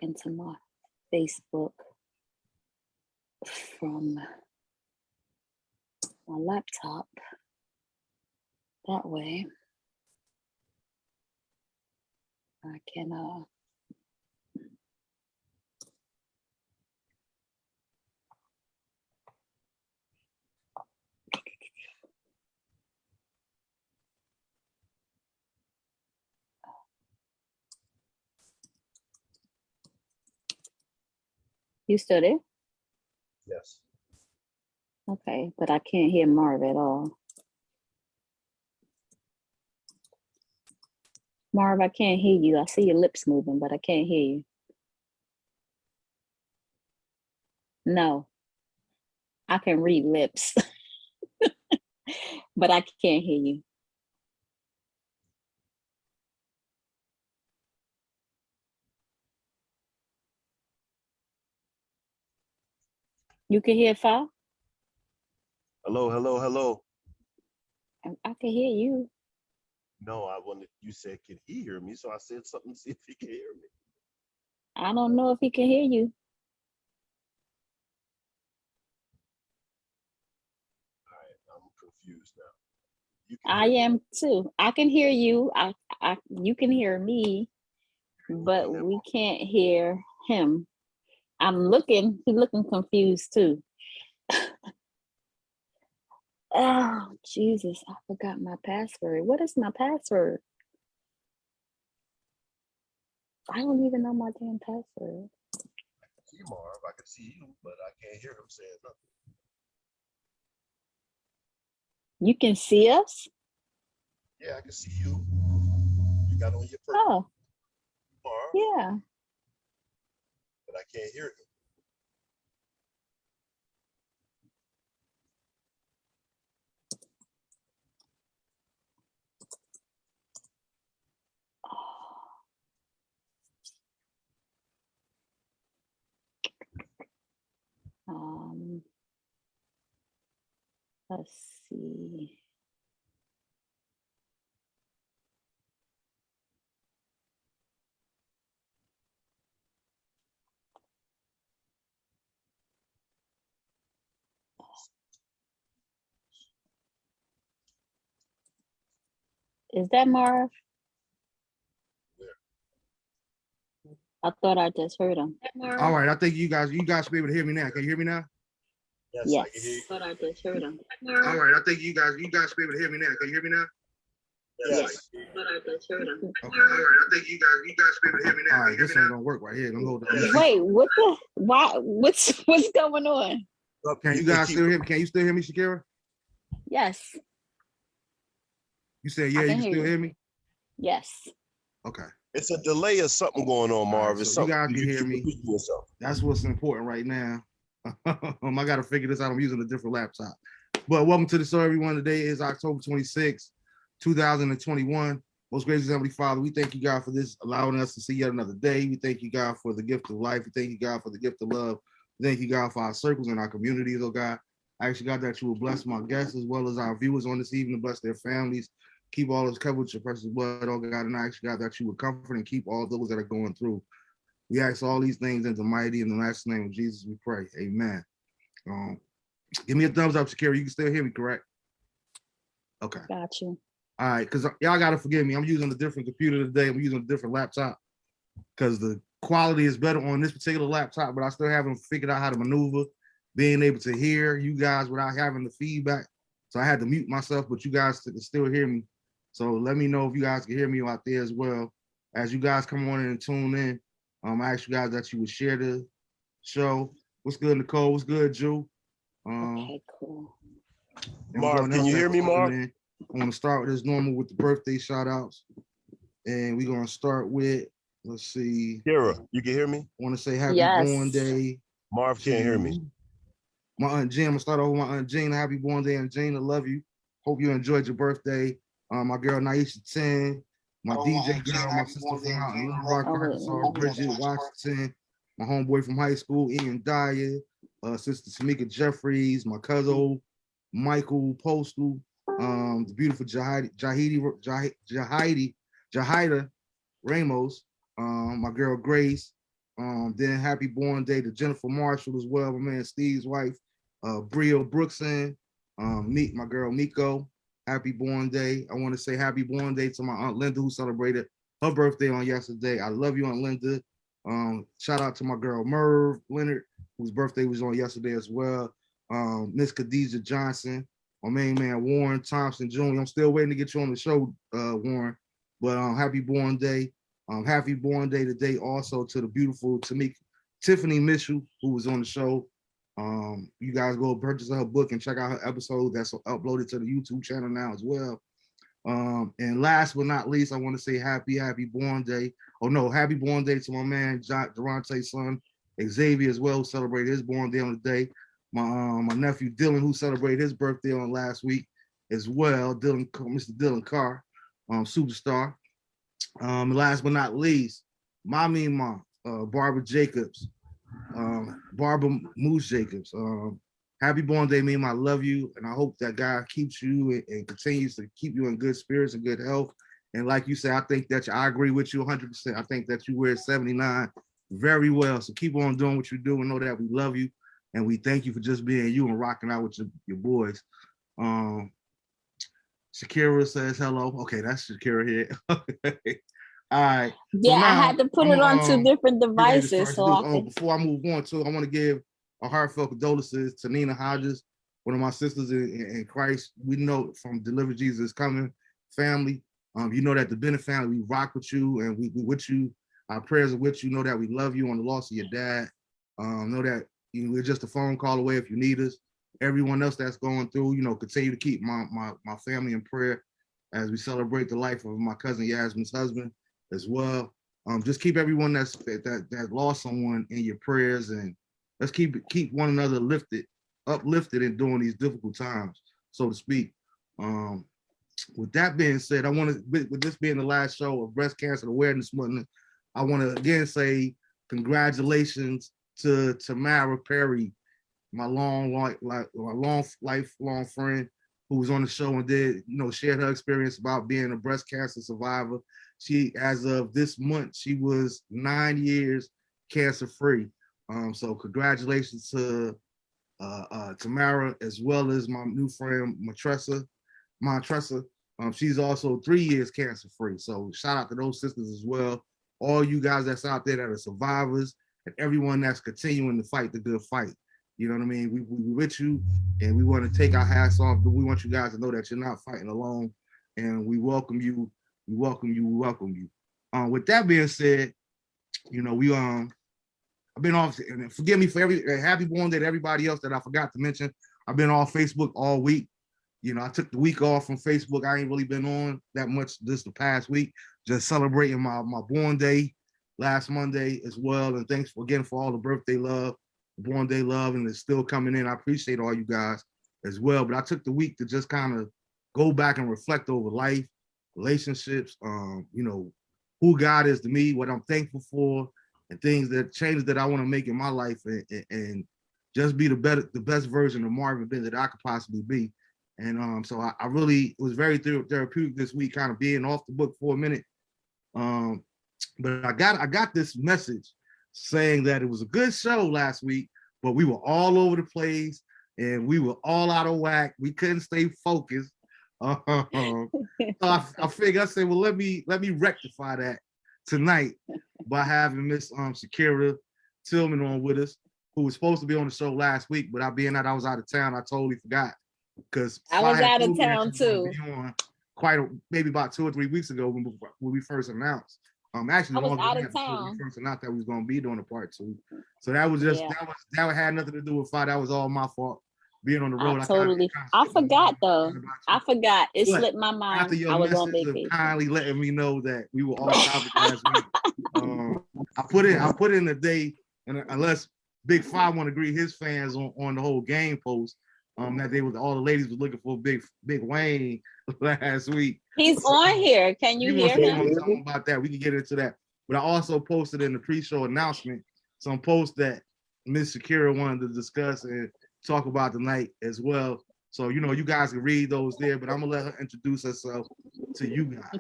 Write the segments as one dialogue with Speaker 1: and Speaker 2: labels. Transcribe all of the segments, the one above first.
Speaker 1: into my Facebook from my laptop. That way I can You still there?
Speaker 2: Yes.
Speaker 1: Okay, but I can't hear Marv at all. Marv, I can't hear you. I see your lips moving, but I can't hear you. No, I can read lips, but I can't hear you. You can hear Fa?
Speaker 2: Hello, hello, hello.
Speaker 1: I can hear you.
Speaker 2: No, I wanted, you said, can he hear me? So I said something to see if he can hear me.
Speaker 1: I don't know if he can hear you.
Speaker 2: All right, I'm confused now.
Speaker 1: I am too. I can hear you. You can hear me, but we can't hear him. He's looking confused too. Oh, Jesus, I forgot my password. What is my password? I don't even know my damn password.
Speaker 2: See Marv, I can see you, but I can't hear him saying nothing.
Speaker 1: You can see us?
Speaker 2: Yeah, I can see you. You got on your purple.
Speaker 1: Oh,
Speaker 2: Marv,
Speaker 1: yeah.
Speaker 2: but I can't hear him.
Speaker 1: Let's see. Is that Marv? I thought I just heard him.
Speaker 3: All right, I think you guys should be able to hear me now. Can you hear me now?
Speaker 2: Yes, I can hear you.
Speaker 1: I thought I just heard him.
Speaker 3: All right, I think you guys should be able to hear me now. Can you hear me now?
Speaker 2: Yes.
Speaker 1: I thought I just heard him.
Speaker 3: Okay. All right, I think you guys should be able to hear me now. All right, this ain't gonna work right here. Don't hold on.
Speaker 1: Wait, what the? Why? What's going on?
Speaker 3: Can you guys still hear me? Can you still hear me, Shakira?
Speaker 1: Yes.
Speaker 3: You said yeah. You can still hear me?
Speaker 1: Yes.
Speaker 3: Okay.
Speaker 2: It's a delay or something going on, Marv.
Speaker 3: Right, so you guys can hear me.
Speaker 2: Yourself.
Speaker 3: That's what's important right now. I got to figure this out. I'm using a different laptop. But welcome to the show, everyone. Today is October 26, 2021. Most gracious Heavenly Father, we thank you, God, for this, allowing us to see yet another day. We thank you, God, for the gift of life. We thank you, God, for the gift of love. We thank you, God, for our circles and our communities, oh God. I ask you, God, that you will bless my guests as well as our viewers on this evening, bless their families. Keep all those covered with your precious blood, oh God, and I ask you, God, that you would comfort and keep all those that are going through. We ask all these things in the mighty and the last name of Jesus, we pray. Amen. Give me a thumbs up, Shakira. You can still hear me, correct? Okay.
Speaker 1: Got you.
Speaker 3: All right, because y'all got to forgive me. I'm using a different computer today. I'm using a different laptop because the quality is better on this particular laptop, but I still haven't figured out how to maneuver, being able to hear you guys without having the feedback. So I had to mute myself, but you guys can still hear me. So let me know if you guys can hear me out there as well. As you guys come on in and tune in, I ask you guys that you would share the show. What's good, Nicole? What's good, Drew?
Speaker 1: Okay, cool.
Speaker 2: Marv, can you hear me, Marv?
Speaker 3: I'm going to start with as normal with the birthday shout outs. And we're going to start with, let's see.
Speaker 2: Kira, you can hear me?
Speaker 3: I want to say happy born day.
Speaker 2: Marv can't hear me.
Speaker 3: My Aunt Jean, I'm going to start over with my Aunt Jean. Happy born day, Aunt Jean. I love you. Hope you enjoyed your birthday. My girl, Naisha 10. My DJ girl, my sister from out in Little Rock, Arkansas, Bridget Washington. My homeboy from high school, Ian Dyer. Sister Tamika Jeffries. My cousin, Michael Postal. The beautiful Jahida Ramos, my girl Grace, Then happy born day to Jennifer Marshall as well, my man Steve's wife, Brio Brookson, meet my girl Miko. Happy born day. I want to say happy born day to my Aunt Linda, who celebrated her birthday on yesterday. I love you, Aunt Linda. Shout out to my girl Merv Leonard, whose birthday was on yesterday as well. Miss Khadijah Johnson, my main man Warren Thompson Jr. I'm still waiting to get you on the show, Warren. But happy born day. Happy born day today also to the beautiful Tiffany Mitchell, who was on the show. You guys go purchase her book and check out her episode that's uploaded to the YouTube channel now as well. And last but not least, I want to say happy born day. Oh no, happy born day to my man Durante's son Xavier as well, who celebrated his born day on the day. My nephew Dylan, who celebrated his birthday on last week as well. Mr. Dylan Carr, superstar. Last but not least, my mean mom, Barbara Jacobs, Barbara Moose Jacobs. Happy born day, Meme. I love you, and I hope that God keeps you and continues to keep you in good spirits and good health. And like you said, I think that I agree with you 100%. I think that you wear 79 very well. So keep on doing what you do and know that we love you. And we thank you for just being you and rocking out with your boys. Shakira says hello. Okay, that's Shakira here. Okay. All right.
Speaker 1: Yeah,
Speaker 3: so now,
Speaker 1: I had to put it on two different devices. So
Speaker 3: before I move on too, I want to give a heartfelt condolences to Nina Hodges, one of my sisters in Christ. We know from Deliver Jesus Coming family. You know that the Bennett family, we rock with you and we with you. Our prayers are with you. Know that we love you on the loss of your dad. Know that we're just a phone call away if you need us. Everyone else that's going through, continue to keep my family in prayer as we celebrate the life of my cousin Yasmin's husband as well. Just keep everyone that lost someone in your prayers, and let's keep one another uplifted in during these difficult times, so to speak. With that being said, I want to, with this being the last show of Breast Cancer Awareness Month, I want to again say congratulations to Tamara Perry, my lifelong friend who was on the show and shared her experience about being a breast cancer survivor. She, as of this month, she was 9 years cancer free. So congratulations to Tamara, as well as my new friend Montressa. She's also 3 years cancer free. So shout out to those sisters as well. All you guys that's out there that are survivors, and everyone that's continuing to fight the good fight. You know what I mean? We with you, and we want to take our hats off, but we want you guys to know that you're not fighting alone, and we welcome you. We welcome you. We welcome you. With that being said, I've been off, and forgive me for happy born day to everybody else that I forgot to mention. I've been off Facebook all week. I took the week off from Facebook. I ain't really been on that much the past week, just celebrating my born day last Monday as well. And thanks again for all the birthday love, born day love, and it's still coming in. I appreciate all you guys as well. But I took the week to just kind of go back and reflect over life, relationships, who God is to me, what I'm thankful for, and changes that I want to make in my life, and just be the best version of Marvin Bennett that I could possibly be. And so I really, it was very therapeutic this week, kind of being off the book for a minute. But I got this message saying that it was a good show last week, but we were all over the place and we were all out of whack. We couldn't stay focused. So I figured, I said, well, let me rectify that tonight by having Miss SHAQUERA Tillman on with us, who was supposed to be on the show last week, but being that I was out of town, I totally forgot, because
Speaker 1: I was out of town too.
Speaker 3: Maybe about 2 or 3 weeks ago when we first announced. Actually,
Speaker 1: I was out of town.
Speaker 3: We first announced that we was going to be doing a part 2. So that was just that had nothing to do with Fa. That was all my fault. Being on the road,
Speaker 1: I forgot though. I forgot. It slipped my mind.
Speaker 3: After your
Speaker 1: I was on
Speaker 3: message
Speaker 1: vacation.
Speaker 3: of kindly letting me know that we were all topic last week, I put in the day, and unless Big FA want to greet his fans on the whole game post, that all the ladies were looking for Big Wayne last week.
Speaker 1: He's on here. Can you hear him?
Speaker 3: Something about that. We can get into that. But I also posted in the pre-show announcement some posts that Miss SHAQUERA wanted to discuss and talk about tonight as well. So, you guys can read those there, but I'm gonna let her introduce herself to you guys.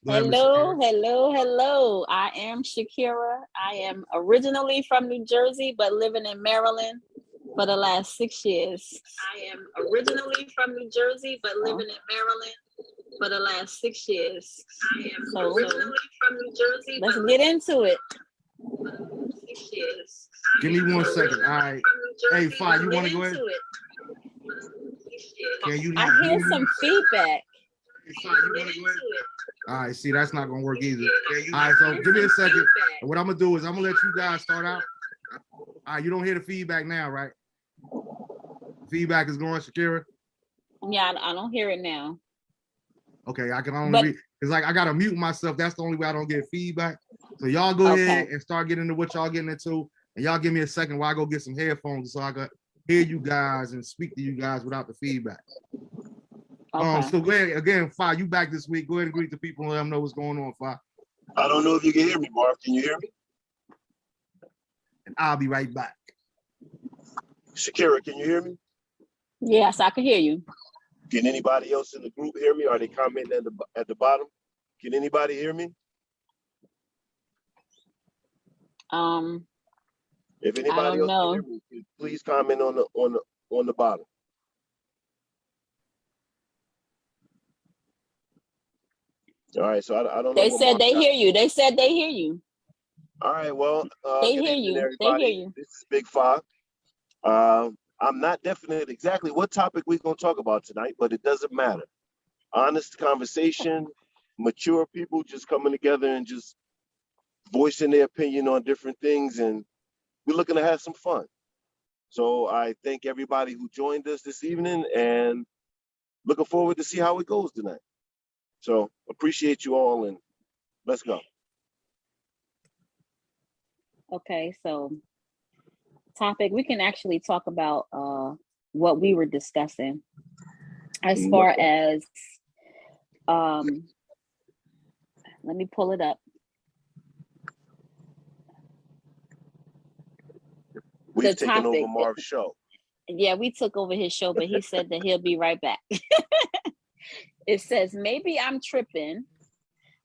Speaker 3: Go ahead, Miss
Speaker 1: Hello,
Speaker 3: Shakira.
Speaker 1: hello, hello. I am Shakira. I am originally from New Jersey, but living in Maryland for the last 6 years. I am originally from New Jersey, but living in Maryland for the last 6 years. I am originally from New Jersey. Let's get into it. 6 years.
Speaker 3: Give me 1 second. All right. Hey, Fa, you want to go ahead? Can you
Speaker 1: I
Speaker 3: not
Speaker 1: hear
Speaker 3: hear me?
Speaker 1: some feedback.
Speaker 3: Hey, Fa, you want to go ahead? All right, see, that's not gonna work either. All right, so give me a second. And what I'm gonna do is I'm gonna let you guys start out. All right, you don't hear the feedback now, right? Feedback is going, Shakira.
Speaker 1: Yeah, I don't hear it now.
Speaker 3: Okay, I can only
Speaker 1: But-
Speaker 3: read because like I gotta mute myself. That's the only way I don't get feedback. So y'all go ahead and start getting into what y'all getting into, and y'all give me a second while I go get some headphones so I can hear you guys and speak to you guys without the feedback.
Speaker 1: Okay.
Speaker 3: So go ahead again, Fa, you back this week. Go ahead and greet the people and let them know what's going on, Fa.
Speaker 2: I don't know if you can hear me, Marv. Can you hear me?
Speaker 3: And I'll be right back.
Speaker 2: Shakira, can you hear me?
Speaker 1: Yes, I can hear you.
Speaker 2: Can anybody else in the group hear me? Are they commenting at the bottom? Can anybody hear me? If anybody else
Speaker 1: know.
Speaker 2: can hear me, please comment on the bottom. All right, so I don't know.
Speaker 1: They
Speaker 2: what
Speaker 1: said
Speaker 2: Marv
Speaker 1: they
Speaker 2: got.
Speaker 1: hear you. They said they hear you.
Speaker 2: All right, well,
Speaker 1: They
Speaker 2: good
Speaker 1: hear
Speaker 2: evening,
Speaker 1: you. They
Speaker 2: everybody.
Speaker 1: hear you.
Speaker 2: This is Big FAH. I'm not definite exactly what topic we're going to talk about tonight, but it doesn't matter. Honest conversation, mature people just coming together and just voicing their opinion on different things, and we're looking to have some fun. So I thank everybody who joined us this evening, and looking forward to see how it goes tonight. So appreciate you all, and let's go.
Speaker 1: Okay, so topic, we can actually talk about what we were discussing as far as let me pull it up.
Speaker 2: We've taken over Marv's show.
Speaker 1: Yeah, we took over his show, but he said that he'll be right back. It says, maybe I'm tripping,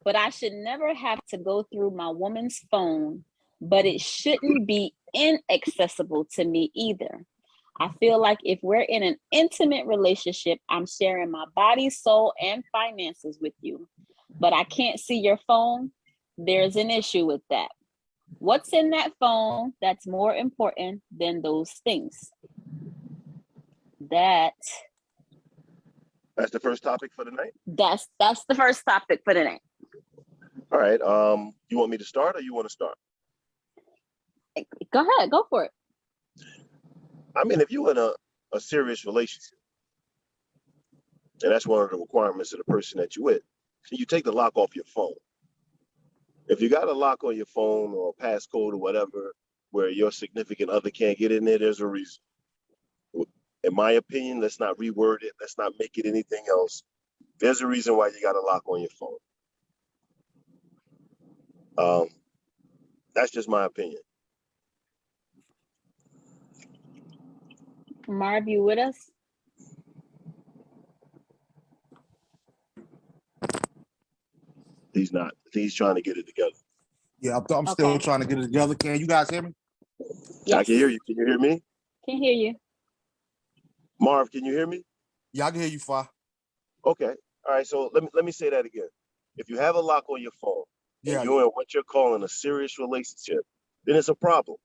Speaker 1: but I should never have to go through my woman's phone, but it shouldn't be inaccessible to me either. I feel like if we're in an intimate relationship, I'm sharing my body, soul, and finances with you, but I can't see your phone. There's an issue with that. What's in that phone that's more important than those things? That's
Speaker 2: the first topic for the night?
Speaker 1: That's the first topic for the night.
Speaker 2: All right. You want me to start or you want to start?
Speaker 1: Go ahead, go for it.
Speaker 2: I mean, if you're in a serious relationship, and that's one of the requirements of the person that you're with, you take the lock off your phone. If you got a lock on your phone or a passcode or whatever, where your significant other can't get in there, there's a reason. In my opinion, let's not reword it. Let's not make it anything else. There's a reason why you got a lock on your phone. That's just my opinion.
Speaker 1: Marv, you with us?
Speaker 2: He's not. He's trying to get it together.
Speaker 3: Yeah, I'm still trying to get it together. Can you guys hear me?
Speaker 2: Yes. I can hear you. Can you hear me?
Speaker 1: Can hear you.
Speaker 2: Marv, can you hear me?
Speaker 3: Yeah, I can hear you, Fa.
Speaker 2: Okay. All right. So let me say that again. If you have a lock on your phone, and you're in what you're calling a serious relationship, then it's a problem.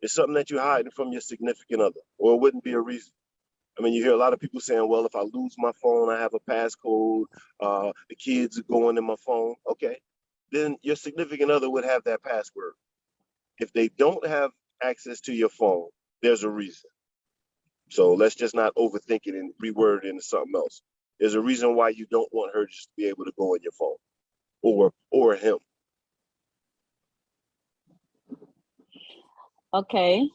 Speaker 2: It's something that you're hiding from your significant other, or it wouldn't be a reason. I mean, you hear a lot of people saying, well, if I lose my phone, I have a passcode, the kids are going in my phone. Okay. Then your significant other would have that password. If they don't have access to your phone, there's a reason. So let's just not overthink it and reword it into something else. There's a reason why you don't want her just to be able to go on your phone, or him.
Speaker 1: Okay.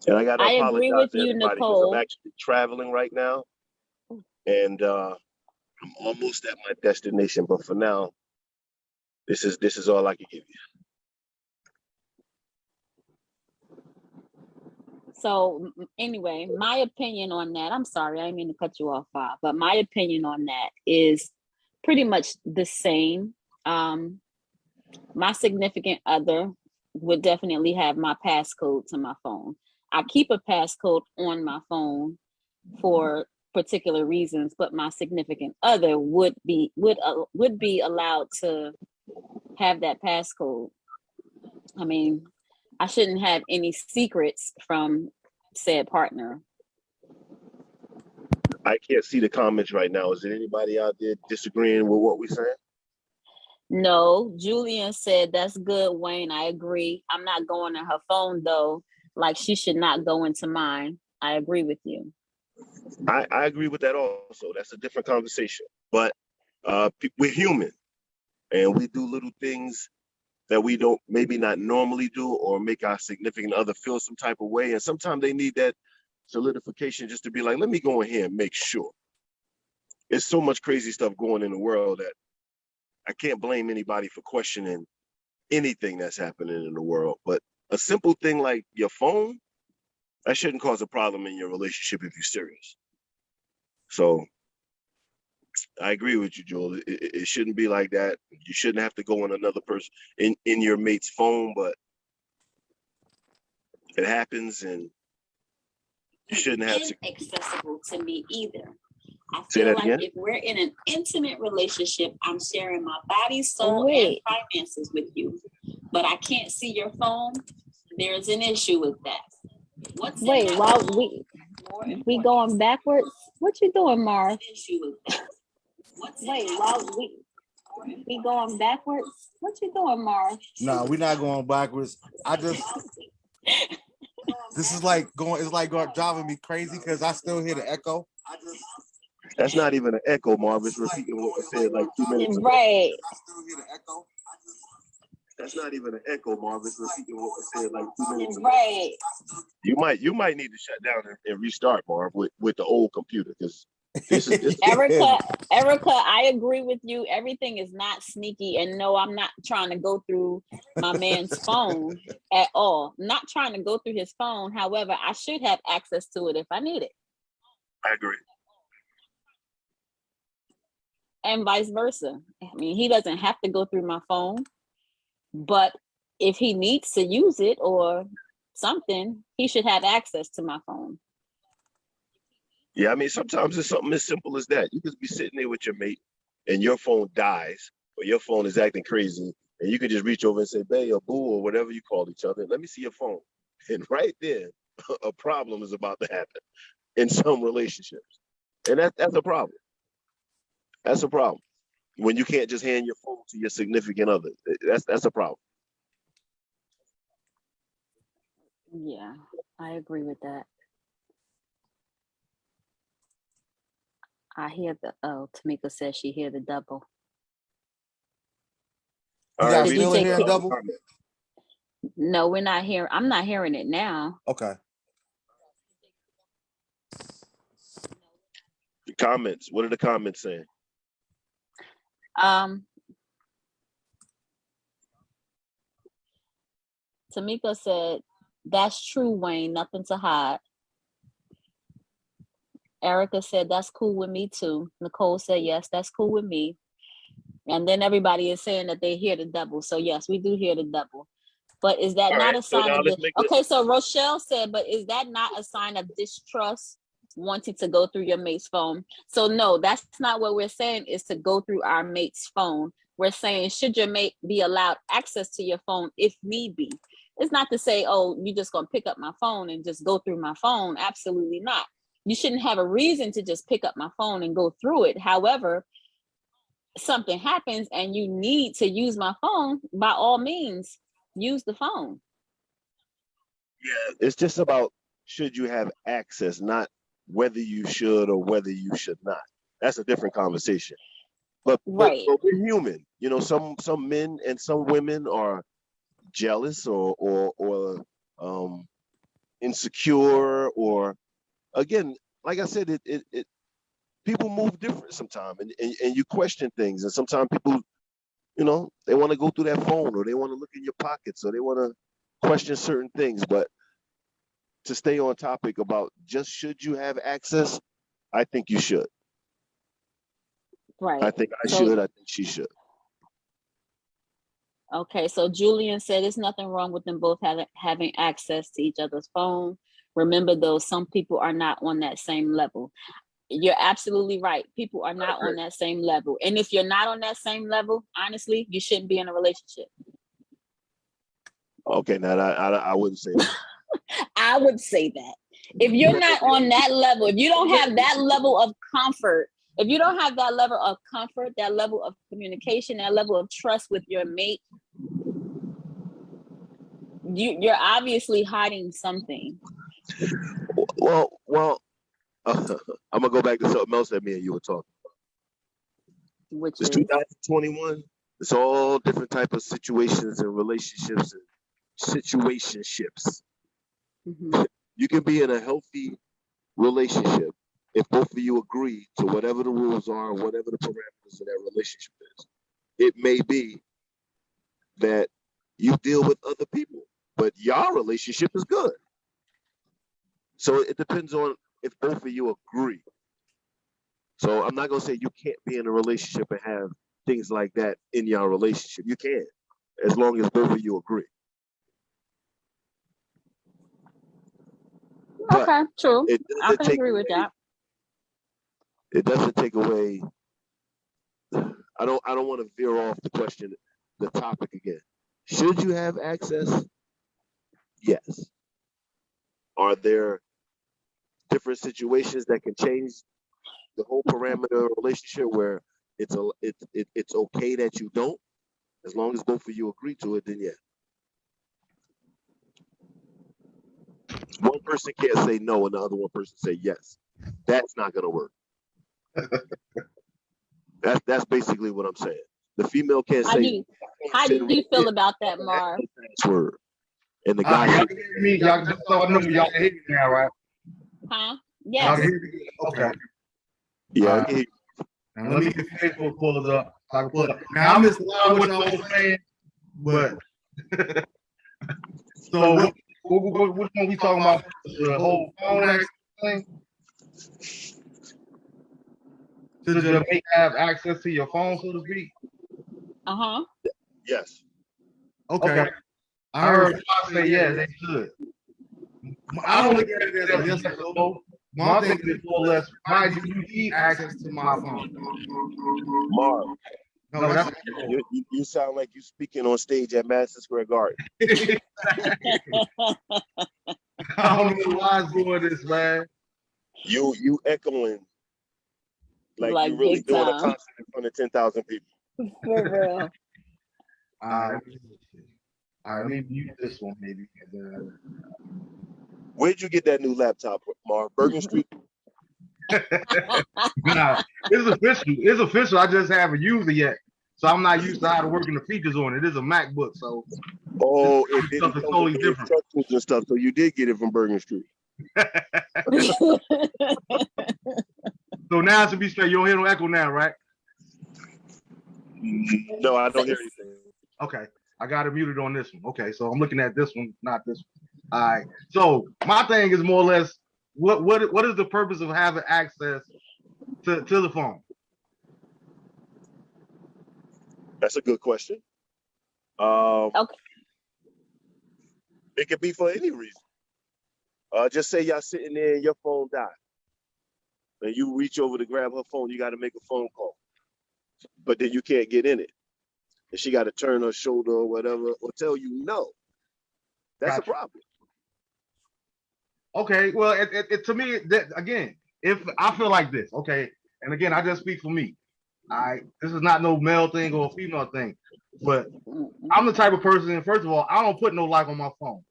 Speaker 2: And I got to apologize
Speaker 1: agree with
Speaker 2: to
Speaker 1: you,
Speaker 2: everybody because
Speaker 1: Nicole.
Speaker 2: I'm actually traveling right now, and I'm almost at my destination. But for now, this is all I can give you.
Speaker 1: So anyway, my opinion on that, I'm sorry, I didn't mean to cut you off, Bob, but my opinion on that is pretty much the same. My significant other would definitely have my passcode to my phone. I keep a passcode on my phone for particular reasons, but my significant other would be allowed to have that passcode. I mean, I shouldn't have any secrets from said partner.
Speaker 2: I can't see the comments right now. Is there anybody out there disagreeing with what we're saying?
Speaker 1: No, Julian said that's good, Wayne. I agree. I'm not going to her phone though. Like she should not go into mine. I agree with you.
Speaker 2: I agree with that also. That's a different conversation. But we're human, and we do little things that we don't maybe not normally do, or make our significant other feel some type of way. And sometimes they need that solidification just to be like, let me go in here and make sure. There's so much crazy stuff going in the world that I can't blame anybody for questioning anything that's happening in the world. But a simple thing like your phone, that shouldn't cause a problem in your relationship if you're serious. So I agree with you, Joel. It shouldn't be like that. You shouldn't have to go on another person in your mate's phone, but it happens, and you shouldn't have to.
Speaker 1: Inaccessible to me either. I
Speaker 2: Say
Speaker 1: feel
Speaker 2: that
Speaker 1: like
Speaker 2: again?
Speaker 1: if we're in an intimate relationship, I'm sharing my body, soul, and finances with you, but I can't see your phone. There's an issue with that. Wait, while we going backwards? What you doing, Marv? Wait, while we going backwards? What you doing, Marv?
Speaker 3: No, we're not going backwards. This is like driving me crazy because I still hear the echo.
Speaker 2: That's not even an echo, Marv. It's repeating what we said like 2 minutes ago.
Speaker 1: Right.
Speaker 3: I still hear the echo.
Speaker 2: That's not even an echo, Marv. It's repeating what we said like 2 minutes ago.
Speaker 1: Right.
Speaker 2: You might need to shut down and restart, Marv, with the old computer, because this is
Speaker 1: Erica, I agree with you. Everything is not sneaky, and no, I'm not trying to go through my man's phone at all. I'm not trying to go through his phone. However, I should have access to it if I need it.
Speaker 2: I agree.
Speaker 1: And vice versa. I mean, he doesn't have to go through my phone, but if he needs to use it or something, he should have access to my phone.
Speaker 2: Yeah, I mean, sometimes it's something as simple as that. You could be sitting there with your mate and your phone dies, or your phone is acting crazy, and you could just reach over and say, babe or boo, or whatever you call each other, let me see your phone. And right there, a problem is about to happen in some relationships. And that's a problem. That's a problem. When you can't just hand your phone to your significant other, that's a problem.
Speaker 1: Yeah, I agree with that. I hear Tamika says she hear the double.
Speaker 3: You guys still hearing double?
Speaker 1: No, we're not hearing. I'm not hearing it now.
Speaker 3: Okay.
Speaker 2: The comments. What are the comments saying?
Speaker 1: Tamika said, that's true, Wayne, nothing to hide. Erica said, that's cool with me too. Nicole said, yes, that's cool with me. And then everybody is saying that they hear the double. So yes, we do hear the double. But is that not a sign of okay, so Rochelle said, but is that not a sign of distrust, wanting to go through your mate's phone? So no, that's not what we're saying, is to go through our mate's phone. We're saying, should your mate be allowed access to your phone if need be? It's not to say, oh, you're just going to pick up my phone and just go through my phone. Absolutely not. You shouldn't have a reason to just pick up my phone and go through it. However, something happens and you need to use my phone, by all means, use the phone.
Speaker 2: Yeah, it's just about, should you have access, not whether you should or whether you should not. That's a different conversation. But we're human. You know, some men and some women are jealous or insecure, or again, like I said, it people move different sometimes, and you question things, and sometimes people, you know, they want to go through that phone, or they want to look in your pockets, or they want to question certain things. But to stay on topic about just should you have access, I think you should.
Speaker 1: Right.
Speaker 2: I think I should. I think she should.
Speaker 1: Okay, so Julian said there's nothing wrong with them both having access to each other's phone. Remember, though, some people are not on that same level. You're absolutely right. People are not on that same level. And if you're not on that same level, honestly, you shouldn't be in a relationship.
Speaker 2: Okay, now I wouldn't say that.
Speaker 1: I would say that. If you're not on that level, if you don't have that level of comfort, if you don't have that level of comfort, that level of communication, that level of trust with your mate, you're obviously hiding something.
Speaker 2: Well, I'm gonna go back to something else that me and you were talking about.
Speaker 1: Which
Speaker 2: is 2021. It's all different type of situations and relationships and situationships.
Speaker 1: Mm-hmm.
Speaker 2: You can be in a healthy relationship if both of you agree to whatever the rules are, whatever the parameters of that relationship is. It may be that you deal with other people, but your relationship is good. So it depends on if both of you agree. So I'm not gonna say you can't be in a relationship and have things like that in your relationship. You can, as long as both of you agree.
Speaker 1: Okay,
Speaker 2: but
Speaker 1: true. I can agree with that.
Speaker 2: It doesn't take away. I don't want to veer off the topic again. Should you have access? Yes. Are there different situations that can change the whole parameter of a relationship where it's okay that you don't? As long as both of you agree to it, then yeah. One person can't say no and the other one person say yes. That's not gonna work. That's basically what I'm saying. The female can't say.
Speaker 1: How do you feel about that, Marv?
Speaker 2: Word. And the guy.
Speaker 4: Y'all can hear me. Y'all just so I know y'all can hear me now, right?
Speaker 1: Huh? Yes.
Speaker 4: Okay.
Speaker 2: Yeah. I can hear you.
Speaker 4: Now let me get Facebook pulled up. So I can pull it up. Now I missed a lot of what y'all was saying, but so what one we talking about? The whole phone access thing? Should your mate have access to your phone, so to speak?
Speaker 1: Uh-huh.
Speaker 2: Yes.
Speaker 4: Okay. I heard y'all say yeah, they should. I don't look at it as a yes or no. My thing is more or less, why do you need access to my phone?
Speaker 2: Marv.
Speaker 4: No, that's
Speaker 2: you sound like you speaking on stage at Madison Square Garden.
Speaker 4: I don't know why it's doing this, man.
Speaker 2: You echoing like you really doing a concert in front of 10,000 people.
Speaker 1: For real.
Speaker 4: All right, maybe use this one, maybe.
Speaker 2: Where'd you get that new laptop, Marv? Bergen Street?
Speaker 4: Nah, it's official. It's official. I just haven't used it yet. So I'm not used to how to working the features on it. It is a MacBook, so
Speaker 2: it didn't come
Speaker 4: totally
Speaker 2: with
Speaker 4: different
Speaker 2: instructions and stuff. So you did get it from Bergen Street.
Speaker 4: So now to be straight, you don't hear no echo now, right?
Speaker 2: No, I don't hear anything.
Speaker 4: Okay, I got it muted on this one. Okay, so I'm looking at this one, not this one. All right. So my thing is more or less, what is the purpose of having access to the phone?
Speaker 2: That's a good question.
Speaker 1: Okay.
Speaker 2: It could be for any reason. Just say y'all sitting there and your phone died. And you reach over to grab her phone, you got to make a phone call. But then you can't get in it. And she got to turn her shoulder or whatever, or tell you no. That's a problem.
Speaker 4: Okay, well, it to me, again, if I feel like this, okay, and again, I just speak for me. This is not no male thing or a female thing, but I'm the type of person, first of all, I don't put no lock on my phone.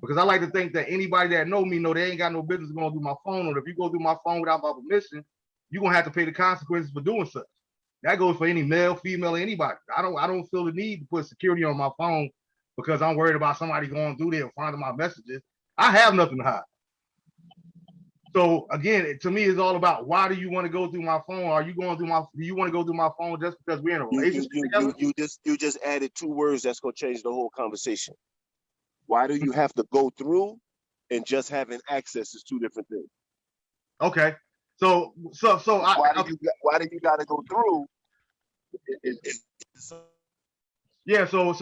Speaker 4: Because I like to think that anybody that know me know they ain't got no business going through my phone, or if you go through my phone without my permission, you're gonna have to pay the consequences for doing such. That goes for any male, female, or anybody. I don't feel the need to put security on my phone because I'm worried about somebody going through there and finding my messages. I have nothing to hide. So again, to me, it's all about why do you want to go through my phone? Do you want to go through my phone just because we're in a relationship together?
Speaker 2: You just added two words that's gonna change the whole conversation. Why do you have to go through? and just having access is two different things.
Speaker 4: Okay. So
Speaker 2: Why do you got to go through?
Speaker 4: Yeah. So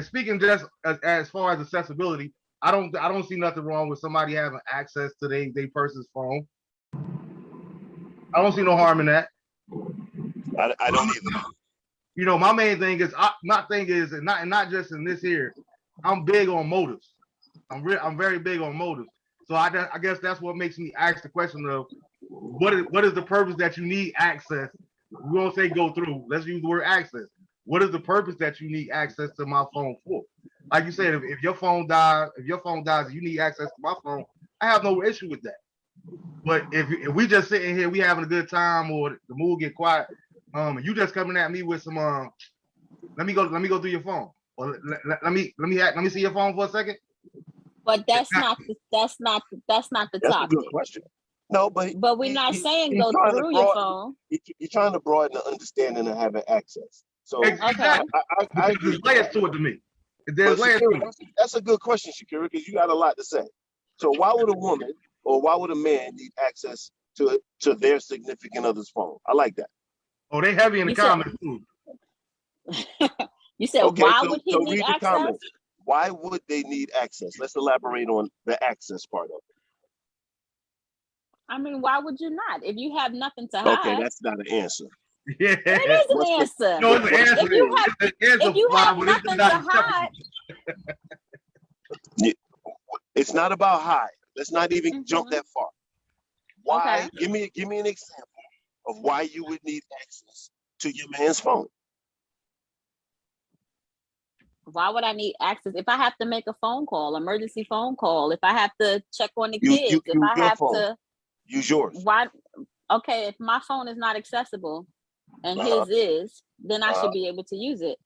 Speaker 4: speaking just as far as accessibility, I don't see nothing wrong with somebody having access to their person's phone. I don't see no harm in that.
Speaker 2: I don't either.
Speaker 4: You know, my main thing is and not just in this here. I'm big on motives. I'm very big on motives. So I guess that's what makes me ask the question of what is the purpose that you need access? We won't say go through. Let's use the word access. What is the purpose that you need access to my phone for? Like you said, if your phone dies, and you need access to my phone, I have no issue with that. But if we just sitting here, we having a good time, or the mood get quiet, and you just coming at me with some let me go through your phone, or let me see your phone for a second.
Speaker 1: But that's not the topic.
Speaker 2: That's a good question. No, but
Speaker 1: we're not saying go through your phone.
Speaker 2: You're trying to broaden the understanding of having access. So
Speaker 4: exactly.
Speaker 2: I
Speaker 4: There's layers to it to me. There's layers to it.
Speaker 2: That's a good question, Shakira, because you got a lot to say. So why would a woman or why would a man need access to their significant other's phone? I like that.
Speaker 4: Oh, they heavy in the comments too.
Speaker 1: You said, okay, why would he need access?
Speaker 2: Why would they need access? Let's elaborate on the access part of it.
Speaker 1: I mean, why would you not? If you have nothing to hide.
Speaker 2: Okay, that's not an answer.
Speaker 4: Yeah.
Speaker 1: It is an answer.
Speaker 4: No, it's an answer.
Speaker 1: If you have nothing to hide.
Speaker 2: It's not about hide. Let's not even jump that far. Why?
Speaker 1: Okay.
Speaker 2: Give me an example of why you would need access to your man's phone.
Speaker 1: Why would I need access? If I have to make a phone call, emergency phone call, if I have to check on the kids, if I have to
Speaker 2: use yours.
Speaker 1: Why? Okay, if my phone is not accessible and his is, then I should be able to use it.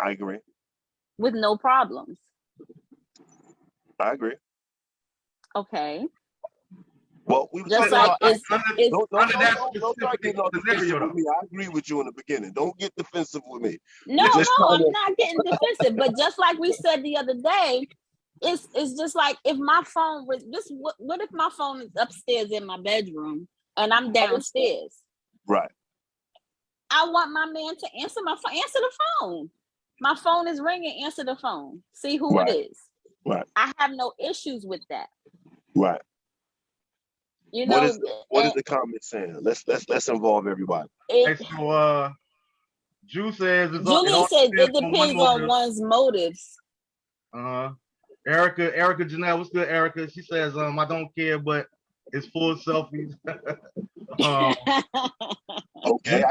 Speaker 2: I agree.
Speaker 1: With no problems.
Speaker 2: I agree.
Speaker 1: Okay.
Speaker 2: Well, we
Speaker 1: just like
Speaker 2: don't start getting all defensive with me. I agree with you in the beginning. Don't get defensive with me.
Speaker 1: No, I'm not getting defensive. But just like we said the other day, it's just like if my phone was this. What if my phone is upstairs in my bedroom and I'm downstairs?
Speaker 2: Right.
Speaker 1: I want my man to answer my phone. Answer the phone. My phone is ringing. Answer the phone. See who it is.
Speaker 2: Right.
Speaker 1: I have no issues with that.
Speaker 2: Right.
Speaker 1: You know
Speaker 2: what is the comment saying? Let's involve everybody.
Speaker 4: So Julie says
Speaker 1: Julie said it depends on one's motives.
Speaker 4: Erica Janelle, what's good, Erica? She says I don't care, but it's full of selfies.
Speaker 2: Okay.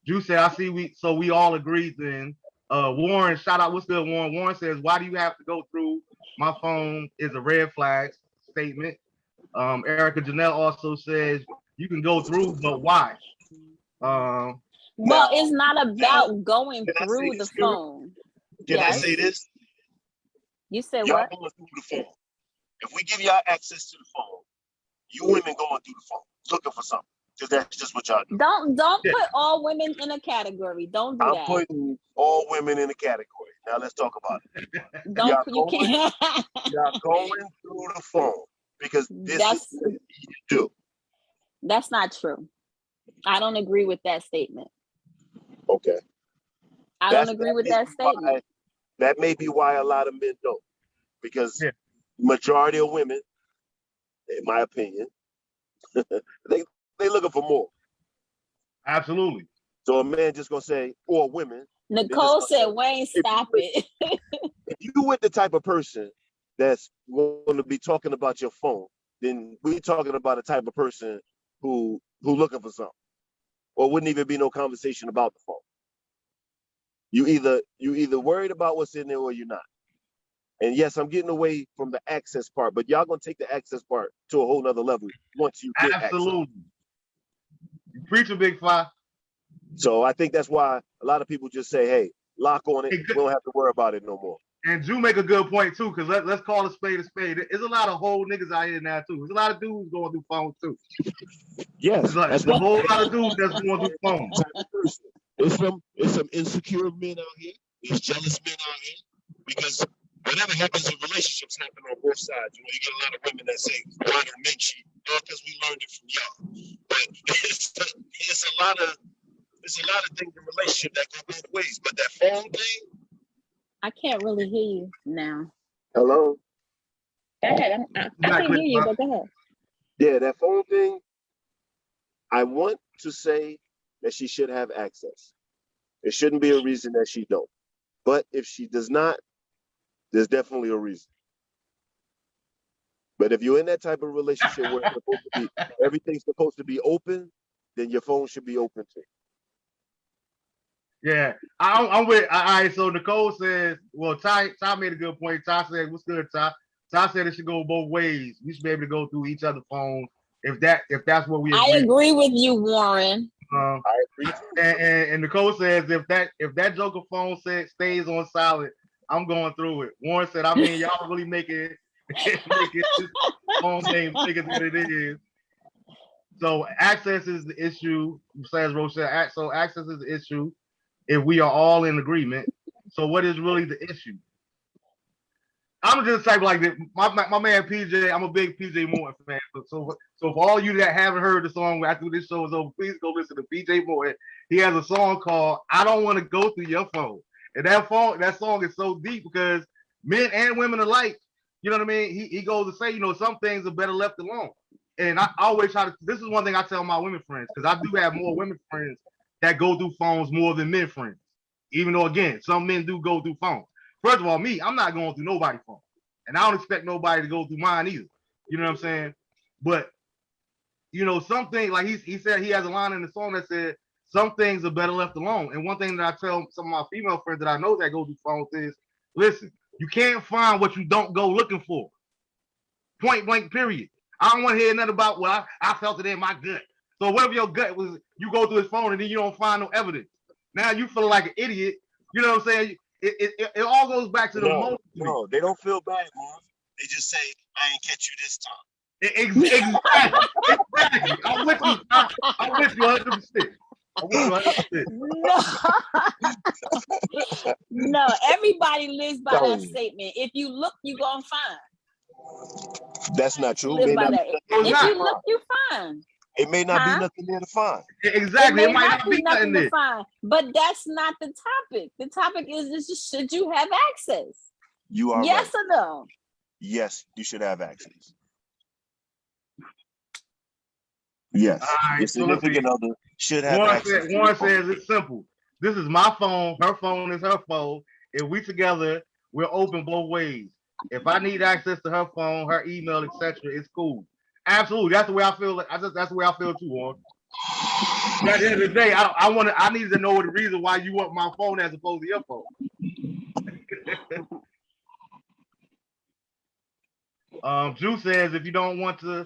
Speaker 4: Julie said I see we all agree then. Warren, shout out, what's good, Warren? Warren says, why do you have to go through my phone is a red flag statement. Erica Janelle also says you can go through, but why?
Speaker 1: Well, it's not about going through the phone.
Speaker 2: Can I say this?
Speaker 1: You said
Speaker 2: y'all
Speaker 1: what?
Speaker 2: going through the phone. If we give y'all access to the phone, you women going through the phone looking for something. Because that's just what y'all do.
Speaker 1: Don't put all women in a category. Don't do that.
Speaker 2: I'm putting all women in a category. Now let's talk about it.
Speaker 1: Y'all going
Speaker 2: through the phone because this is what you do.
Speaker 1: That's not true. I don't agree with that statement.
Speaker 2: Okay.
Speaker 1: I don't agree with that statement.
Speaker 2: That may be why a lot of men don't. Because majority of women, in my opinion, they looking for more.
Speaker 4: Absolutely.
Speaker 2: So a man just gonna say, or women.
Speaker 1: Nicole said, Wayne, stop it.
Speaker 2: If you with the type of person that's going to be talking about your phone, then we're talking about a type of person who looking for something, or wouldn't even be no conversation about the phone. You either worried about what's in there or you're not. And yes, I'm getting away from the access part, but y'all gonna take the access part to a whole nother level once you get
Speaker 4: absolutely access. You preach a Big FA.
Speaker 2: So I think that's why a lot of people just say, hey, lock on it. We don't have to worry about it no more.
Speaker 4: And Drew make a good point too, because let's call a spade a spade. There's a lot of whole niggas out here now too. There's a lot of dudes going through phones too.
Speaker 2: Yes.
Speaker 4: There's a whole lot of dudes that's going through phones.
Speaker 2: It's some insecure men out here. There's jealous men out here. Because whatever happens in relationships happen on both sides. You know, you get a lot of women that say, why do men cheat? Well, because we learned it from y'all. But it's a lot of things in relationship that go both ways. But that phone thing.
Speaker 1: I can't really hear you now.
Speaker 2: Hello?
Speaker 1: Go ahead. I can hear you, but go ahead.
Speaker 2: Yeah, that phone thing, I want to say that she should have access. It shouldn't be a reason that she don't. But if she does not, there's definitely a reason. But if you're in that type of relationship where it's supposed to be, everything's supposed to be open, then your phone should be open too.
Speaker 4: Yeah, I'm with. All right, so Nicole says, well, Ty made a good point. Ty said, what's good, Ty? Ty said it should go both ways. We should be able to go through each other's phones if that's what we agree.
Speaker 1: I agree with you, Warren.
Speaker 2: I agree.
Speaker 4: And Nicole says if that Joker phone stays on silent, I'm going through it. Warren said, I mean, y'all really make it this phone thing bigger than it is. So access is the issue, says Rochelle. So access is the issue if we are all in agreement. So what is really the issue? I'm just type like that. My man PJ, I'm a big PJ Morton fan. So for all you that haven't heard the song after this show is over, please go listen to PJ Morton. He has a song called "I Don't Want to Go Through Your Phone," and that song is so deep because men and women alike, you know what I mean. He goes to say, you know, some things are better left alone. And I always try to. This is one thing I tell my women friends because I do have more women friends that go through phones more than men friends. Even though again, some men do go through phones. First of all, me, I'm not going through nobody's phone. And I don't expect nobody to go through mine either. You know what I'm saying? But, you know, something like he said, he has a line in the song that said, some things are better left alone. And one thing that I tell some of my female friends that I know that go through phones is, listen, you can't find what you don't go looking for. Point blank, period. I don't want to hear nothing about, well, I felt it in my gut. So whatever your gut was, you go through his phone and then you don't find no evidence. Now you feel like an idiot. You know what I'm saying? It all goes back to the moment.
Speaker 2: No, they don't feel bad, Marv. They just say, I ain't catch you this time.
Speaker 4: Exactly. I'm with you. I'm with you 100%.
Speaker 1: No, everybody lives by that statement. If you look, you gonna find.
Speaker 2: That's not true.
Speaker 1: Live by that. If you look, you find.
Speaker 2: It may not be nothing there to find.
Speaker 4: Exactly. It might not be nothing
Speaker 1: to find. But that's not the topic. The topic is should you have access?
Speaker 2: You are
Speaker 1: yes
Speaker 2: right.
Speaker 1: or no?
Speaker 2: Yes, you should have access. Yes.
Speaker 4: Right,
Speaker 2: your significant other should have access.
Speaker 4: Warren says it's simple. This is my phone. Her phone is her phone. If we together, we're open both ways. If I need access to her phone, her email, etc., it's cool. Absolutely, that's the way I feel. That's the way I feel too, Warren. At the end of the day, I need to know the reason why you want my phone as opposed to your phone. Drew says if you don't want to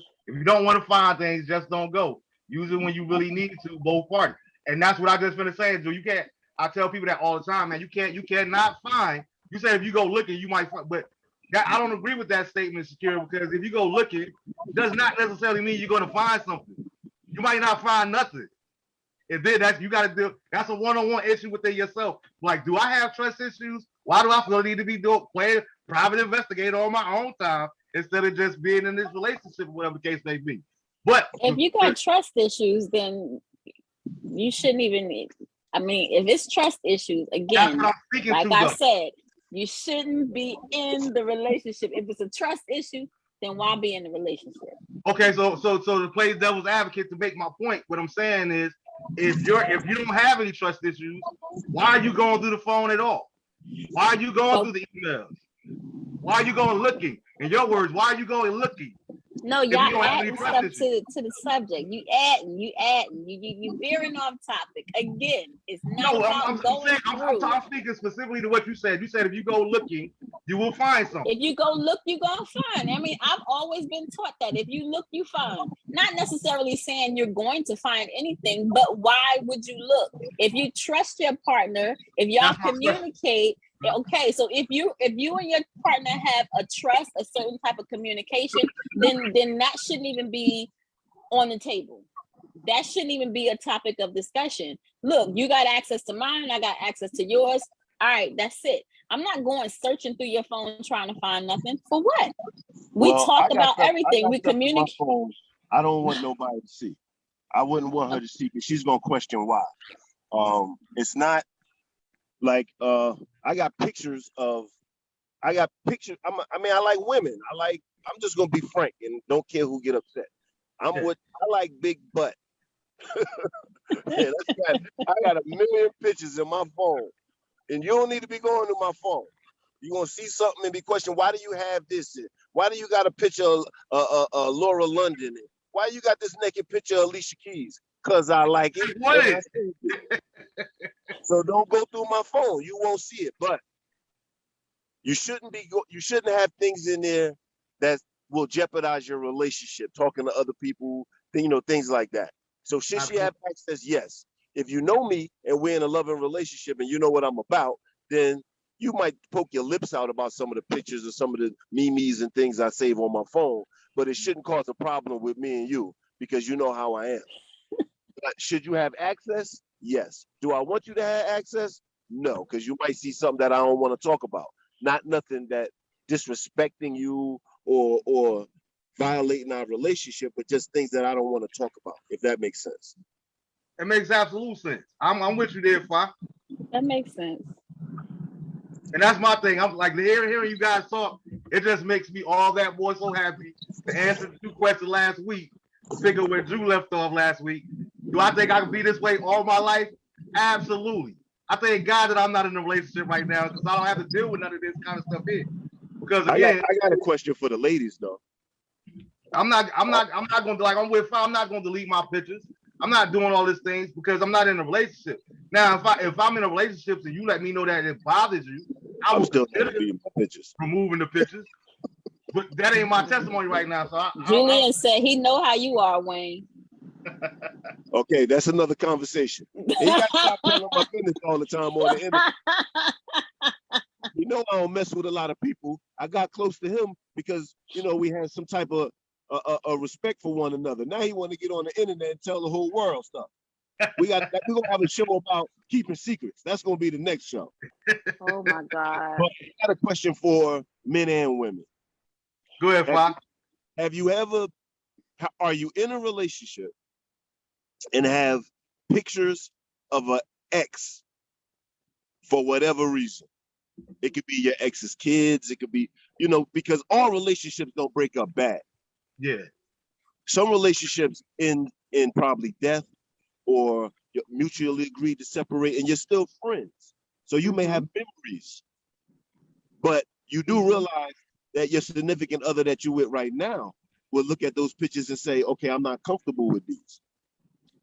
Speaker 4: find things, just don't go. Use it when you really need to, both parties. And that's what I just finished saying, Drew. You can't. I tell people that all the time, man. You cannot find. You say if you go looking, you might find, but I don't agree with that statement, Shakira, because if you go looking, it does not necessarily mean you're going to find something. You might not find nothing. And then you got to do. That's a one-on-one issue within yourself. Like, do I have trust issues? Why do I feel I need to be playing private investigator on my own time instead of just being in this relationship, whatever the case may be? But
Speaker 1: if you got trust issues, then you shouldn't even. I mean, if it's trust issues, again, like I said, you shouldn't be in the relationship. If it's a trust issue, then why be in the relationship?
Speaker 4: Okay, so to play devil's advocate to make my point, what I'm saying is, if you don't have any trust issues, why are you going through the phone at all? Why are you going through the emails? Why are you going looking? In your words, why are you going looking?
Speaker 1: No, y'all adding stuff to the subject. You veering off topic. Again, it's not about going through.
Speaker 4: I'm speaking specifically to what you said. You said if you go looking, you will find something.
Speaker 1: If you go look, you're going to find. I mean, I've always been taught that. If you look, you find. Not necessarily saying you're going to find anything, but why would you look? If you trust your partner, if y'all communicate, okay, so if you and your partner have a certain type of communication, then that shouldn't even be on the table. That shouldn't even be a topic of discussion. Look, you got access to mine, I got access to yours. All right, that's it. I'm not going searching through your phone trying to find nothing. For what? We
Speaker 2: Well,
Speaker 1: talk
Speaker 2: I got
Speaker 1: about
Speaker 2: stuff- I
Speaker 1: everything.
Speaker 2: got
Speaker 1: We
Speaker 2: stuff on my
Speaker 1: communicate.
Speaker 2: phone I don't want nobody to see. I wouldn't want her to see because she's gonna question why. It's not like I got pictures. I like women. I'm just gonna be frank and don't care who get upset. I like big butt. Yeah, I got a million pictures in my phone, and you don't need to be going to my phone. You're gonna see something and be questioned, why do you have this? Why do you got a picture of Laura London? Why you got this naked picture of Alicia Keys? Because I like it.
Speaker 4: What?
Speaker 2: So don't go through my phone. You won't see it. But you shouldn't have things in there that will jeopardize your relationship, talking to other people, things like that. So should she have access? Yes. If you know me and we're in a loving relationship and you know what I'm about, then you might poke your lips out about some of the pictures or some of the memes and things I save on my phone, but it shouldn't cause a problem with me and you because you know how I am. But should you have access? Yes. Do I want you to have access? No, because you might see something that I don't want to talk about. Not nothing that disrespecting you or violating our relationship, but just things that I don't want to talk about, if that makes sense.
Speaker 4: It makes absolute sense. I'm with you there, Fa.
Speaker 1: That makes sense.
Speaker 4: And that's my thing. I'm like hearing you guys talk, it just makes me all that more so happy to answer the 2 questions last week, to pick up where Drew left off last week. Do I think I can be this way all my life? Absolutely. I thank God that I'm not in a relationship right now because I don't have to deal with none of this kind of stuff here. Because again,
Speaker 2: I got a question for the ladies though.
Speaker 4: I'm not gonna, like I'm with Fa, I'm not gonna delete my pictures. I'm not doing all these things because I'm not in a relationship. Now, if I'm in a relationship and you let me know that it bothers you,
Speaker 2: I'm still deleting my pictures.
Speaker 4: Removing the pictures. But that ain't my testimony right now. So
Speaker 1: Julian said he know how you are, Wayne.
Speaker 2: Okay, that's another conversation. And you gotta stop telling my business all the time on the internet. You know I don't mess with a lot of people. I got close to him because we had some type of a respect for one another. Now he want to get on the internet and tell the whole world stuff. We're gonna have a show about keeping secrets. That's gonna be the next show.
Speaker 1: Oh my God.
Speaker 2: But I got a question for men and women.
Speaker 4: Go ahead, Fa.
Speaker 2: Are you in a relationship and have pictures of an ex for whatever reason? It could be your ex's kids. It could be, because all relationships don't break up bad.
Speaker 4: Yeah.
Speaker 2: Some relationships end in probably death or you're mutually agreed to separate and you're still friends. So you may have memories, but you do realize that your significant other that you're with right now will look at those pictures and say, okay, I'm not comfortable with these.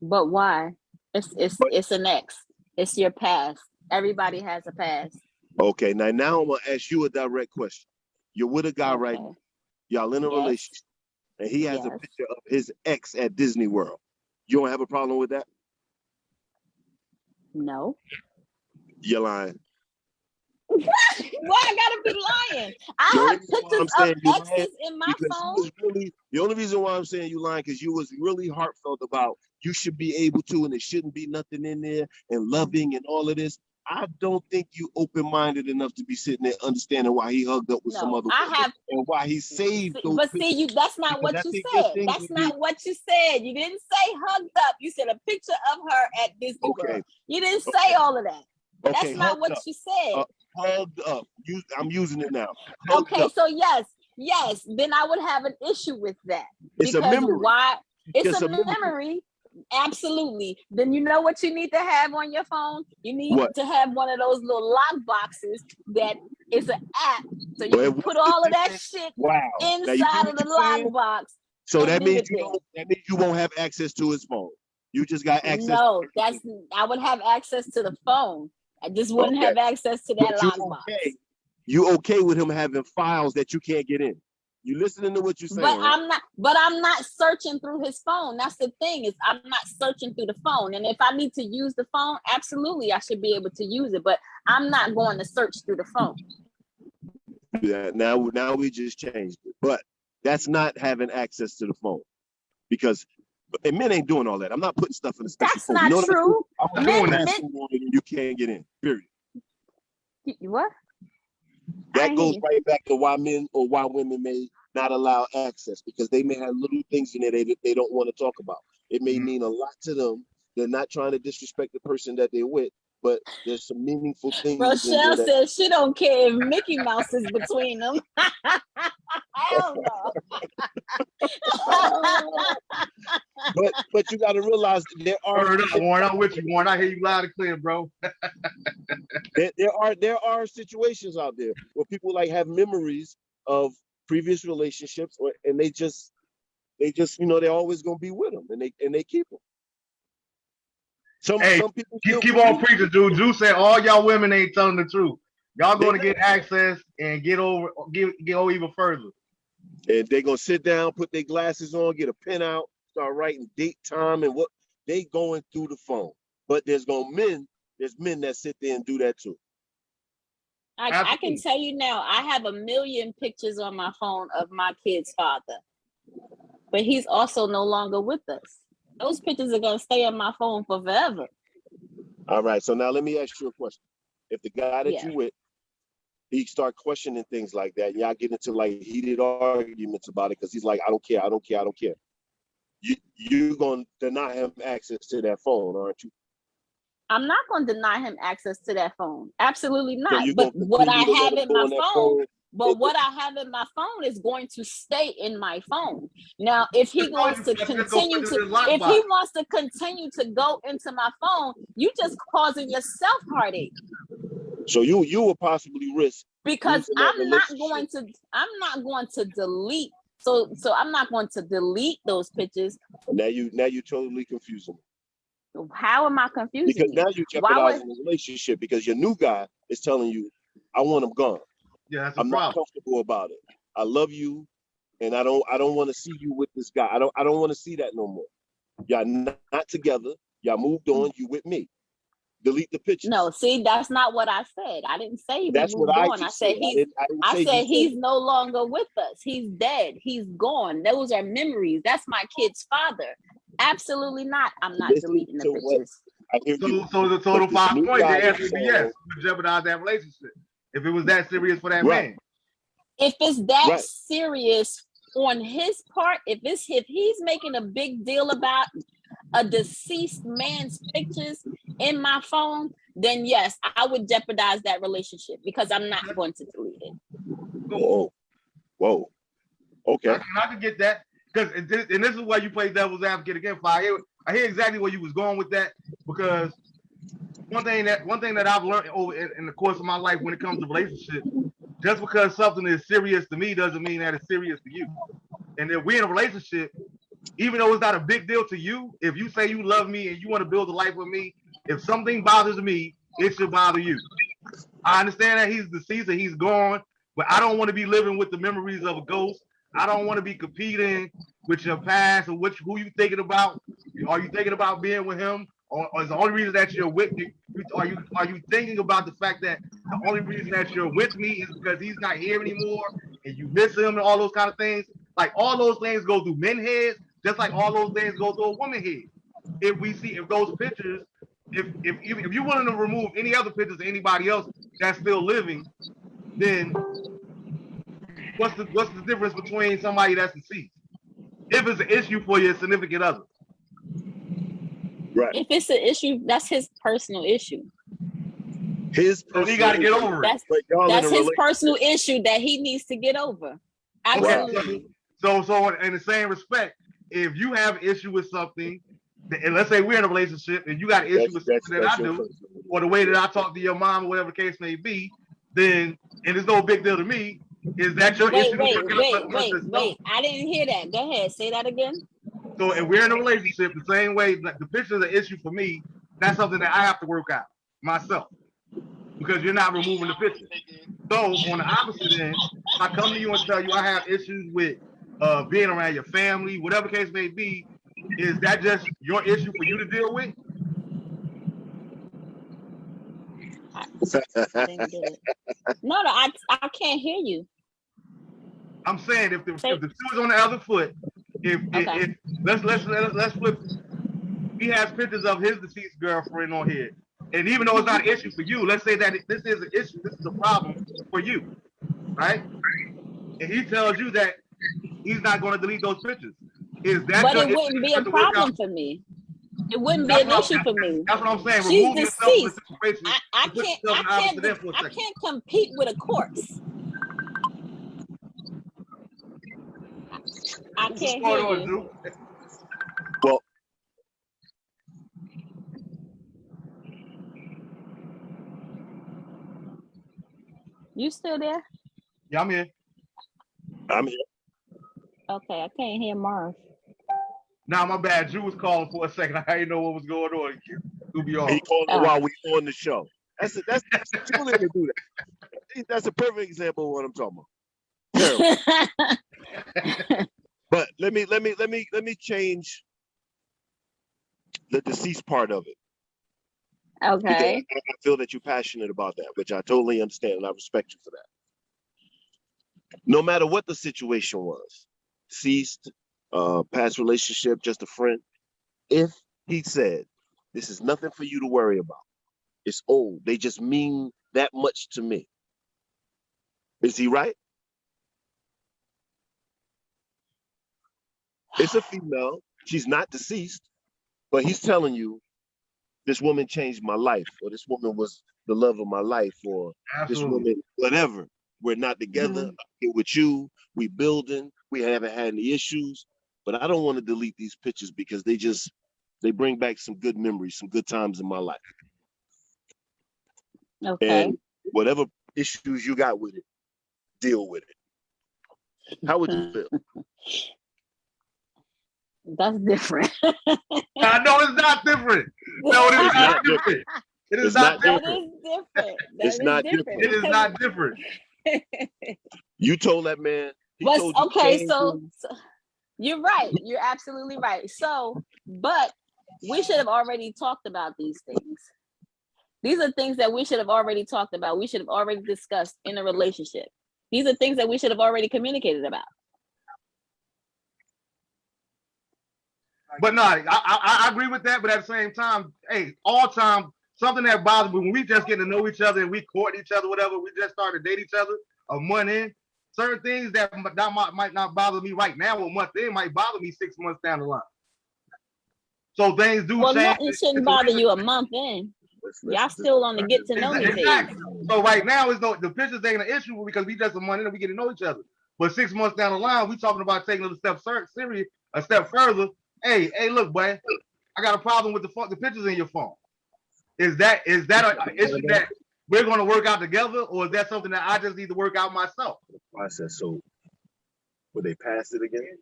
Speaker 1: But why? It's an ex. It's your past. Everybody has a past.
Speaker 2: Okay, now I'm gonna ask you a direct question. You're with a guy right now. Y'all in a relationship, and he has a picture of his ex at Disney World. You don't have a problem with that?
Speaker 1: No.
Speaker 2: You're lying.
Speaker 1: Why I gotta be lying? I have pictures of exes in my phone.
Speaker 2: The only reason why I'm saying you lying because you was really heartfelt about you should be able to and there shouldn't be nothing in there and loving and all of this. I don't think you open-minded enough to be sitting there understanding why he hugged up with some other woman and why he saved those
Speaker 1: But
Speaker 2: pictures.
Speaker 1: see, that's not what you said. That's not what you said. You didn't say hugged up. You said a picture of her at Disney World. You didn't say all of that. That's not what you said.
Speaker 2: Hugged up. I'm using it now.
Speaker 1: Okay, so yes. Then I would have an issue with that.
Speaker 2: It's a memory.
Speaker 1: Why? It's a memory. Absolutely. Then you know what you need to have on your phone? You need to have one of those little lock boxes that is an app. So you can put all of that shit inside of the lock box.
Speaker 2: So that means you won't have access to his phone. You just got access.
Speaker 1: No, I would have access to the phone. I just wouldn't have access to that lock box.
Speaker 2: You okay with him having files that you can't get in? You listening to what you're saying?
Speaker 1: But I'm not searching through his phone. That's the thing, is I'm not searching through the phone. And if I need to use the phone, absolutely I should be able to use it. But I'm not going to search through the phone.
Speaker 2: Yeah, now we just changed it. But that's not having access to the phone. Because men ain't doing all that. I'm not putting stuff in the special phone.
Speaker 1: That's not true.
Speaker 2: I'm doing that. You can't get in. Period.
Speaker 1: What?
Speaker 2: That goes right back to why men or why women may not allow access, because they may have little things in there they don't want to talk about. It may mean a lot to them. They're not trying to disrespect the person that they're with, but there's some meaningful things in
Speaker 1: Rochelle
Speaker 2: there.
Speaker 1: says she don't care if Mickey Mouse is between them. Hell no.
Speaker 2: But you got to realize there are.
Speaker 4: Warren, I'm with you, Warren. I hear you loud and clear, bro.
Speaker 2: there are situations out there where people like have memories of previous relationships, and they just they're always gonna be with them, and they keep them. Some people
Speaker 4: keep on preaching, dude. Drew said all y'all women ain't telling the truth. Y'all going to get access and go even further.
Speaker 2: And they're gonna sit down, put their glasses on, get a pen out, start writing date, time, and what they going through the phone. But there's men that sit there and do that too.
Speaker 1: I can tell you now, I have 1 million pictures on my phone of my kid's father, but he's also no longer with us. Those pictures are gonna stay on my phone for forever.
Speaker 2: All right, so now let me ask you a question. If the guy that you with, he start questioning things like that, y'all get into like heated arguments about it because he's like, I don't care. You're gonna deny him access to that phone, aren't you?
Speaker 1: I'm not going to deny him access to that phone. Absolutely not.
Speaker 2: So
Speaker 1: but what I have in my phone, what I have in my phone is going to stay in my phone. Now, if he wants to continue to go into my phone, you just causing yourself heartache.
Speaker 2: So you will possibly risk,
Speaker 1: because I'm not going to delete. So I'm not going to delete those pictures.
Speaker 2: Now you totally confusing me.
Speaker 1: How am I confusing?
Speaker 2: Because now you're jeopardizing the relationship because your new guy is telling you, I want him gone.
Speaker 4: Yeah, that's
Speaker 2: I'm not comfortable about it. I love you, and I don't want to see you with this guy. I don't want to see that no more. Y'all not together. Y'all moved on. You with me. Delete the pictures.
Speaker 1: No, see, that's not what I said. I didn't say
Speaker 2: that's
Speaker 1: moved
Speaker 2: what
Speaker 1: on. I said he's no longer with us. He's dead. He's gone. Those are memories. That's my kid's father. Absolutely not. I'm not deleting the pictures.
Speaker 4: So the total 5 points, the answer would be yes. You jeopardize that relationship if it was that serious for that man.
Speaker 1: If it's that serious on his part, if he's making a big deal about a deceased man's pictures in my phone, then yes, I would jeopardize that relationship because I'm not going to delete it.
Speaker 2: Whoa. Okay.
Speaker 4: I can get that. And this is why you play devil's advocate again. I hear exactly where you was going with that, because one thing that I've learned over in the course of my life when it comes to relationships, just because something is serious to me doesn't mean that it's serious to you. And if we're in a relationship, even though it's not a big deal to you, if you say you love me and you want to build a life with me, if something bothers me, it should bother you. I understand that he's deceased and he's gone, but I don't want to be living with the memories of a ghost. I don't want to be competing with your past or who you thinking about. Are you thinking about being with him, or is the only reason that you're with me? Are you thinking about the fact that the only reason that you're with me is because he's not here anymore and you miss him and all those kind of things? Like all those things go through men's heads, just like all those things go through a woman's head. If those pictures, if you're willing to remove any other pictures of anybody else that's still living, then what's the difference between somebody that's deceased? If it's an issue for your significant other.
Speaker 2: Right.
Speaker 1: If it's an issue, that's his personal issue.
Speaker 4: So he got to get over it.
Speaker 1: That's his personal issue that he needs to get over. Absolutely.
Speaker 4: So in the same respect, if you have an issue with something, and let's say we're in a relationship and you got an issue with something that I do, or the way that I talk to your mom or whatever the case may be, then, and it's no big deal to me, is that your issue?
Speaker 1: Wait. I didn't hear that. Go ahead. Say that again.
Speaker 4: So if we're in a relationship, the same way, like the picture is an issue for me, that's something that I have to work out myself because you're not removing the picture. So on the opposite end, I come to you and tell you I have issues with being around your family, whatever the case may be. Is that just your issue for you to deal with?
Speaker 1: I didn't get it. No, I can't hear you.
Speaker 4: I'm saying if the shoe is on the other foot, if let's flip. He has pictures of his deceased girlfriend on here. And even though it's not an issue for you, let's say that this is an issue, this is a problem for you, right? And he tells you that he's not going to delete those pictures. Is that
Speaker 1: But
Speaker 4: your
Speaker 1: it wouldn't be a
Speaker 4: to work
Speaker 1: problem
Speaker 4: out?
Speaker 1: for me. It wouldn't be an issue for me.
Speaker 4: That's what I'm saying.
Speaker 1: She's
Speaker 4: Remove yourself from the
Speaker 1: deceased.
Speaker 4: situation.
Speaker 1: I can't compete with a corpse. I can't hear you.
Speaker 2: Well,
Speaker 1: You still there?
Speaker 4: Yeah, I'm here.
Speaker 2: I'm here.
Speaker 1: Okay, I can't hear Marv.
Speaker 2: Nah,
Speaker 4: my bad. Drew was calling for a second. I didn't know what was going on.
Speaker 2: He called me while we on the show. That's too late to do that. That's a perfect example of what I'm talking about. Terrible. But let me change the deceased part of it.
Speaker 1: Okay.
Speaker 2: I feel that you're passionate about that, which I totally understand, and I respect you for that. No matter what the situation was, deceased, past relationship, just a friend, if he said, this is nothing for you to worry about, it's old, they just mean that much to me, is he right? It's a female, she's not deceased, but he's telling you, this woman changed my life, or this woman was the love of my life, or This woman, whatever. We're not together. I'm here with you. We building. We haven't had any issues. But I don't want to delete these pictures because they bring back some good memories, some good times in my life.
Speaker 1: Okay.
Speaker 2: And whatever issues you got with it, deal with it. How would you feel?
Speaker 1: That's different.
Speaker 4: No, it's not different. No, it is not different. It is not different.
Speaker 1: It's not different.
Speaker 4: It is not different.
Speaker 2: You told that man.
Speaker 1: So you're right. You're absolutely right. So, but we should have already talked about these things. These are things that we should have already talked about. We should have already discussed in a relationship. These are things that we should have already communicated about.
Speaker 4: But no, I agree with that. But at the same time, hey, all time, something that bothers me when we just get to know each other and we court each other, whatever, we just start to date each other a month in. Certain things that might not bother me right now, a month in, might bother me 6 months down the line. So things do change.
Speaker 1: Well, nothing shouldn't bother you a month in. Y'all still on the get to know me phase.
Speaker 4: So right now, the pictures ain't an issue because we just a month in and we get to know each other. But 6 months down the line, we talking about taking a step serious, a step further. Hey, look, boy, I got a problem with the pictures in your phone. Is that an issue that we're going to work out together, or is that something that I just need to work out myself?
Speaker 2: I said, so would they pass it again?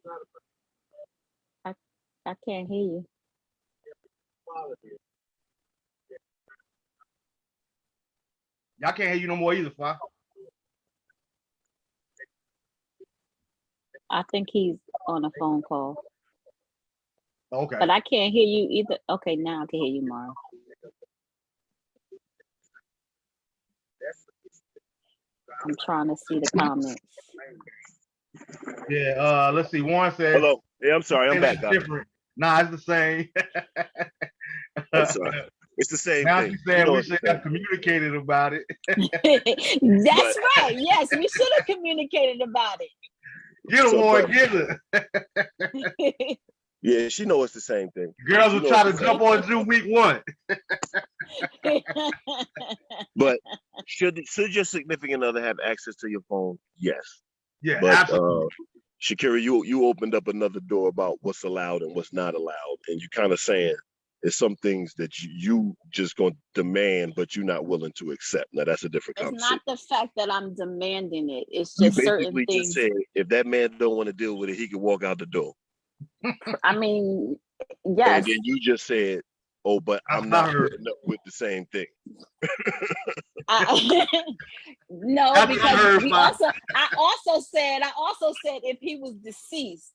Speaker 1: I can't hear you.
Speaker 4: Y'all can't hear you no more either, Fa.
Speaker 1: I think he's on a phone call.
Speaker 4: Okay.
Speaker 1: But I can't hear you either. Okay, now I can hear you, Marv. I'm trying to see the comments.
Speaker 4: Yeah, let's see. Warren said,
Speaker 2: hello. Yeah, I'm sorry. I'm back.
Speaker 4: Different. Nah, it's the same.
Speaker 2: I'm sorry. It's the same
Speaker 4: now
Speaker 2: thing.
Speaker 4: She's saying we should have communicated about it.
Speaker 1: That's right. Yes, we should have communicated about it.
Speaker 4: Get her, Warren, get her.
Speaker 2: Yeah, she knows it's the same thing.
Speaker 4: Girls will try to jump on Drew week 1.
Speaker 2: But should your significant other have access to your phone? Yes.
Speaker 4: Yeah,
Speaker 2: but,
Speaker 4: absolutely.
Speaker 2: Shakira, you opened up another door about what's allowed and what's not allowed, and you kind of saying there's some things that you just gonna demand, but you're not willing to accept. Now that's a different conversation.
Speaker 1: It's not the fact that I'm demanding it. It's just certain things.
Speaker 2: Just said if that man don't want to deal with it, he can walk out the door.
Speaker 1: I mean, yes.
Speaker 2: And then you just said, "Oh, but I'm not putting up with the same thing."
Speaker 1: No, because I also said if he was deceased,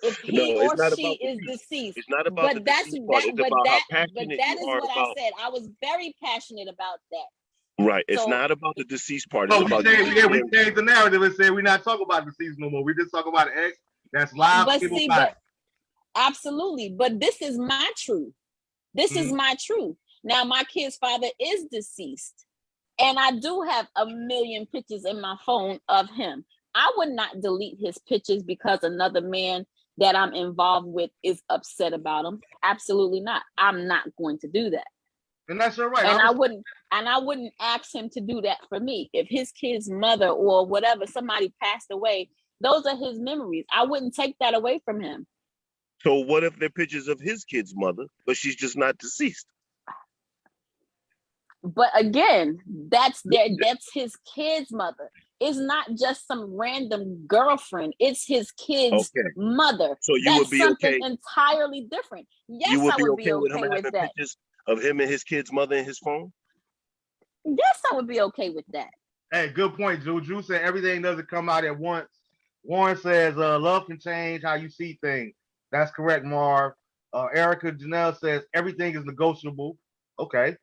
Speaker 1: if he or she is deceased.
Speaker 2: It's not about the deceased part. It's about how passionate
Speaker 1: that is what I said. I was very passionate about that.
Speaker 2: Right. It's not about the deceased part.
Speaker 4: No, we changed the narrative and said we're not talking about deceased no more. We just talk about X. That's live.
Speaker 1: But absolutely. But this is my truth. This is my truth. Now, my kid's father is deceased, and I do have a million pictures in my phone of him. I would not delete his pictures because another man that I'm involved with is upset about him. Absolutely not. I'm not going to do that.
Speaker 4: And that's all right.
Speaker 1: And I wouldn't ask him to do that for me. If his kid's mother or whatever, somebody passed away, those are his memories. I wouldn't take that away from him.
Speaker 2: So what if they're pictures of his kid's mother, but she's just not deceased?
Speaker 1: But again, that's his kid's mother. It's not just some random girlfriend. It's his kid's mother.
Speaker 2: So you
Speaker 1: that's
Speaker 2: would be
Speaker 1: something
Speaker 2: okay.
Speaker 1: Entirely different. Yes,
Speaker 2: You would
Speaker 1: I
Speaker 2: be
Speaker 1: would be
Speaker 2: with him
Speaker 1: okay with
Speaker 2: having
Speaker 1: that.
Speaker 2: pictures of him and his kid's mother in his phone?
Speaker 1: Yes, I would be okay with that.
Speaker 4: Hey, good point, Juju said everything doesn't come out at once. Warren says love can change how you see things. That's correct, Marv. Erica Janelle says everything is negotiable. Okay,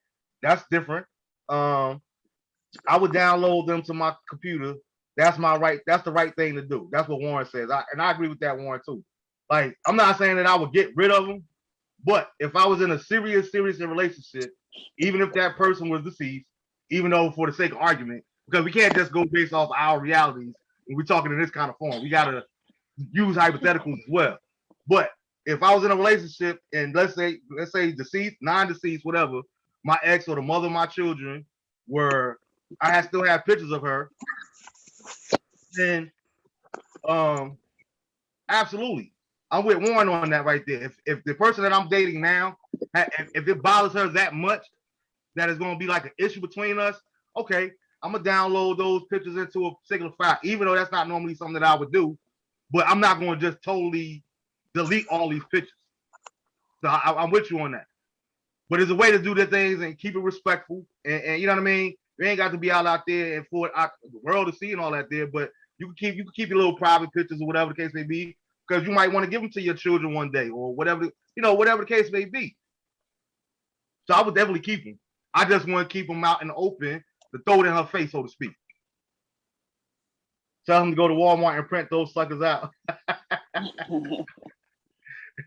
Speaker 4: that's different. I would download them to my computer. That's my right. That's the right thing to do. That's what Warren says. And I agree with that, Warren, too. Like, I'm not saying that I would get rid of them, but if I was in a serious relationship, even if that person was deceased, even though for the sake of argument, because we can't just go based off our realities when we're talking in this kind of form. We got to use hypotheticals as well. But if I was in a relationship and let's say deceased, non-deceased, whatever, my ex or the mother of my children were, still have pictures of her, then absolutely. I'm with Warren on that right there. If the person that I'm dating now, if it bothers her that much, that is going to be like an issue between us, okay, I'm going to download those pictures into a particular file, even though that's not normally something that I would do, but I'm not going to just totally delete all these pictures. So I'm with you on that. But there's a way to do the things and keep it respectful. And you know what I mean? You ain't got to be out there and for the world to see and all that there, but you can keep your little private pictures or whatever the case may be, because you might want to give them to your children one day or whatever, whatever the case may be. So I would definitely keep them. I just want to keep them out in the open to throw it in her face, so to speak. Tell them to go to Walmart and print those suckers out.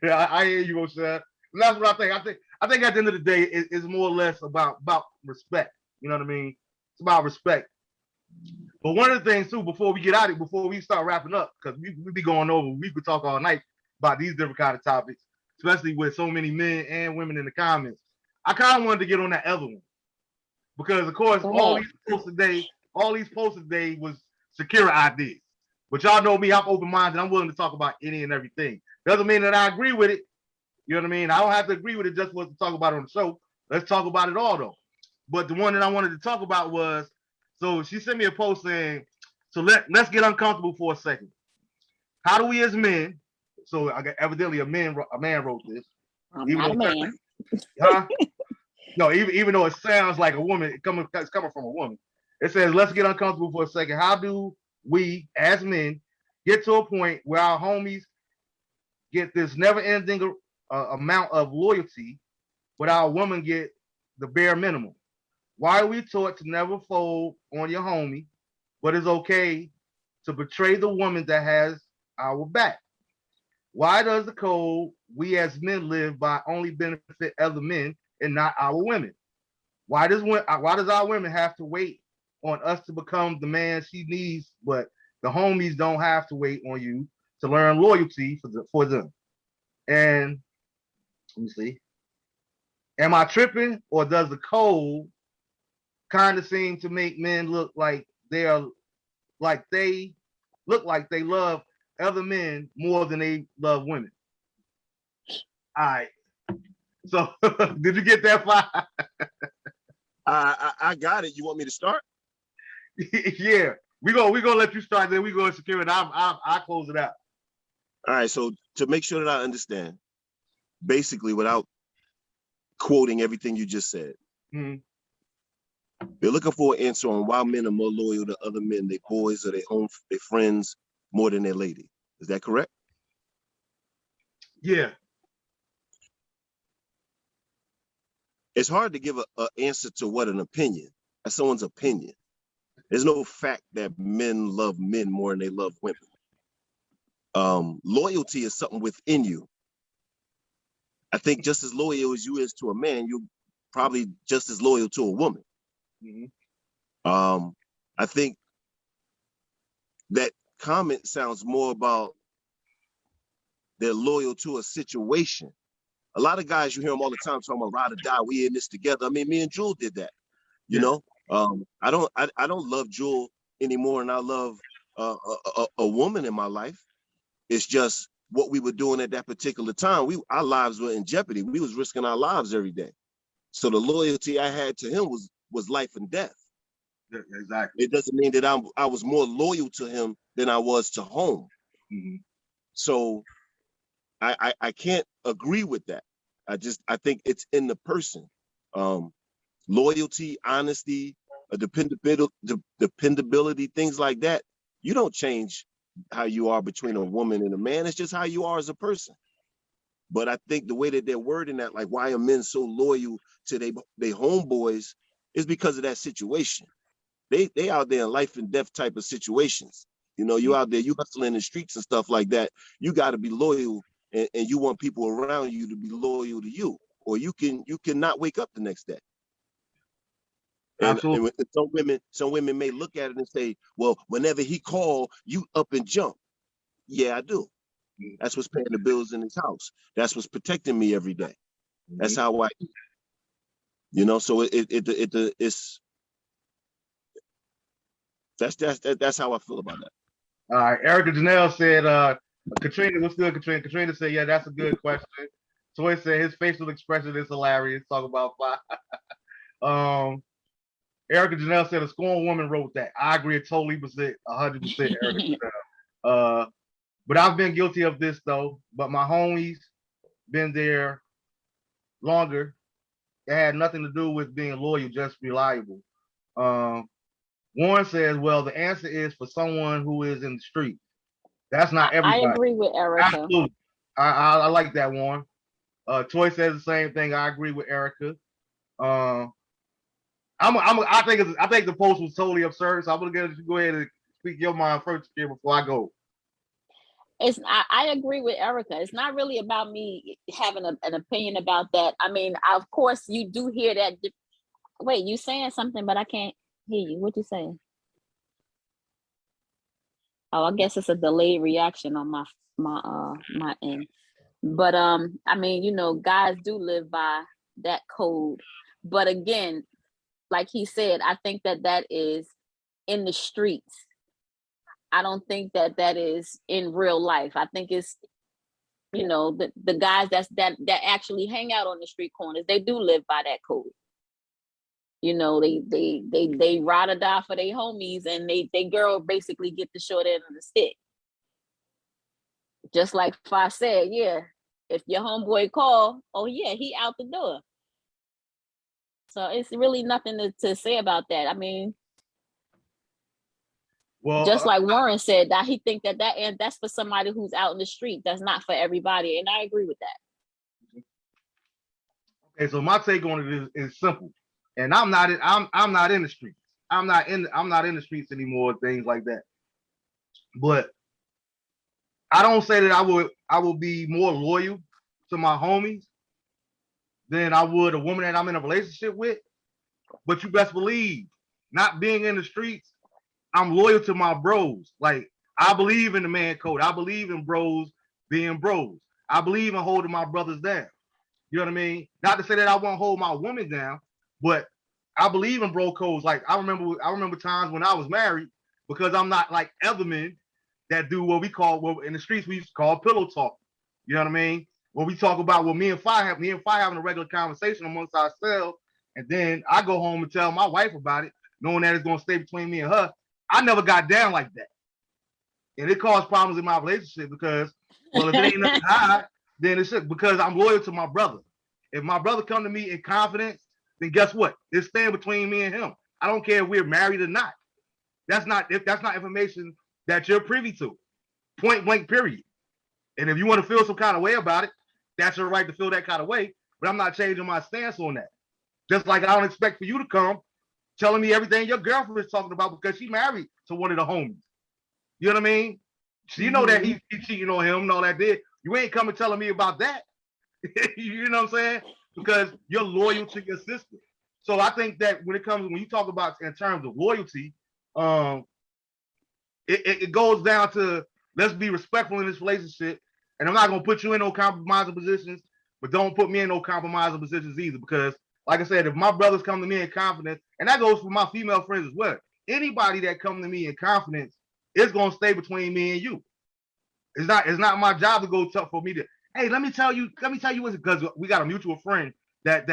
Speaker 4: I hear you, Oshad. That's what I think. I think at the end of the day, it's more or less about respect. You know what I mean? It's about respect. But one of the things too, before we get out of it, before we start wrapping up, because we be going over, we could talk all night about these different kind of topics, especially with so many men and women in the comments. I kind of wanted to get on that other one because, of course, all these posts today was SHAQUERA ideas. But y'all know me, I'm open-minded. I'm willing to talk about any and everything. Doesn't mean that I agree with it. You know what I mean? I don't have to agree with it just for us to talk about it on the show. Let's talk about it all, though. But the one that I wanted to talk about was, so she sent me a post saying, so let's get uncomfortable for a second. How do we as men, so evidently a man wrote this.
Speaker 1: I'm not a man.
Speaker 4: Huh? No, even though it sounds like a woman, it's coming from a woman. It says, let's get uncomfortable for a second. How do we, as men, get to a point where our homies get this never-ending amount of loyalty, but our women get the bare minimum? Why are we taught to never fold on your homie, but it's okay to betray the woman that has our back? Why does the code we as men live by only benefit other men and not our women? Why does our women have to wait on us to become the man she needs, but the homies don't have to wait on you to learn loyalty for them? And let me see. Am I tripping, or does the code kind of seem to make men look like they love other men more than they love women? All right. So did you get that far?
Speaker 2: I got it. You want me to start?
Speaker 4: Yeah. We're gonna let you start, then we're gonna secure it. I'll close it out.
Speaker 2: All right. So to make sure that I understand, basically without quoting everything you just said, they're looking for an answer on why men are more loyal to other men, their boys or their friends, more than their lady. Is that correct?
Speaker 4: Yeah.
Speaker 2: It's hard to give an answer to what an opinion. That's someone's opinion. There's no fact that men love men more than they love women. Loyalty is something within you. I think just as loyal as you is to a man, probably just as loyal to a woman. I think that comment sounds more about they're loyal to a situation. A lot of guys, you hear them all the time talking about ride or die, we in this together. I mean, me and Jewel did that, you know? I don't love Jewel anymore, and I love a woman in my life. It's just what we were doing at that particular time. Our lives were in jeopardy. We was risking our lives every day. So the loyalty I had to him was life and death.
Speaker 4: Yeah, exactly.
Speaker 2: It doesn't mean that I was more loyal to him than I was to home. So I can't agree with that. I think it's in the person. Loyalty, honesty, dependability, things like that. You don't change how you are between a woman and a man. It's just how you are as a person. But I think the way that they're wording that, like why are men so loyal to they homeboys, is because of that situation. They out there in life and death type of situations. You know, you out there, you hustling in the streets and stuff like that. You got to be loyal, and you want people around you to be loyal to you, or you cannot wake up the next day. And some women may look at it and say, well, whenever he called, you up and jump. Yeah, I do. That's what's paying the bills in his house. That's what's protecting me every day. That's how I, you know, so it's that's how I feel about that.
Speaker 4: All right, Erica Janelle said, Katrina, what's good, Katrina? Katrina said, yeah, that's a good question. Toy said his facial expression is hilarious. Talk about fly. Erica Janelle said a scorned woman wrote that. I agree totally, 100%, Erica Janelle. But I've been guilty of this though. But my homies been there longer. It had nothing to do with being loyal, just reliable. Warren says, well, the answer is for someone who is in the street. That's not everybody.
Speaker 1: I agree with Erica.
Speaker 4: Absolutely. I like that, Warren. Toy says the same thing. I agree with Erica. I think the post was totally absurd. So I'm gonna get you go ahead and speak your mind first here before I go.
Speaker 1: I agree with Erica. It's not really about me having an opinion about that. I mean, of course, you do hear that. Wait, you saying something, but I can't hear you. What you saying? Oh, I guess it's a delayed reaction on my end. But I mean, you know, guys do live by that code. But again, like he said, I think that is in the streets. I don't think that is in real life. I think it's, you know, the guys that actually hang out on the street corners, they do live by that code. You know, they ride or die for their homies, and they girl basically get the short end of the stick. Just like I said, yeah, if your homeboy call, oh yeah, he out the door. So it's really nothing to say about that. I mean, well, just like Warren said, that he think that's for somebody who's out in the street. That's not for everybody, and I agree with that.
Speaker 4: Okay, so my take on it is simple, and I'm not in the streets. I'm not in the streets anymore. Things like that, but I don't say that I will be more loyal to my homies than I would a woman that I'm in a relationship with. But you best believe, not being in the streets, I'm loyal to my bros. Like, I believe in the man code. I believe in bros being bros. I believe in holding my brothers down. You know what I mean? Not to say that I won't hold my women down, but I believe in bro codes. Like, I remember times when I was married, because I'm not like other men that do what we call, in the streets we used to call pillow talk. You know what I mean? When we talk about what me and Fa having a regular conversation amongst ourselves, and then I go home and tell my wife about it, knowing that it's gonna stay between me and her. I never got down like that, and it caused problems in my relationship because, well, if it ain't nothing high, then it's because I'm loyal to my brother. If my brother come to me in confidence, then guess what? It's staying between me and him. I don't care if we're married or not. That's not information that you're privy to. Point blank, period. And if you want to feel some kind of way about it, that's your right to feel that kind of way. But I'm not changing my stance on that. Just like I don't expect for you to come telling me everything your girlfriend is talking about because she married to one of the homies. You know what I mean? So you know that he cheating on him and all that. You ain't coming telling me about that. You know what I'm saying? because you're loyal to your sister. So I think that when you talk about in terms of loyalty, it goes down to let's be respectful in this relationship. And I'm not gonna put you in no compromising positions, but don't put me in no compromising positions either. Because, like I said, if my brothers come to me in confidence, and that goes for my female friends as well, anybody that come to me in confidence is gonna stay between me and you. It's not my job to go tough for me to, hey, let me tell you what's, because we got a mutual friend that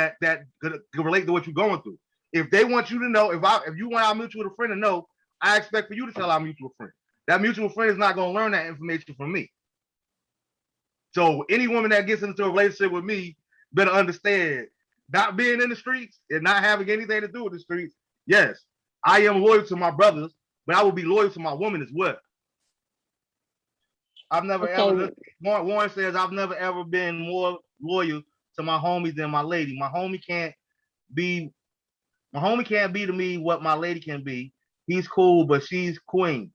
Speaker 4: could relate to what you're going through. If they want you to know, if you want our mutual friend to know, I expect for you to tell our mutual friend. That mutual friend is not gonna learn that information from me. So any woman that gets into a relationship with me better understand, not being in the streets and not having anything to do with the streets. Yes, I am loyal to my brothers, but I will be loyal to my woman as well. I've never ever, Warren says, I've never ever been more loyal to my homies than my lady. My homie can't be to me what my lady can be. He's cool, but she's queen.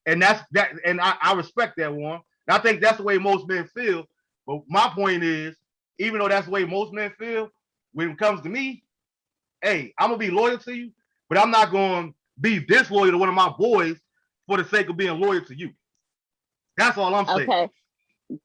Speaker 4: And that's that, and I respect that, Warren. And I think that's the way most men feel. But my point is, even though that's the way most men feel, when it comes to me, hey, I'm gonna be loyal to you, but I'm not gonna be disloyal to one of my boys for the sake of being loyal to you. That's all I'm saying.
Speaker 1: Okay.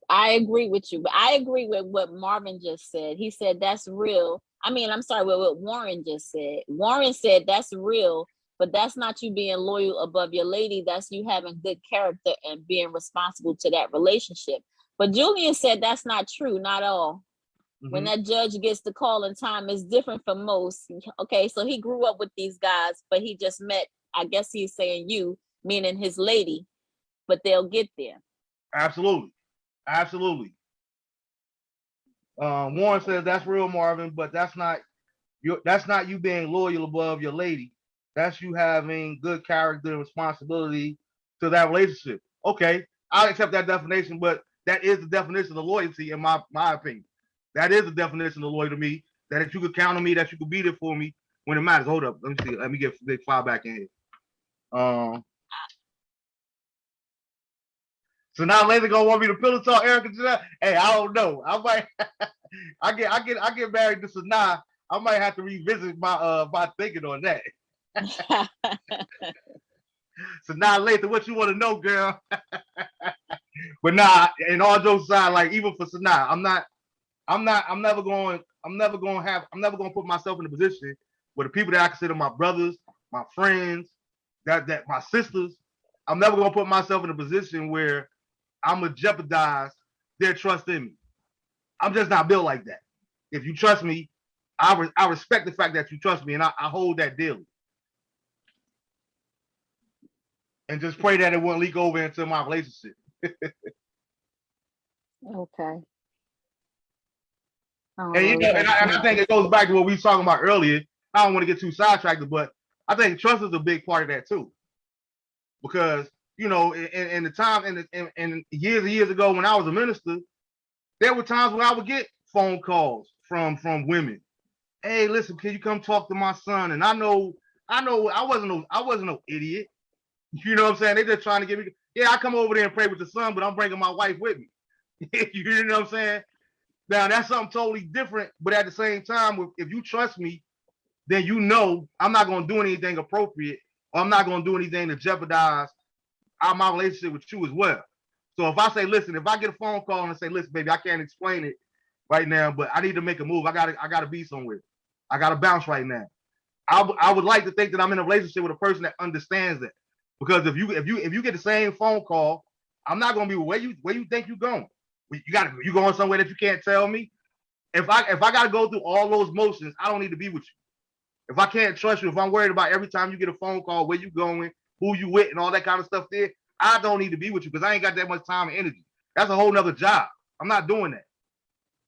Speaker 1: I agree with you, but I agree with what Marvin just said. He said that's real. I mean, I'm sorry, what Warren just said. Warren said that's real, but that's not you being loyal above your lady. That's you having good character and being responsible to that relationship. But Julian said that's not true, not all. Mm-hmm. When that judge gets the call in time, it's different for most. Okay, so he grew up with these guys, but he just met, I guess he's saying you, meaning his lady, but they'll get there.
Speaker 4: Absolutely. Absolutely. Warren says that's real, Marvin, but that's not you being loyal above your lady. That's you having good character and responsibility to that relationship. Okay, I'll accept that definition, but that is the definition of loyalty in my opinion. That is the definition of loyalty to me, that if you could count on me, that you could be there for me when it matters. Hold up, let me see. Let me get Big FAH back in here. So now later gonna want me to pillow talk Erica tonight. Hey, I don't know. I might I get married to Sanaa. I might have to revisit my thinking on that. So now later, what you want to know, girl? But nah, in all jokes aside, like even for Sanaa, I'm never going to put myself in a position where the people that I consider my brothers, my friends, that my sisters, I'm never going to put myself in a position where I'm going to jeopardize their trust in me. I'm just not built like that. If you trust me, I respect the fact that you trust me, and I hold that dearly. And just pray that it won't leak over into my relationship.
Speaker 1: Okay.
Speaker 4: And you know, and I think it goes back to what we were talking about earlier. I don't want to get too sidetracked, but I think trust is a big part of that too. Because, you know, in the time and years and years ago when I was a minister, there were times when I would get phone calls from women. Hey, listen, can you come talk to my son? And I know I wasn't no idiot. You know what I'm saying? They just trying to get me. Yeah, I come over there and pray with the son, but I'm bringing my wife with me. You know what I'm saying? Now that's something totally different. But at the same time, if you trust me, then you know I'm not going to do anything appropriate, or I'm not going to do anything to jeopardize my relationship with you as well. So if I say, listen, if I get a phone call and say, listen, baby, I can't explain it right now, but I need to make a move. I gotta be somewhere. I gotta bounce right now. I would like to think that I'm in a relationship with a person that understands that. Because if you get the same phone call, I'm not gonna be where you think you're going. You going somewhere that you can't tell me. If I gotta go through all those motions, I don't need to be with you. If I can't trust you, if I'm worried about every time you get a phone call, where you going, who you with, and all that kind of stuff there, I don't need to be with you because I ain't got that much time and energy. That's a whole nother job. I'm not doing that.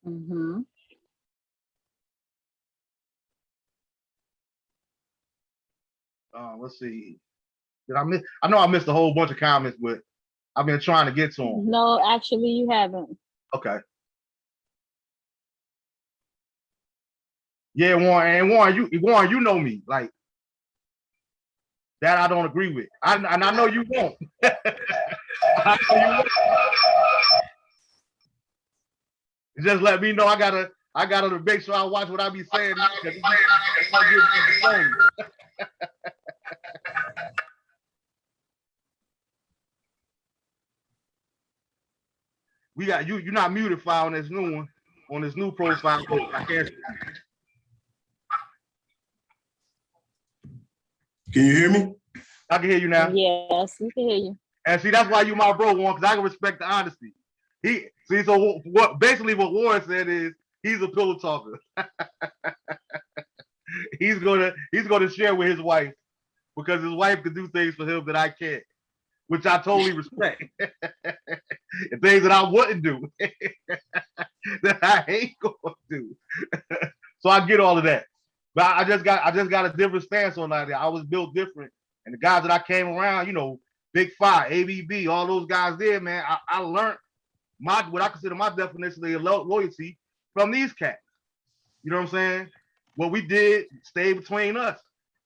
Speaker 1: Mm-hmm.
Speaker 4: Let's see. Did I miss? I know I missed a whole bunch of comments, but I've been trying to get to them.
Speaker 1: No, actually, you haven't.
Speaker 4: Okay. Yeah, Warren, you know me. Like that I don't agree with. And I know you won't. I know you won't. Just let me know I gotta I got to make sure I watch what I be saying because it's gonna get me phony. We got you. You're not muted, file on this new one, on this new profile. I can't.
Speaker 2: Can you hear me?
Speaker 4: I can hear you now.
Speaker 1: Yes, we can hear you.
Speaker 4: And see, that's why you my bro, Warren, because I can respect the honesty. So what basically what Warren said is he's a pillow talker. he's gonna share with his wife because his wife can do things for him that I can't, which I totally respect. And things that I wouldn't do that I ain't gonna do. So I get all of that. But I just got a different stance on that. I was built different. And the guys that I came around, you know, Big FAH, ABB, all those guys there, man, I learned what I consider my definition of loyalty from these cats. You know what I'm saying? What we did stayed between us,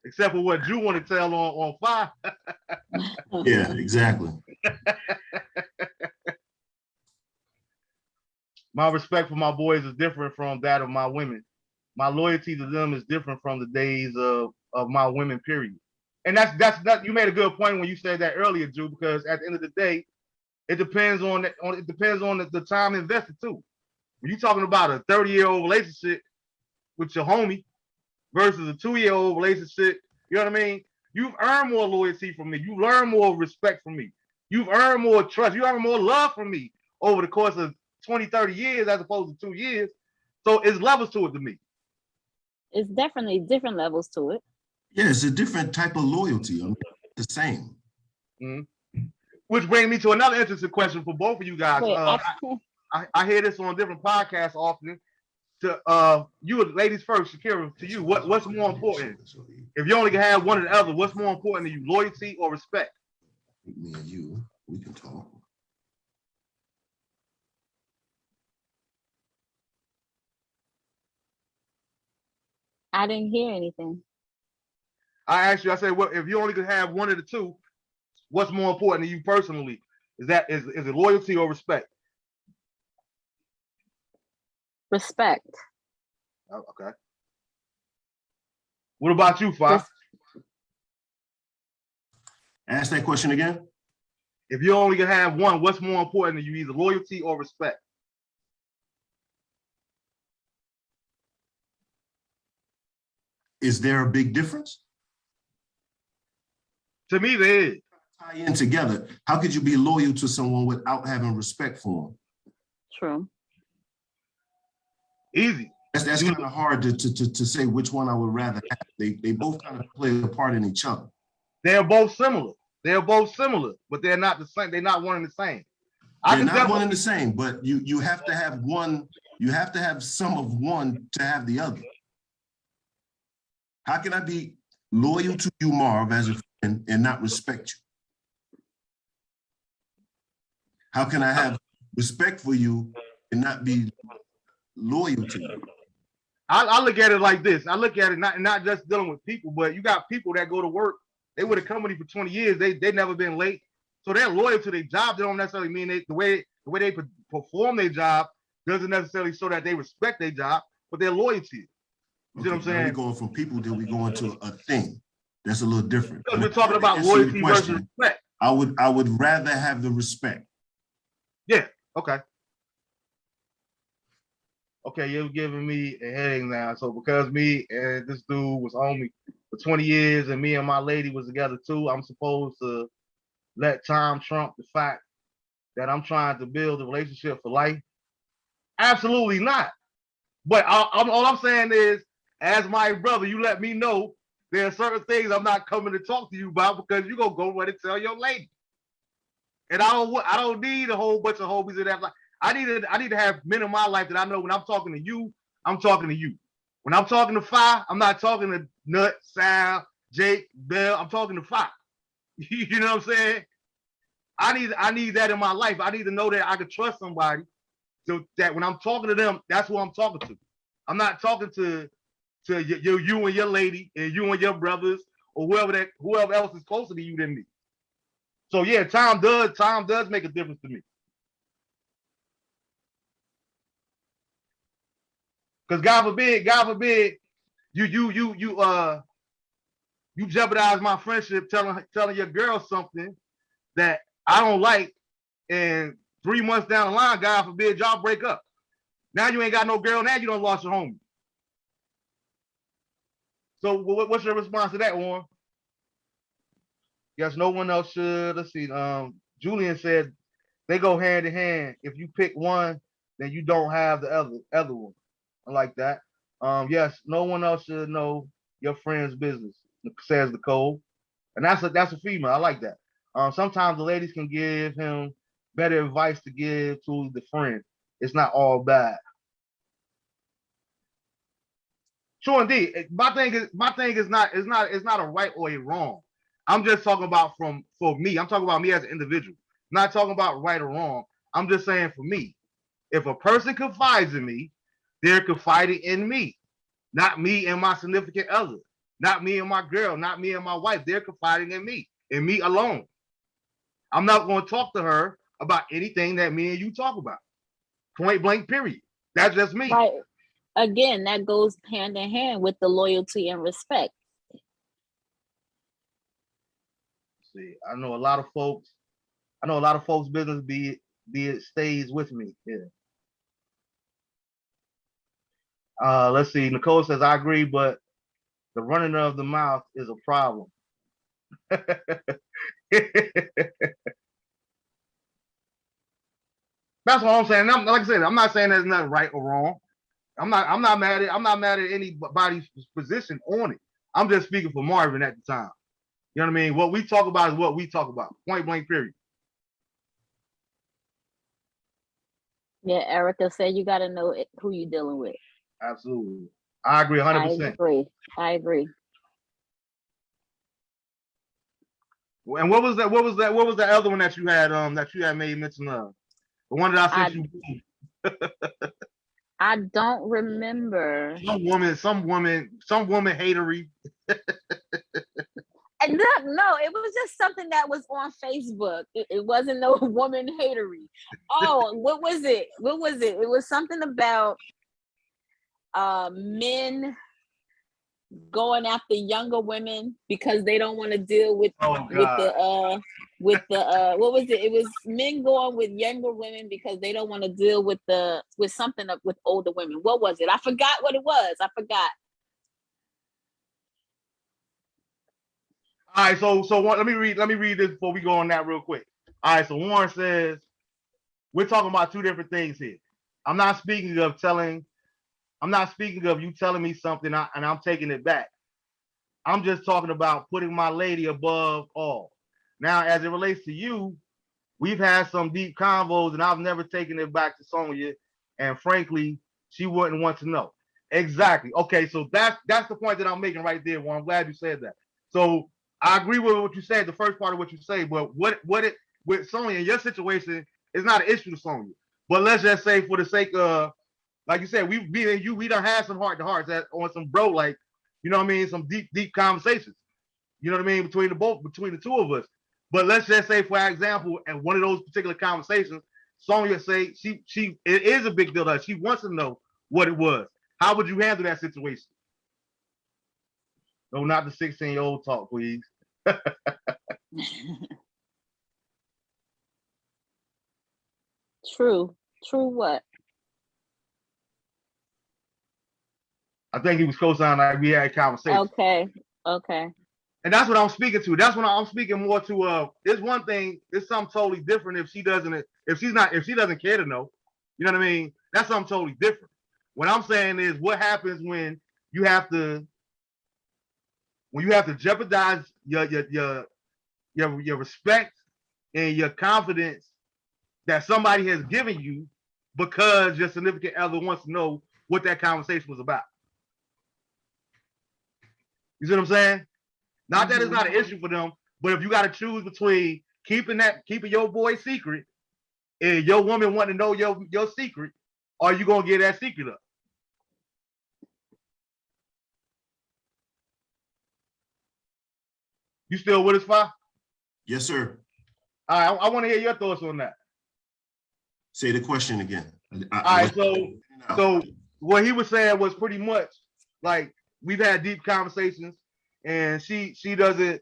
Speaker 4: except for what Drew want to tell on FAH.
Speaker 2: Yeah, exactly.
Speaker 4: My respect for my boys is different from that of my women. My loyalty to them is different from the days of my women, period. And that's you made a good point when you said that earlier, Drew, because at the end of the day, it depends on the time invested too. When you're talking about a 30-year-old relationship with your homie versus a 2-year-old relationship, you know what I mean? You've earned more loyalty from me. You learn more respect from me. You've earned more trust. You earned more love from me over the course of 20, 30 years as opposed to 2 years. So it's levels to it to me.
Speaker 1: It's definitely different levels to it.
Speaker 2: Yeah, it's a different type of loyalty. I mean, the same.
Speaker 4: Mm-hmm. Which brings me to another interesting question for both of you guys.
Speaker 1: Wait,
Speaker 4: I hear this on different podcasts often. To you ladies first, SHAQUERA, to you, what's more important? If you only can have one or the other, what's more important to you, loyalty or respect?
Speaker 2: Me and you, we can talk.
Speaker 1: I didn't hear anything.
Speaker 4: I asked you, I said, well, if you only could have one of the two, what's more important to you personally? Is it loyalty or respect?
Speaker 1: Respect.
Speaker 4: Oh, okay. What about you, FAH?
Speaker 2: Ask that question again.
Speaker 4: If you only can have one, what's more important to you, either loyalty or respect?
Speaker 2: Is there a big difference?
Speaker 4: To me, there is.
Speaker 2: Tie in together. How could you be loyal to someone without having respect for them?
Speaker 1: True.
Speaker 4: Easy.
Speaker 2: That's kind of hard to say which one I would rather have. They both kind of play a part in each other.
Speaker 4: They're both similar. They're both similar, but they're not the same. They're not one and the same.
Speaker 2: They're not one and the same, but you have to have one. You have to have some of one to have the other. How can I be loyal to you, Marv, as a friend and not respect you? How can I have respect for you and not be loyal to you?
Speaker 4: I look at it like this. I look at it not just dealing with people, but you got people that go to work. They with a company for 20 years. They never been late. So they're loyal to their job. They don't necessarily mean the way they perform their job doesn't necessarily show that they respect their job, but they're loyal to you. You see what I'm saying?
Speaker 2: We're going from people till we go into a thing. That's a little different.
Speaker 4: Because we're talking about loyalty versus respect.
Speaker 2: I would rather have the respect.
Speaker 4: Yeah. Okay. Okay, you're giving me a headache now. So because me and this dude was homie for 20 years and me and my lady was together too, I'm supposed to let time trump the fact that I'm trying to build a relationship for life? Absolutely not. But all I'm saying is, as my brother, you let me know there are certain things I'm not coming to talk to you about because you're gonna go run and tell your lady. And I don't need a whole bunch of homies in that. I need to have men in my life that I know when I'm talking to you, I'm talking to you. When I'm talking to FAH, I'm not talking to Nut, Sal, Jake, Bell. I'm talking to FAH. You know what I'm saying? I need that in my life. I need to know that I can trust somebody so that when I'm talking to them, that's who I'm talking to. I'm not talking to you and your lady and you and your brothers or whoever else is closer to you than me. So yeah, time does make a difference to me. Because God forbid, you jeopardize my friendship telling your girl something that I don't like, and 3 months down the line, God forbid, y'all break up. Now you ain't got no girl, now you done lost your homie. So what's your response to that, Warren? Yes, no one else should. Let's see. Julian said they go hand in hand. If you pick one, then you don't have the other one. I like that. Yes, no one else should know your friend's business, says the code. And that's a female. I like that. Sometimes the ladies can give him better advice to give to the friend. It's not all bad. Sure, indeed. My thing is not a right or a wrong. I'm just talking about for me. I'm talking about me as an individual. I'm not talking about right or wrong. I'm just saying for me, if a person confides in me, they're confiding in me, not me and my significant other, not me and my girl, not me and my wife. They're confiding in me alone. I'm not going to talk to her about anything that me and you talk about. Point blank, period. That's just me.
Speaker 1: Right. Again, that goes hand in hand with the loyalty and respect.
Speaker 4: See, I know a lot of folks business be it stays with me. Yeah. Let's see. Nicole says, I agree, but the running of the mouth is a problem. That's what I'm saying. Like I said, I'm not saying there's nothing right or wrong. I'm not mad at anybody's position on it. I'm just speaking for Marvin at the time. You know what I mean? What we talk about is what we talk about. Point blank, period.
Speaker 1: Yeah, Erica said you got to know who you're dealing with.
Speaker 4: Absolutely. I agree 100%.
Speaker 1: I agree.
Speaker 4: And what was that other one that you had made mention of? The one that I sent you.
Speaker 1: I don't remember.
Speaker 4: Some woman hatery.
Speaker 1: And no, it was just something that was on Facebook. It wasn't no woman hatery. Oh, what was it? It was something about men going after younger women because they don't want to deal with what was it? It was men going with younger women because they don't want to deal with something with older women. What was it? I forgot what it was. I forgot.
Speaker 4: All right, so let me read this before we go on that real quick. All right, so Warren says we're talking about two different things here. I'm not speaking of you telling me something and I'm taking it back. I'm just talking about putting my lady above all. Now, as it relates to you, we've had some deep convos and I've never taken it back to Sonya, and frankly, she wouldn't want to know. Exactly. Okay, so that's the point that I'm making right there. Well, I'm glad you said that. So I agree with what you said, the first part of what you say, but what with Sonya in your situation is not an issue to Sonya. But let's just say, for the sake of, like you said, we done had some heart to hearts on some bro, like, you know what I mean, some deep conversations. You know what I mean, between the two of us. But let's just say, for example, in one of those particular conversations, Sonya say it is a big deal to her. She wants to know what it was. How would you handle that situation? No, not the 16-year-old talk, please.
Speaker 1: True what?
Speaker 4: I think he was co-signing like we had a conversation.
Speaker 1: Okay.
Speaker 4: And that's what I'm speaking to. That's what I'm speaking more to. It's one thing. It's something totally different if she doesn't care to know. You know what I mean? That's something totally different. What I'm saying is, what happens when you have to jeopardize your respect and your confidence that somebody has given you because your significant other wants to know what that conversation was about. You see what I'm saying? Not that it's not an issue for them, but if you got to choose between keeping your boy secret and your woman wanting to know your secret, are you gonna get that secret up? You still with us, Fa?
Speaker 2: Yes, sir.
Speaker 4: All right, I want to hear your thoughts on that.
Speaker 2: Say the question again.
Speaker 4: All right, so what he was saying was pretty much like we've had deep conversations, and she doesn't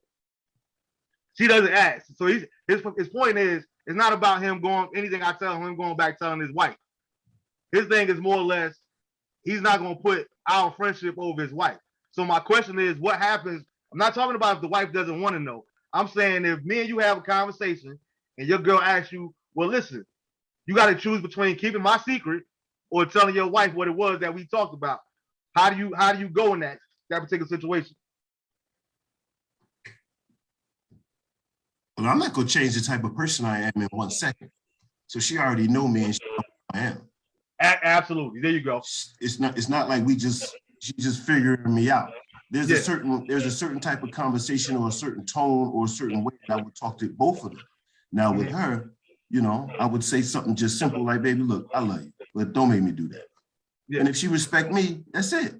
Speaker 4: ask. So his point is it's not about him going anything I tell him going back telling his wife. His thing is more or less he's not gonna put our friendship over his wife. So my question is, what happens? I'm not talking about if the wife doesn't want to know. I'm saying if me and you have a conversation and your girl asks you, well, listen, you got to choose between keeping my secret or telling your wife what it was that we talked about. How do you go in that particular situation?
Speaker 5: Well, I'm not gonna change the type of person I am in 1 second. So she already know me and she know who I am.
Speaker 4: Absolutely. There you go.
Speaker 5: It's not like she's just figuring me out. There's a certain type of conversation or a certain tone or a certain way that I would talk to both of them. Now with her, you know, I would say something just simple like, baby, look, I love you, but don't make me do that. Yeah. And if she respect me, that's it.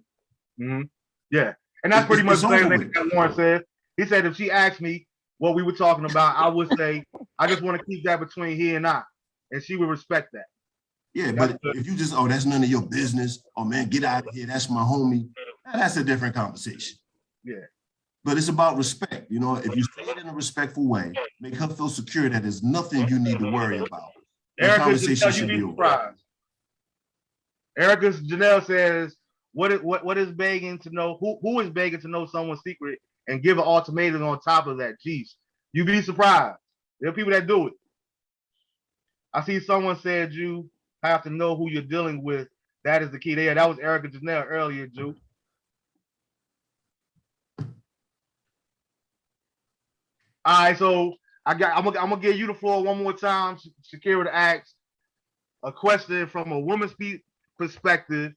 Speaker 4: Yeah. And that's pretty much the same thing that Warren said. He said if she asked me what we were talking about, I would say, I just want to keep that between he and I. And she would respect that.
Speaker 5: Yeah, but if you just, oh, that's none of your business. Oh, man, get out of here. That's my homie. That's a different conversation.
Speaker 4: Yeah.
Speaker 5: But it's about respect. You know, if you say it in a respectful way, make her feel secure that there's nothing you need to worry about. That conversation should be over.
Speaker 4: Erica Janelle says, what is begging to know? Who is begging to know someone's secret and give an ultimatum on top of that? Jeez, you'd be surprised. There are people that do it. I see someone said you have to know who you're dealing with. That is the key there. That was Erica Janelle earlier, Jew. All right, so I'm gonna give you the floor one more time, SHAQUERA, to ask a question from a woman's perspective,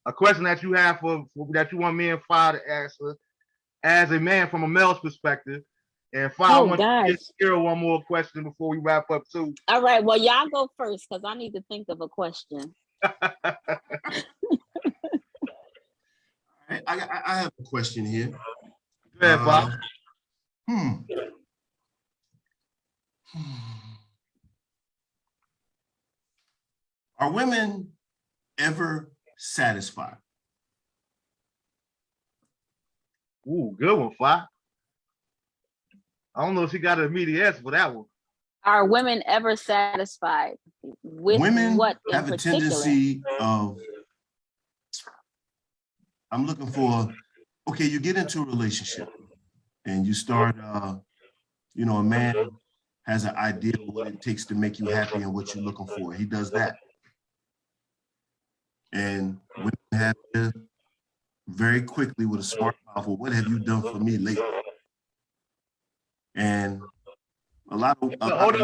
Speaker 4: a question that you have that you want me and Fa to answer as a man from a male's perspective. And Fa, I want to get SHAQUERA one more question before we wrap up too.
Speaker 1: All right, well, y'all go first because I need to think of a question.
Speaker 5: I have a question here.
Speaker 4: Go ahead, Fa.
Speaker 5: Are women ever satisfied?
Speaker 4: Ooh, good one, Fa. I don't know if she got an immediate answer for that one.
Speaker 1: Are women ever satisfied with
Speaker 5: women
Speaker 1: what
Speaker 5: have a tendency of, I'm looking for, okay, you get into a relationship and you start, you know, a man has an idea of what it takes to make you happy and what you're looking for. He does that. And women have to very quickly with a smart mouth, well, what have you done for me lately? And a lot of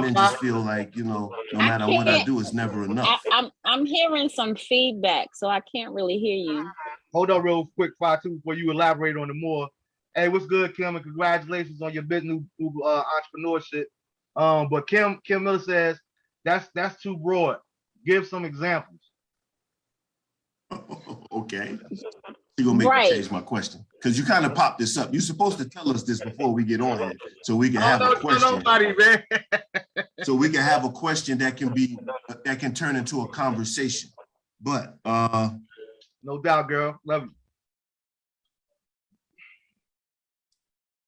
Speaker 5: men just feel like, you know, no matter what I do, it's never enough.
Speaker 1: I'm hearing some feedback, so I can't really hear you.
Speaker 4: Hold on real quick, Fa, too, before you elaborate on it more. Hey, what's good, Kim? And congratulations on your big new entrepreneurship. But Kim Miller says that's too broad. Give some examples.
Speaker 5: Okay. You're gonna make me change my question because you kind of popped this up. You're supposed to tell us this before we get on here, so we can have a question.
Speaker 4: Nobody, man.
Speaker 5: So we can have a question that can turn into a conversation. But
Speaker 4: no doubt, girl. Love you.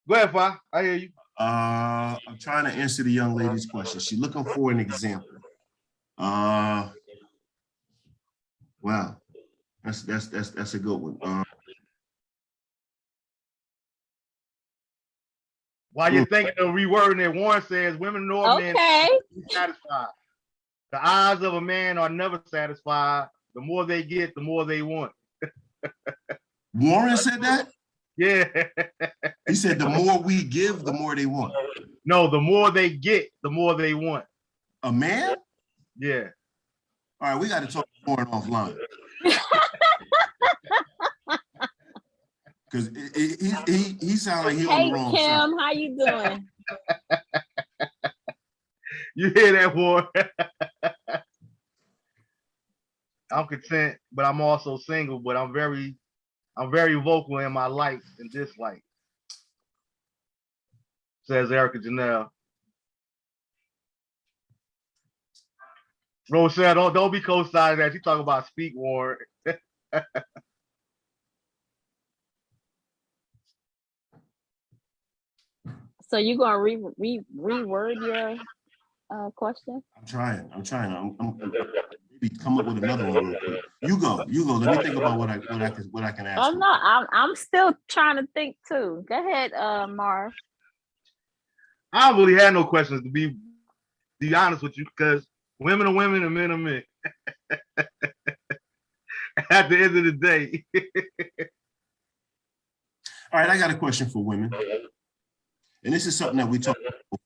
Speaker 4: Go ahead, Fa. I hear you.
Speaker 5: I'm trying to answer the young lady's question. She's looking for an example. Wow. That's a good one.
Speaker 4: While you're thinking of rewording it, Warren says women nor men satisfied. The eyes of a man are never satisfied. The more they get, the more they want.
Speaker 5: Warren said that?
Speaker 4: Yeah.
Speaker 5: He said the more we give, the more they want.
Speaker 4: No, the more they get, the more they want.
Speaker 5: A man?
Speaker 4: Yeah.
Speaker 5: All right, we got to talk to Warren offline. Because he sounds like he's on the wrong
Speaker 1: side. Hey, Kim,
Speaker 5: side.
Speaker 1: how you doing?
Speaker 4: You hear that, Warren? I'm content, but I'm also single, but I'm very vocal in my likes and dislikes, says Erica Janelle. Rochelle, don't be co-signing that. You talk about speak war.
Speaker 1: So you gonna reword your question?
Speaker 5: I'm trying. I'm maybe come up with another one real quick. You go. Let me think about what I can ask.
Speaker 1: Oh no, I'm still trying to think too. Go ahead, Marv.
Speaker 4: I don't really have no questions to be honest with you, because women are women and men are men. At the end of the day.
Speaker 5: All right, I got a question for women, and this is something that we talk about.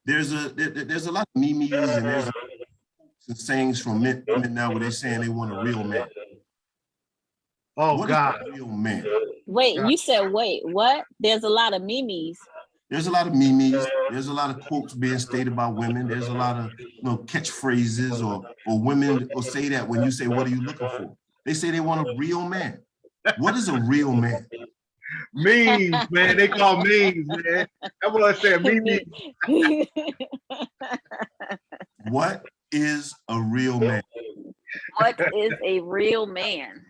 Speaker 5: There's a lot of memes and there's some sayings from women now where they're saying they want a real man.
Speaker 4: Oh,
Speaker 5: what
Speaker 4: God.
Speaker 5: Is a real man?
Speaker 1: Wait,
Speaker 4: God.
Speaker 1: You said wait, what? There's a lot of memes.
Speaker 5: There's a lot of memes. There's a lot of quotes being stated about women. There's a lot of catchphrases or women will say that when you say, what are you looking for? They say they want a real man. What is a real man?
Speaker 4: Memes, man. They call memes, man. That's what I said, memes.
Speaker 5: What is a real man?
Speaker 1: What is a real man?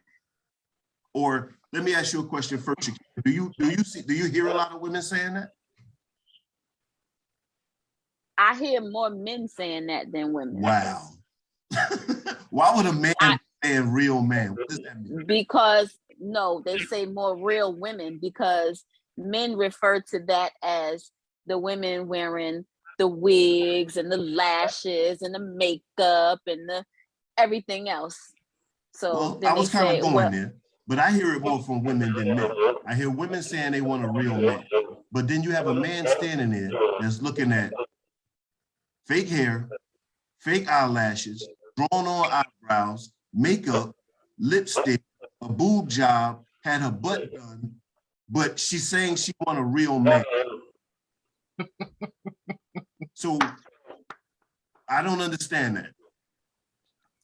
Speaker 5: Or let me ask you a question first. Do you hear a lot of women saying that?
Speaker 1: I hear more men saying that than women.
Speaker 5: Wow. Why would a man say a real man? What does that mean?
Speaker 1: Because no, they say more real women, because men refer to that as the women wearing the wigs and the lashes and the makeup and the everything else. So
Speaker 5: well, I was kind of going there, but I hear it more from women than men. I hear women saying they want a real man, but then you have a man standing there that's looking at fake hair, fake eyelashes, drawn on eyebrows, makeup, lipstick, a boob job, had her butt done, but she's saying she want a real man. So I don't understand that.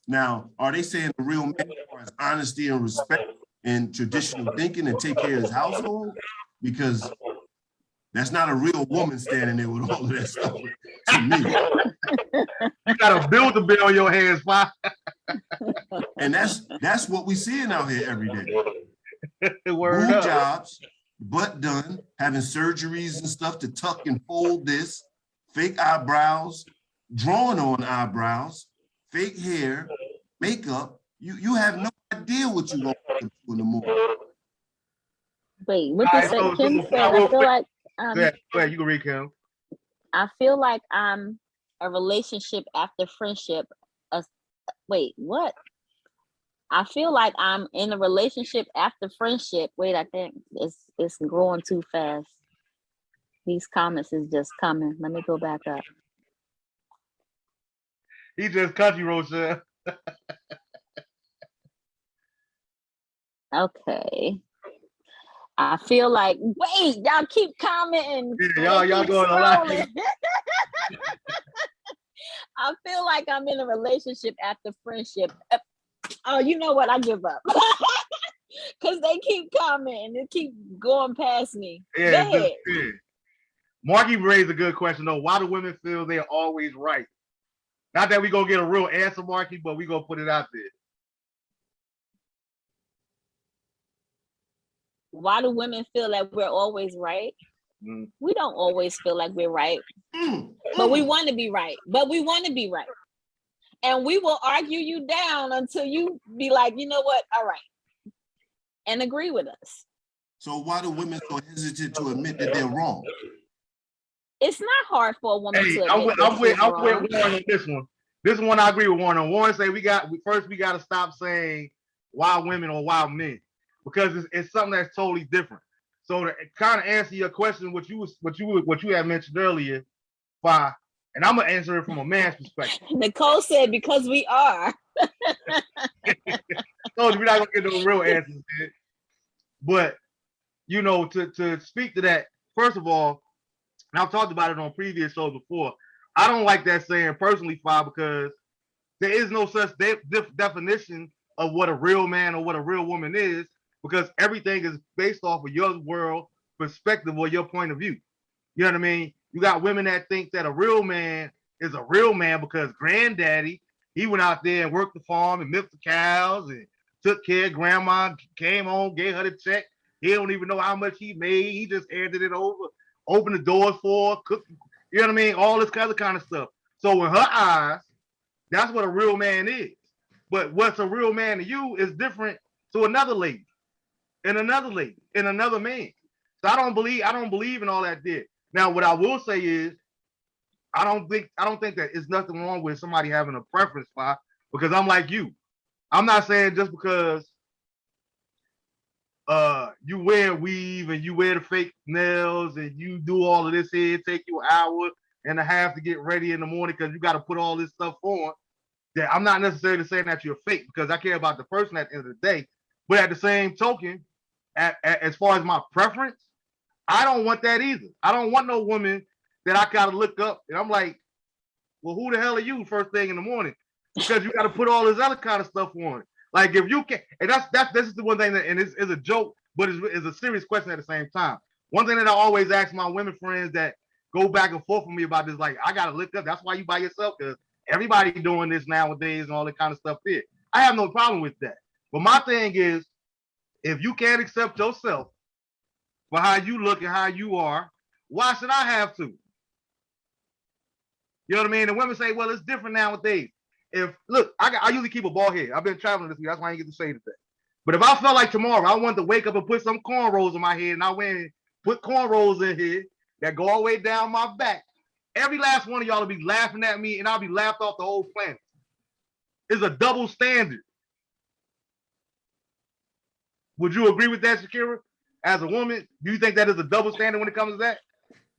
Speaker 5: Now, are they saying the real man has honesty and respect and traditional thinking and take care of his household? Because that's not a real woman standing there with all of that stuff to me.
Speaker 4: You got a Build-A-Bear on your hands, Pop.
Speaker 5: And that's what we seeing out here every day.
Speaker 4: Word
Speaker 5: Boob
Speaker 4: up.
Speaker 5: jobs, butt done, having surgeries and stuff to tuck and fold this, fake eyebrows, drawing on eyebrows, fake hair, makeup. You have no idea what you're going to do in the morning.
Speaker 1: Wait, what you said? Kim said, I feel like
Speaker 4: go ahead, you can read, Kim.
Speaker 1: I feel like I'm a relationship after friendship. Wait, what? I feel like I'm in a relationship after friendship. Wait, I think it's growing too fast. These comments is just coming. Let me go back up.
Speaker 4: He just cut you, Rochelle.
Speaker 1: Okay. I feel like, wait, y'all keep commenting.
Speaker 4: Yeah, y'all going a lot.
Speaker 1: I feel like I'm in a relationship after friendship. Oh, you know what? I give up. Because they keep commenting. They keep going past me.
Speaker 4: Yeah,
Speaker 1: Go ahead.
Speaker 4: Marky raised a good question, though. Why do women feel they're always right? Not that we're going to get a real answer, Marky, but we're going to put it out there.
Speaker 1: Why do women feel like we're always right? We don't always feel like we're right. But we want to be right. And we will argue you down until you be like, you know what? All right. And agree with us.
Speaker 5: So why do women so hesitant to admit that they're wrong?
Speaker 1: It's not hard for a woman to admit
Speaker 4: I'm with
Speaker 1: wrong.
Speaker 4: Warren on this one. This one I agree with Warren on. Warren say we got to stop saying why women or why men, because it's something that's totally different. So to kind of answer your question, what you had mentioned earlier, and I'm gonna answer it from a man's perspective.
Speaker 1: Nicole said because we are.
Speaker 4: So we're not gonna get no real answers, man. But to speak to that, first of all, and I've talked about it on previous shows before, I don't like that saying personally, because there is no such definition of what a real man or what a real woman is, because everything is based off of your world perspective or your point of view. You know what I mean? You got women that think that a real man is a real man because granddaddy He went out there and worked the farm and milked the cows and took care of grandma, came home, gave her the check. He don't even know how much he made. He just handed it over, opened the doors for her, cooked, you know what I mean? All this other kind of stuff. So in her eyes, that's what a real man is. But what's a real man to you is different to another lady, and another lady, and another man. So I don't believe in all that there. Now, what I will say is, I don't think that it's nothing wrong with somebody having a preference, Fa, because I'm like you. I'm not saying just because you wear weave and you wear the fake nails and you do all of this here, take you an hour and a half to get ready in the morning because you got to put all this stuff on. That I'm not necessarily saying that you're fake, because I care about the person at the end of the day. But at the same token, as far as my preference, I don't want that either. I don't want no woman that I gotta look up and I'm like, well, who the hell are you first thing in the morning? Because you got to put all this other kind of stuff on. Like if you can, and this is the one thing that, and it's a joke, but it's a serious question at the same time. One thing that I always ask my women friends that go back and forth with me about this, like, I gotta look up. That's why you by yourself, because everybody doing this nowadays and all that kind of stuff here. I have no problem with that. But my thing is, if you can't accept yourself for how you look and how you are, why should I have to? You know what I mean? And women say, well, it's different nowadays. I usually keep a bald head. I've been traveling this week. That's why I didn't get to say today. But if I felt like tomorrow I wanted to wake up and put some cornrows in my head, and I went and put cornrows in here that go all the way down my back, every last one of y'all will be laughing at me, and I'll be laughed off the whole planet. It's a double standard. Would you agree with that, SHAQUERA? As a woman, do you think that is a double standard when it comes to that?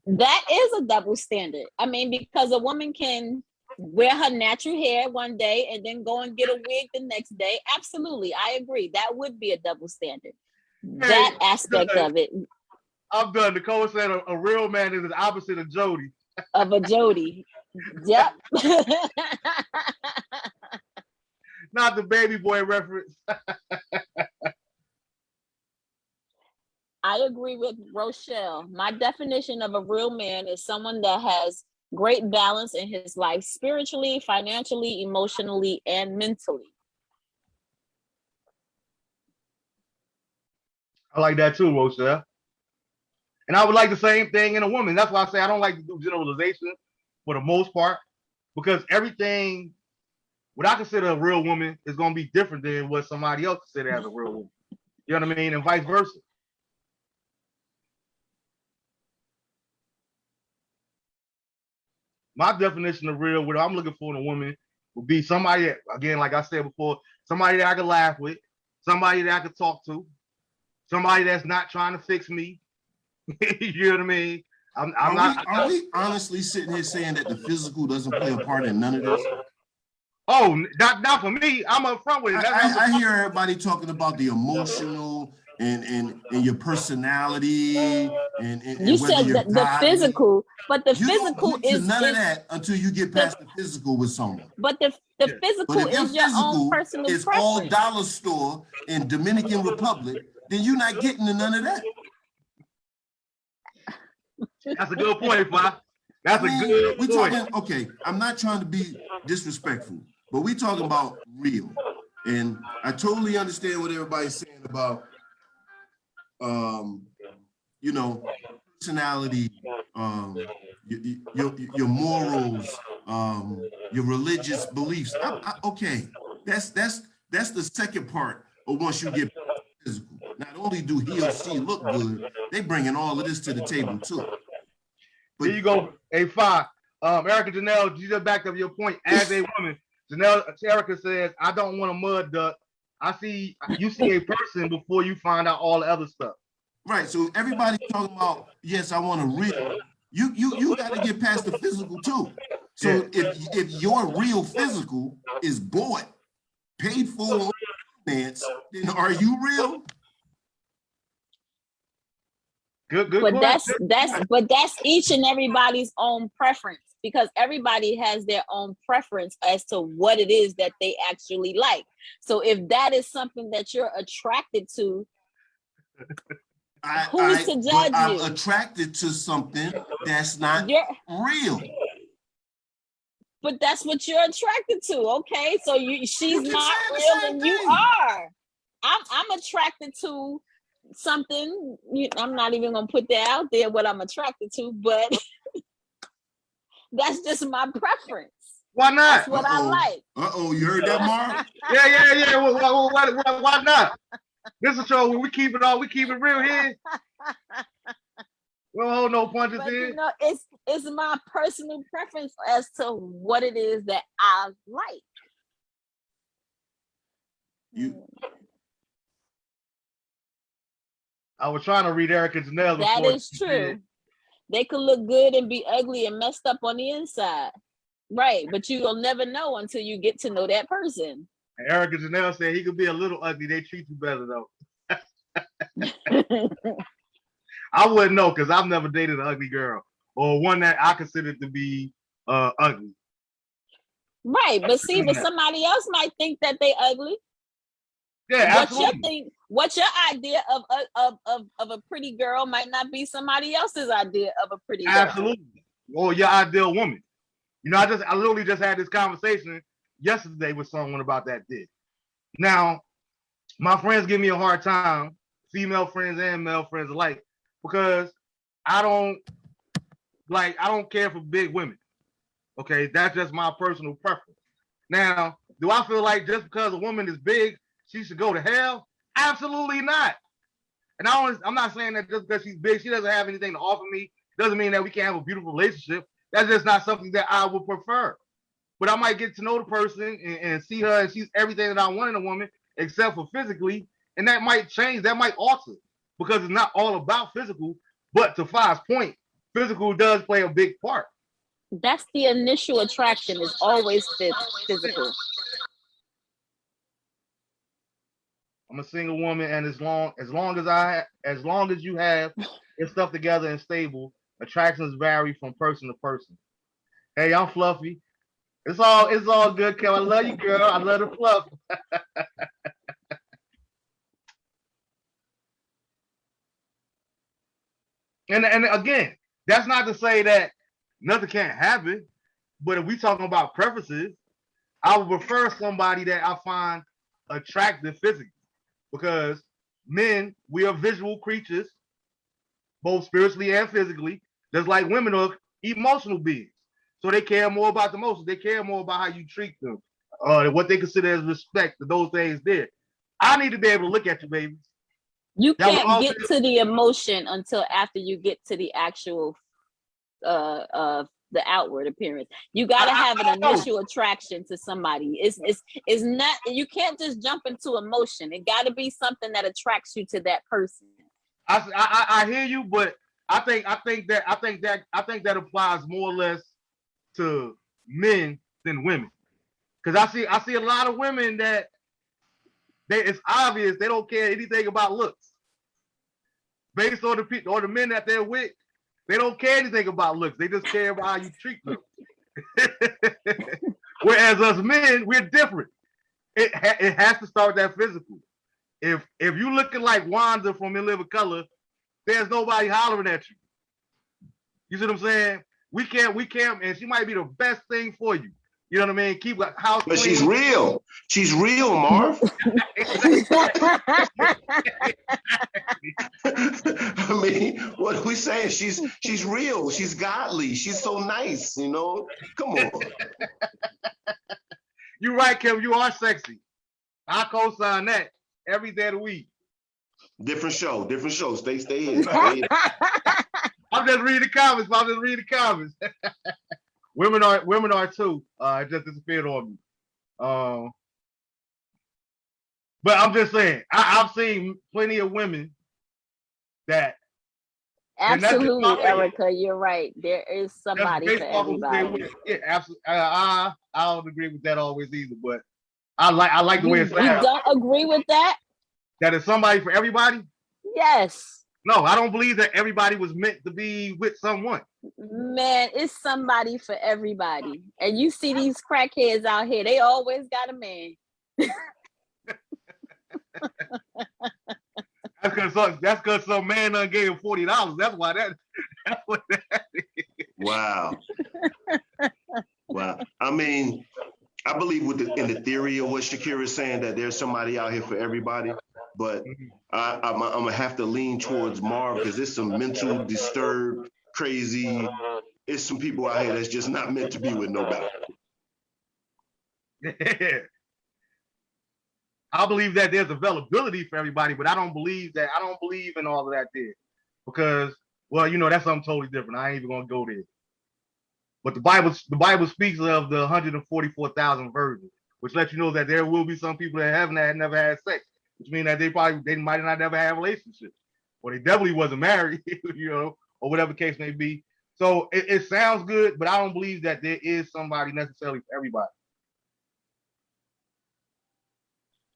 Speaker 1: That is a double standard. I mean, because a woman can wear her natural hair one day and then go and get a wig the next day. Absolutely. I agree. That would be a double standard. That aspect of it.
Speaker 4: I'm done. Nicole said a real man is the opposite of Jody.
Speaker 1: Of a Jody. Yep.
Speaker 4: Not the baby boy reference.
Speaker 1: I agree with Rochelle. My definition of a real man is someone that has great balance in his life, spiritually, financially, emotionally, and mentally.
Speaker 4: I like that too, Rochelle. And I would like the same thing in a woman. That's why I say I don't like to do generalization for the most part, because everything, what I consider a real woman is going to be different than what somebody else considers as a real woman. You know what I mean? And vice versa. My definition of real, what I'm looking for in a woman, would be somebody that, again, like I said before, somebody that I can laugh with, somebody that I can talk to, somebody that's not trying to fix me. You know what I mean?
Speaker 5: Are we honestly sitting here saying that the physical doesn't play a part in none of this?
Speaker 4: Oh, not for me. I'm upfront with it.
Speaker 5: I hear everybody talking about the emotional and your personality and
Speaker 1: you said the physical, but the physical is
Speaker 5: none of that until you get past the physical with someone.
Speaker 1: But the physical is your own personal preference.
Speaker 5: It's all dollar store in Dominican Republic, then you're not getting to none of that.
Speaker 4: That's a good point, Fa. That's a good point.
Speaker 5: Talking, okay, I'm not trying to be disrespectful, but we talking about real. And I totally understand what everybody's saying about you know, personality, your morals, your religious beliefs. Okay, that's the second part of once you get physical. Not only do he or she look good, they bringing all of this to the table too.
Speaker 4: But there you go. Hey, Fa, Erica Janelle, you just backed up your point. As a woman, Erica says, I don't want a mud duck. You see a person before you find out all the other stuff.
Speaker 5: Right. So everybody's talking about, yes, I want a real. You got to get past the physical too. So yeah. if your real physical is bought, paid for, then are you real?
Speaker 4: Good.
Speaker 1: But that's each and everybody's own preference, because everybody has their own preference as to what it is that they actually like. So if that is something that you're attracted to, who's to judge you?
Speaker 5: I'm attracted to something that's not real.
Speaker 1: But that's what you're attracted to, okay? So she's
Speaker 5: keep
Speaker 1: not
Speaker 5: saying the
Speaker 1: real,
Speaker 5: same
Speaker 1: and you
Speaker 5: thing.
Speaker 1: are. I'm attracted to something. I'm not even gonna put that out there what I'm attracted to, but that's just my preference.
Speaker 4: Why not?
Speaker 1: That's what I like.
Speaker 5: You heard that, Marv?
Speaker 4: Yeah. Why not? This is a show where we keep it real here. We don't hold no punches
Speaker 1: But
Speaker 4: here.
Speaker 1: it's my personal preference as to what it is that I like.
Speaker 4: I was trying to read Erica Janelle.
Speaker 1: That is true. They could look good and be ugly and messed up on the inside. Right. But you'll never know until you get to know that person.
Speaker 4: And Erica Janelle said he could be a little ugly. They treat you better though. I wouldn't know because I've never dated an ugly girl or one that I considered to be ugly.
Speaker 1: Right. But see, but somebody else might think that they ugly.
Speaker 4: Yeah, absolutely.
Speaker 1: What your idea of a pretty girl might not be somebody else's idea of a pretty girl.
Speaker 4: Absolutely. Or your ideal woman. You know, I literally just had this conversation yesterday with someone about that. Now, my friends give me a hard time, female friends and male friends alike, because I don't care for big women. Okay, that's just my personal preference. Now, do I feel like just because a woman is big, she should go to hell? Absolutely not. And I'm not saying that just because she's big, she doesn't have anything to offer me. Doesn't mean that we can't have a beautiful relationship. That's just not something that I would prefer. But I might get to know the person and see her, and she's everything that I want in a woman, except for physically. And that might change, that might alter, because it's not all about physical. But to Fa's point, physical does play a big part.
Speaker 1: That's the initial attraction, is always physical.
Speaker 4: I'm a single woman, and as long as you have your stuff together and stable, attractions vary from person to person. Hey, I'm Fluffy. It's all good, Kel. I love you, girl. I love the fluff. and again, that's not to say that nothing can't happen. But if we talking about preferences, I would prefer somebody that I find attractive physically. Because men, we are visual creatures, both spiritually and physically, just like women are emotional beings. So they care more about the emotions. They care more about how you treat them, what they consider as respect, those things there. I need to be able to look at you, baby.
Speaker 1: You can't get to the emotion until after you get to the actual the outward appearance. You got to have an initial attraction to somebody. It's not, you can't just jump into emotion. It got to be something that attracts you to that person.
Speaker 4: I hear you, but I think that applies more or less to men than women, because I see a lot of women that it's obvious they don't care anything about looks. Based on the men that they're with, they don't care anything about looks. They just care about how you treat them. Whereas us men, we're different. It has to start with that physical. If you looking like Wanda from In Living Color, there's nobody hollering at you. You see what I'm saying? We can't, and she might be the best thing for you. You know what I mean? Keep a house
Speaker 2: But
Speaker 4: clean.
Speaker 2: she's real. She's real, Marv. I mean, what are we saying? She's real. She's godly. She's so nice, you know? Come on.
Speaker 4: You're right, Kim. You are sexy. I co-sign that every day of the week.
Speaker 2: Different show. Stay in.
Speaker 4: I'm just reading the comments. Women are too. It just disappeared on me. But I'm just saying, I've seen plenty of women that.
Speaker 1: Absolutely, Erica, you're right. There is somebody for everybody.
Speaker 4: Yeah, absolutely. I don't agree with that always either, but I like the way it sounds.
Speaker 1: You don't agree with that?
Speaker 4: That is somebody for everybody?
Speaker 1: Yes.
Speaker 4: No, I don't believe that everybody was meant to be with someone.
Speaker 1: Man, it's somebody for everybody. And you see these crackheads out here, they always got a man.
Speaker 4: That's because some man done gave him $40. That's what that is.
Speaker 2: Wow. I
Speaker 5: mean, I believe in the theory of what SHAQUERA is saying, that there's somebody out here for everybody, but I'm gonna have to lean towards Marv, because there's some mental disturbed, crazy. It's some people out here that's just not meant to be with nobody.
Speaker 4: I believe that there's availability for everybody, but I don't believe in all of that there, because, well, you know, that's something totally different. I ain't even gonna go there. But the Bible speaks of the 144,000 virgins, which lets you know that there will be some people that never had sex, which means that they might not never have relationships, or they definitely wasn't married, you know, or whatever the case may be. So it sounds good, but I don't believe that there is somebody necessarily for everybody.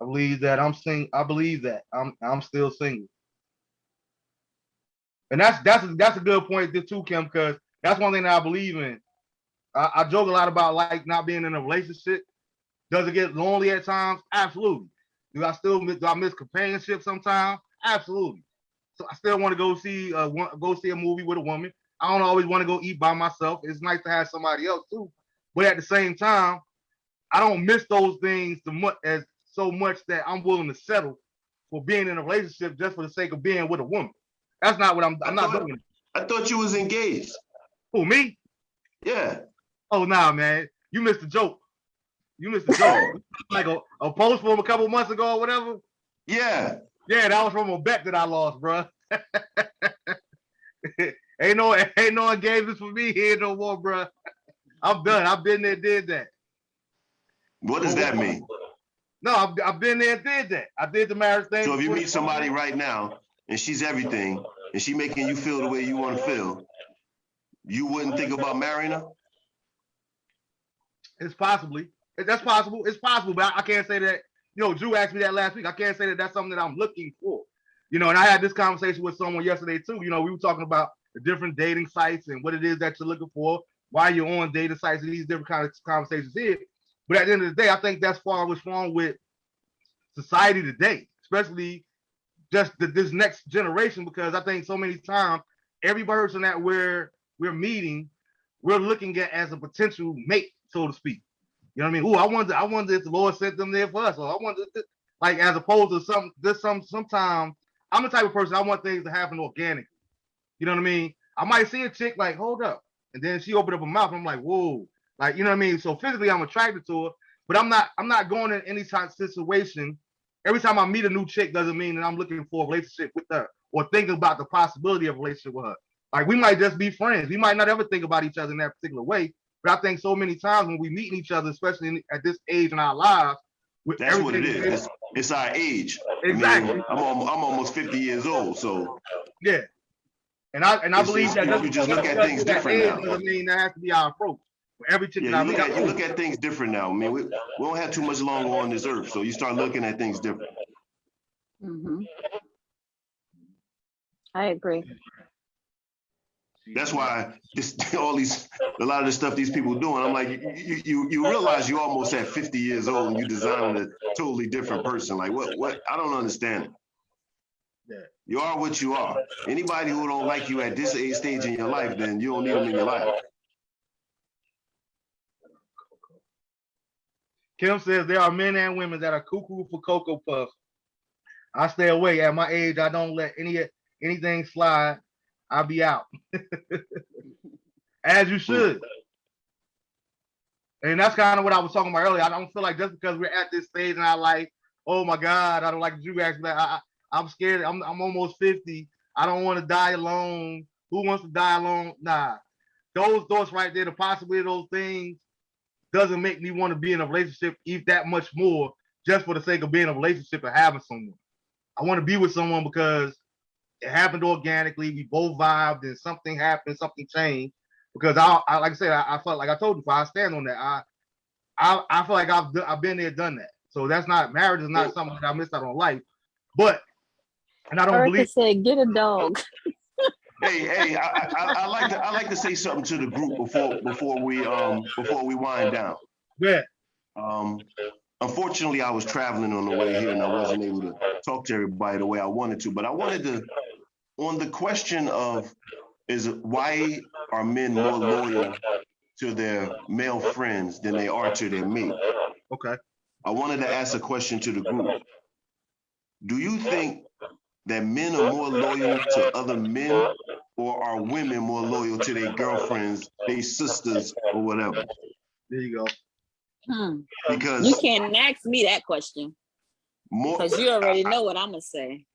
Speaker 4: I believe that I'm still single. And that's a good point too, Kim, because that's one thing that I believe in. I joke a lot about like not being in a relationship. Does it get lonely at times? Absolutely. Do I miss companionship sometimes? Absolutely. So I still want to go see a movie with a woman. I don't always want to go eat by myself. It's nice to have somebody else too. But at the same time, I don't miss those things so much that I'm willing to settle for being in a relationship just for the sake of being with a woman. That's not what I'm not doing.
Speaker 5: I thought you was engaged.
Speaker 4: Who, me?
Speaker 5: Yeah.
Speaker 4: Oh, nah, man. You missed the joke. Like a post from a couple months ago or whatever.
Speaker 5: Yeah.
Speaker 4: Yeah, that was from a bet that I lost, bro. ain't no engagements for me here no more, bro. I'm done. I've been there, did that.
Speaker 5: What does that mean?
Speaker 4: No, I've been there, did that. I did the marriage thing.
Speaker 5: So if you meet somebody right now and she's everything and she making you feel the way you want to feel, you wouldn't think about marrying her?
Speaker 4: It's possible. It's possible, but I can't say that. You know, Drew asked me that last week. I can't say that that's something that I'm looking for. You know, and I had this conversation with someone yesterday too. You know, we were talking about the different dating sites and what it is that you're looking for, why you're on dating sites, and these different kind of conversations here. But at the end of the day, I think that's far what's wrong with society today, especially just this next generation, because I think so many times every person that we're meeting, we're looking at as a potential mate, so to speak. You know what I mean? Ooh, I wonder if the Lord sent them there for us, or I wonder if like, as opposed to sometimes I'm the type of person I want things to happen organically. You know what I mean? I might see a chick like, hold up, and then she opened up her mouth, and I'm like, whoa, like, you know what I mean? So physically I'm attracted to her, but I'm not going in any type of situation. Every time I meet a new chick doesn't mean that I'm looking for a relationship with her or thinking about the possibility of a relationship with her. Like, we might just be friends. We might not ever think about each other in that particular way. But I think so many times when we meet each other, especially at this age in our lives,
Speaker 5: that's what it is. It's our age.
Speaker 4: Exactly.
Speaker 5: I mean, I'm almost 50 years old, so
Speaker 4: yeah. And I believe that
Speaker 5: you just look at things different now.
Speaker 4: Doesn't mean that has to be our approach. For every chick,
Speaker 5: yeah, you look at things different now. I mean, we don't have too much longer on this earth, so you start looking at things different.
Speaker 1: Mm-hmm. I agree.
Speaker 5: That's why a lot of the stuff these people doing, I'm like, you realize you almost at 50 years old and you designing a totally different person. Like, what? I don't understand it. Yeah. You are what you are. Anybody who don't like you at this stage in your life, then you don't need them in your life.
Speaker 4: Kim says there are men and women that are cuckoo for Cocoa Puffs. I stay away. At my age, I don't let anything slide. I'll be out. As you should. And that's kind of what I was talking about earlier. I don't feel like just because we're at this stage in our life, oh my God, I don't like you asked me that. I'm scared. I'm almost 50. I don't want to die alone. Who wants to die alone? Nah. Those thoughts right there, the possibility of those things doesn't make me want to be in a relationship even that much more just for the sake of being in a relationship and having someone. I want to be with someone because it happened organically. We both vibed, and something happened, something changed. Because I like I said, I felt like I told you, I stand on that. I feel like I've been there, done that. So that's not marriage is not something that I missed out on life. But and I don't
Speaker 1: Erica
Speaker 4: believe.
Speaker 1: said, "Get a dog."
Speaker 5: Hey, I like to say something to the group before we wind down.
Speaker 4: Yeah.
Speaker 5: Unfortunately, I was traveling on the way here and I wasn't able to talk to everybody the way I wanted to. But I wanted to, on the question of why are men more loyal to their male friends than they are to their mate.
Speaker 4: Okay.
Speaker 5: I wanted to ask a question to the group. Do you think that men are more loyal to other men, or are women more loyal to their girlfriends, their sisters, or whatever?
Speaker 4: There you go.
Speaker 1: You
Speaker 5: Because
Speaker 1: can't ask me that question
Speaker 5: more,
Speaker 1: because you already know what I'm gonna say.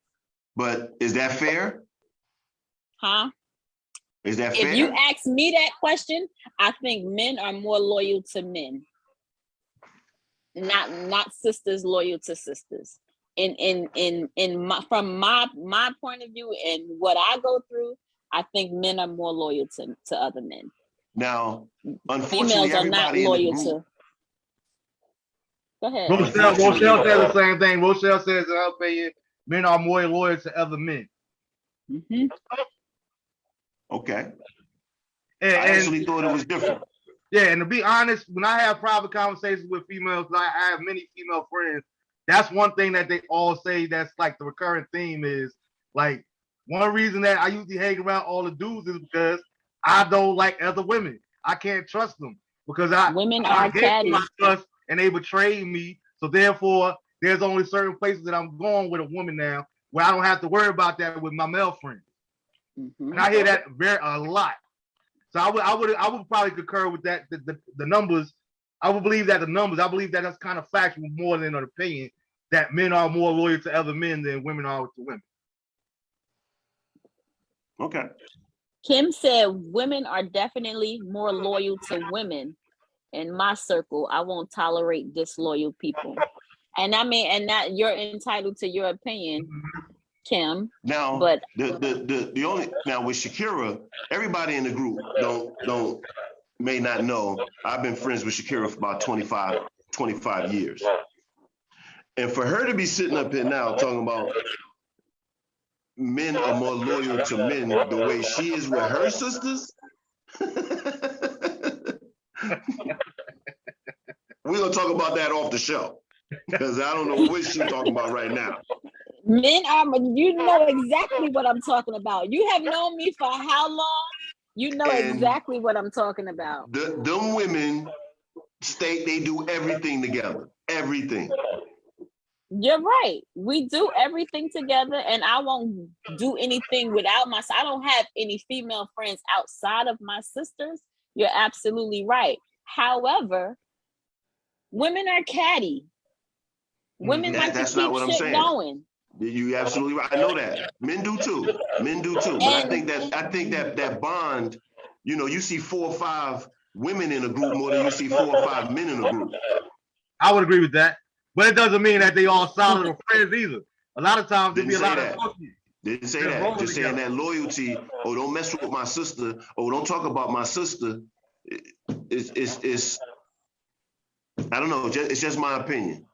Speaker 5: but is that fair?
Speaker 1: Huh?
Speaker 5: Is that fair?
Speaker 1: If you ask me that question, I think men are more loyal to men, not sisters loyal to sisters. From my point of view and what I go through, I think men are more loyal to other men.
Speaker 5: Now, unfortunately,
Speaker 1: Females are not
Speaker 5: everybody in the
Speaker 1: loyal
Speaker 5: group,
Speaker 1: to. Go ahead.
Speaker 4: Rochelle says the same thing. Rochelle says, in her opinion, men are more loyal to other men.
Speaker 1: Mm-hmm.
Speaker 5: okay.
Speaker 4: And
Speaker 5: I actually thought it was different.
Speaker 4: yeah, and to be honest, when I have private conversations with females, I have many female friends. That's one thing that they all say. That's like the recurring theme is like one reason that I usually hang around all the dudes is because I don't like other women. I can't trust them because
Speaker 1: Women
Speaker 4: I
Speaker 1: are
Speaker 4: gave them my
Speaker 1: catty.
Speaker 4: trust and they betrayed me. So therefore, there's only certain places that I'm going with a woman now where I don't have to worry about that with my male friends.
Speaker 1: Mm-hmm.
Speaker 4: And I hear that a lot. So I would probably concur with that. The numbers, I would believe that the numbers. I believe that that's kind of factual more than an opinion that men are more loyal to other men than women are to women.
Speaker 5: Okay.
Speaker 1: Kim said women are definitely more loyal to women. In my circle, I won't tolerate disloyal people. And I mean, and that you're entitled to your opinion, Kim.
Speaker 5: Now,
Speaker 1: but
Speaker 5: the only now with Shakira, everybody in the group may not know. I've been friends with Shakira for about 25 years, and for her to be sitting up here now talking about men are more loyal to men the way she is with her sisters. We're gonna talk about that off the show because I don't know what she's talking about right now.
Speaker 1: Men are, you know exactly what I'm talking about. You have known me for how long? You know
Speaker 5: And
Speaker 1: exactly what I'm talking about.
Speaker 5: Them women they do everything together. Everything.
Speaker 1: You're right. We do everything together, and I won't do anything without my. I don't have any female friends outside of my sisters. You're absolutely right. However, women are catty. Women like to
Speaker 5: That's not
Speaker 1: keep
Speaker 5: what I'm
Speaker 1: shit
Speaker 5: saying.
Speaker 1: going.
Speaker 5: You absolutely right. I know that. Men do too. Men do too. But I think that bond, you know, you see 4 or 5 women in a group more than you see 4 or 5 men in a group.
Speaker 4: I would agree with that. But it doesn't mean that they all solid or friends either. A lot of times there'll be a lot of associates.
Speaker 5: Didn't say that. Just saying that loyalty. Oh, don't mess with my sister. Oh, don't talk about my sister. It's I don't know. It's just my opinion.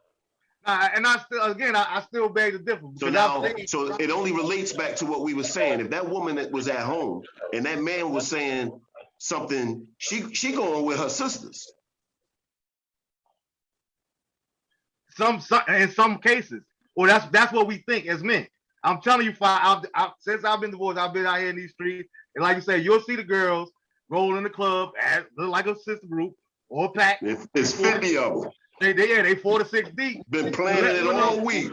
Speaker 4: And I still beg to differ.
Speaker 5: So now, so it only relates back to what we were saying. If that woman that was at home and that man was saying something, she going with her sisters.
Speaker 4: In some cases, or that's what we think as men. I'm telling you, since I've been divorced, I've been out here in these streets, and like you said, you'll see the girls roll in the club like a sister group or a pack.
Speaker 5: It's 50 of them.
Speaker 4: They 4 to 6 deep.
Speaker 5: Been planning it all week.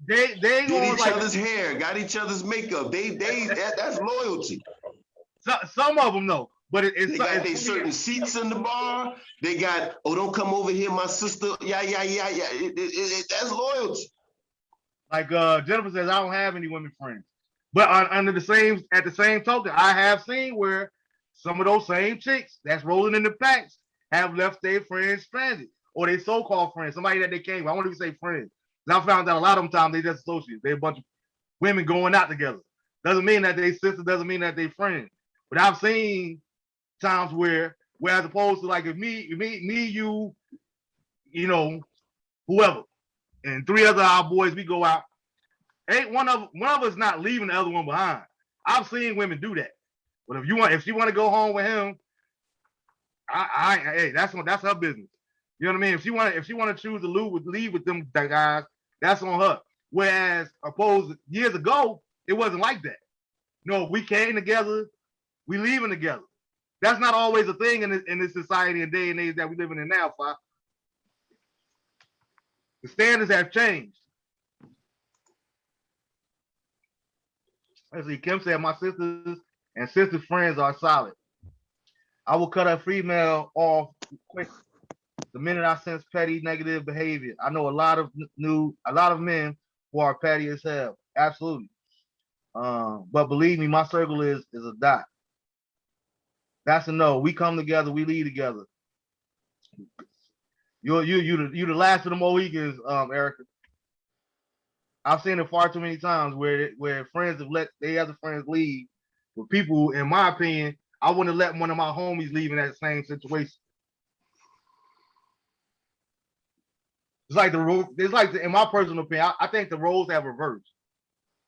Speaker 4: They
Speaker 5: did each other's hair, got each other's makeup. That's loyalty.
Speaker 4: Some of them know, but
Speaker 5: they got their certain seats in the bar. They got, oh, don't come over here, my sister. Yeah. That's loyalty.
Speaker 4: Like Jennifer says, I don't have any women friends, but at the same token, I have seen where some of those same chicks that's rolling in the packs have left their friends stranded, or their so-called friends, somebody that they came with. I won't even say friends. I found that a lot of them times they just associates. They're a bunch of women going out together. Doesn't mean that they sisters, doesn't mean that they friends. But I've seen times where as opposed to like if me, you know, whoever, and 3 other our boys, we go out. Ain't one of us not leaving the other one behind. I've seen women do that. But if she want to go home with him, hey, that's her business. You know what I mean? If she want to choose to leave with them guys, that's on her. Whereas opposed years ago, it wasn't like that. No, we came together, we leaving together. that's not always a thing in this society and day and age that we living in now, Fa. The standards have changed. Let's see, Kim said, my sisters and sister friends are solid. I will cut a female off quick the minute I sense petty negative behavior. I know a lot of men who are petty as hell. Absolutely. But believe me, my circle is a dot. That's a no. We come together, we lead together. You the last of the Mohicans, Erica. I've seen it far too many times where friends have let their other friends leave. With people, in my opinion, I wouldn't have let one of my homies leave in that same situation. It's like in my personal opinion, I think the roles have reversed.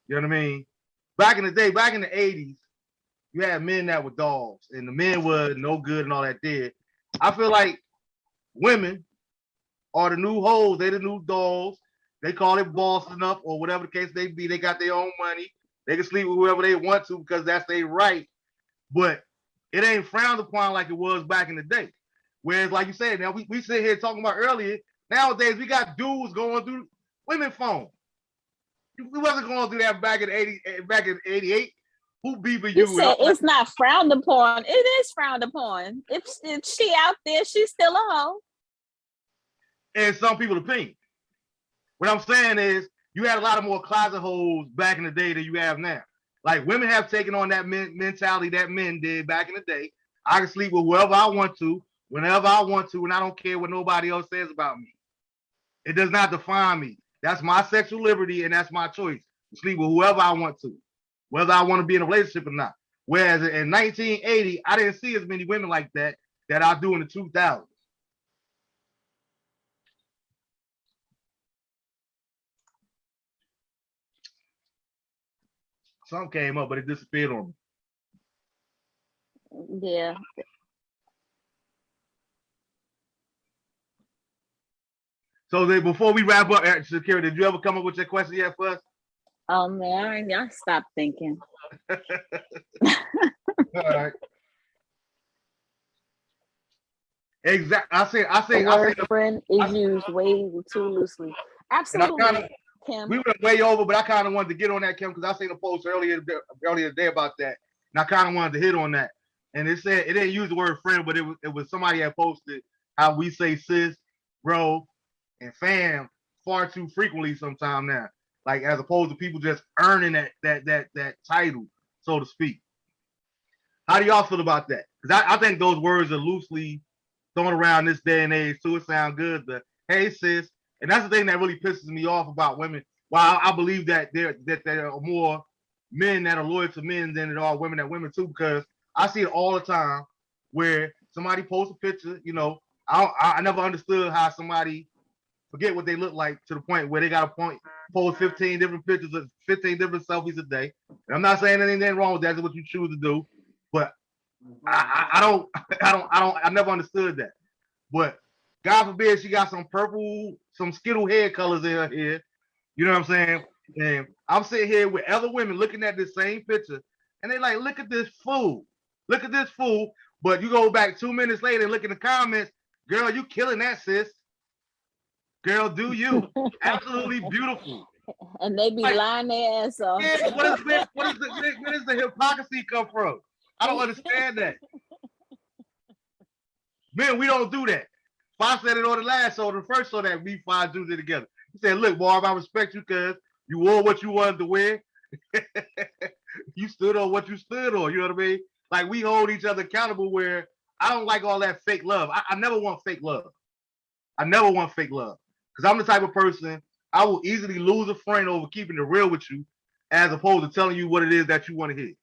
Speaker 4: You know what I mean? Back in the day, back in the 80s, you had men that were dogs, and the men were no good and all that did. I feel like women are the new hoes. They the new dogs. They call it bossing up or whatever the case may be. They got their own money. They can sleep with whoever they want to because that's their right. But it ain't frowned upon like it was back in the day. Whereas, like you said, now we sit here talking about earlier, nowadays we got dudes going through women phone. We wasn't going through that back in 88. Who beefing you?
Speaker 1: You said it's not frowned upon. It is frowned upon. If she out there, she's still a hoe.
Speaker 4: And some people's opinion. What I'm saying is, you had a lot of more closet hoes back in the day than you have now. Like, women have taken on that mentality that men did back in the day. I can sleep with whoever I want to, whenever I want to, and I don't care what nobody else says about me. It does not define me. That's my sexual liberty, and that's my choice to sleep with whoever I want to, whether I want to be in a relationship or not. Whereas in 1980, I didn't see as many women like that I do in the 2000s. Some came up, but it disappeared on
Speaker 1: me. Yeah.
Speaker 4: So before we wrap up, Shakira, did you ever come up with your question yet for us?
Speaker 1: Oh man, y'all stop thinking.
Speaker 4: All right. Exactly. I say.
Speaker 1: The word friend is used way too loosely. Absolutely. Kim.
Speaker 4: We went way over, but I kind of wanted to get on that, Kim, because I seen a post earlier today about that, and I kind of wanted to hit on that. And it said it didn't use the word friend, but it was somebody that posted how we say sis, bro, and fam far too frequently sometimes now, like as opposed to people just earning that title, so to speak. How do y'all feel about that? Because I think those words are loosely thrown around this day and age too. It sounds good, but hey sis. And that's the thing that really pisses me off about women. While I believe that there are more men that are loyal to men than there are women that women too, because I see it all the time where somebody posts a picture. You know, I never understood how somebody forget what they look like to the point where they got to post 15 different pictures of 15 different selfies a day. And I'm not saying anything wrong with that. That's what you choose to do, but I never understood that. But God forbid she got some purple, some Skittle hair colors in her hair. You know what I'm saying? And I'm sitting here with other women looking at this same picture, and they like, look at this fool. Look at this fool. But you go back 2 minutes later and look in the comments, girl, you killing that, sis. Girl, do you. Absolutely beautiful.
Speaker 1: And they be like, lying their ass off.
Speaker 4: Yeah, where does the hypocrisy come from? I don't understand that. Man, we don't do that. I said it on the last show, the first show that we five do it together. He said, look, Marv, I respect you because you wore what you wanted to wear. You stood on what you stood on, you know what I mean? Like, we hold each other accountable where I don't like all that fake love. I never want fake love. I never want fake love. Because I'm the type of person, I will easily lose a friend over keeping it real with you as opposed to telling you what it is that you want to hear.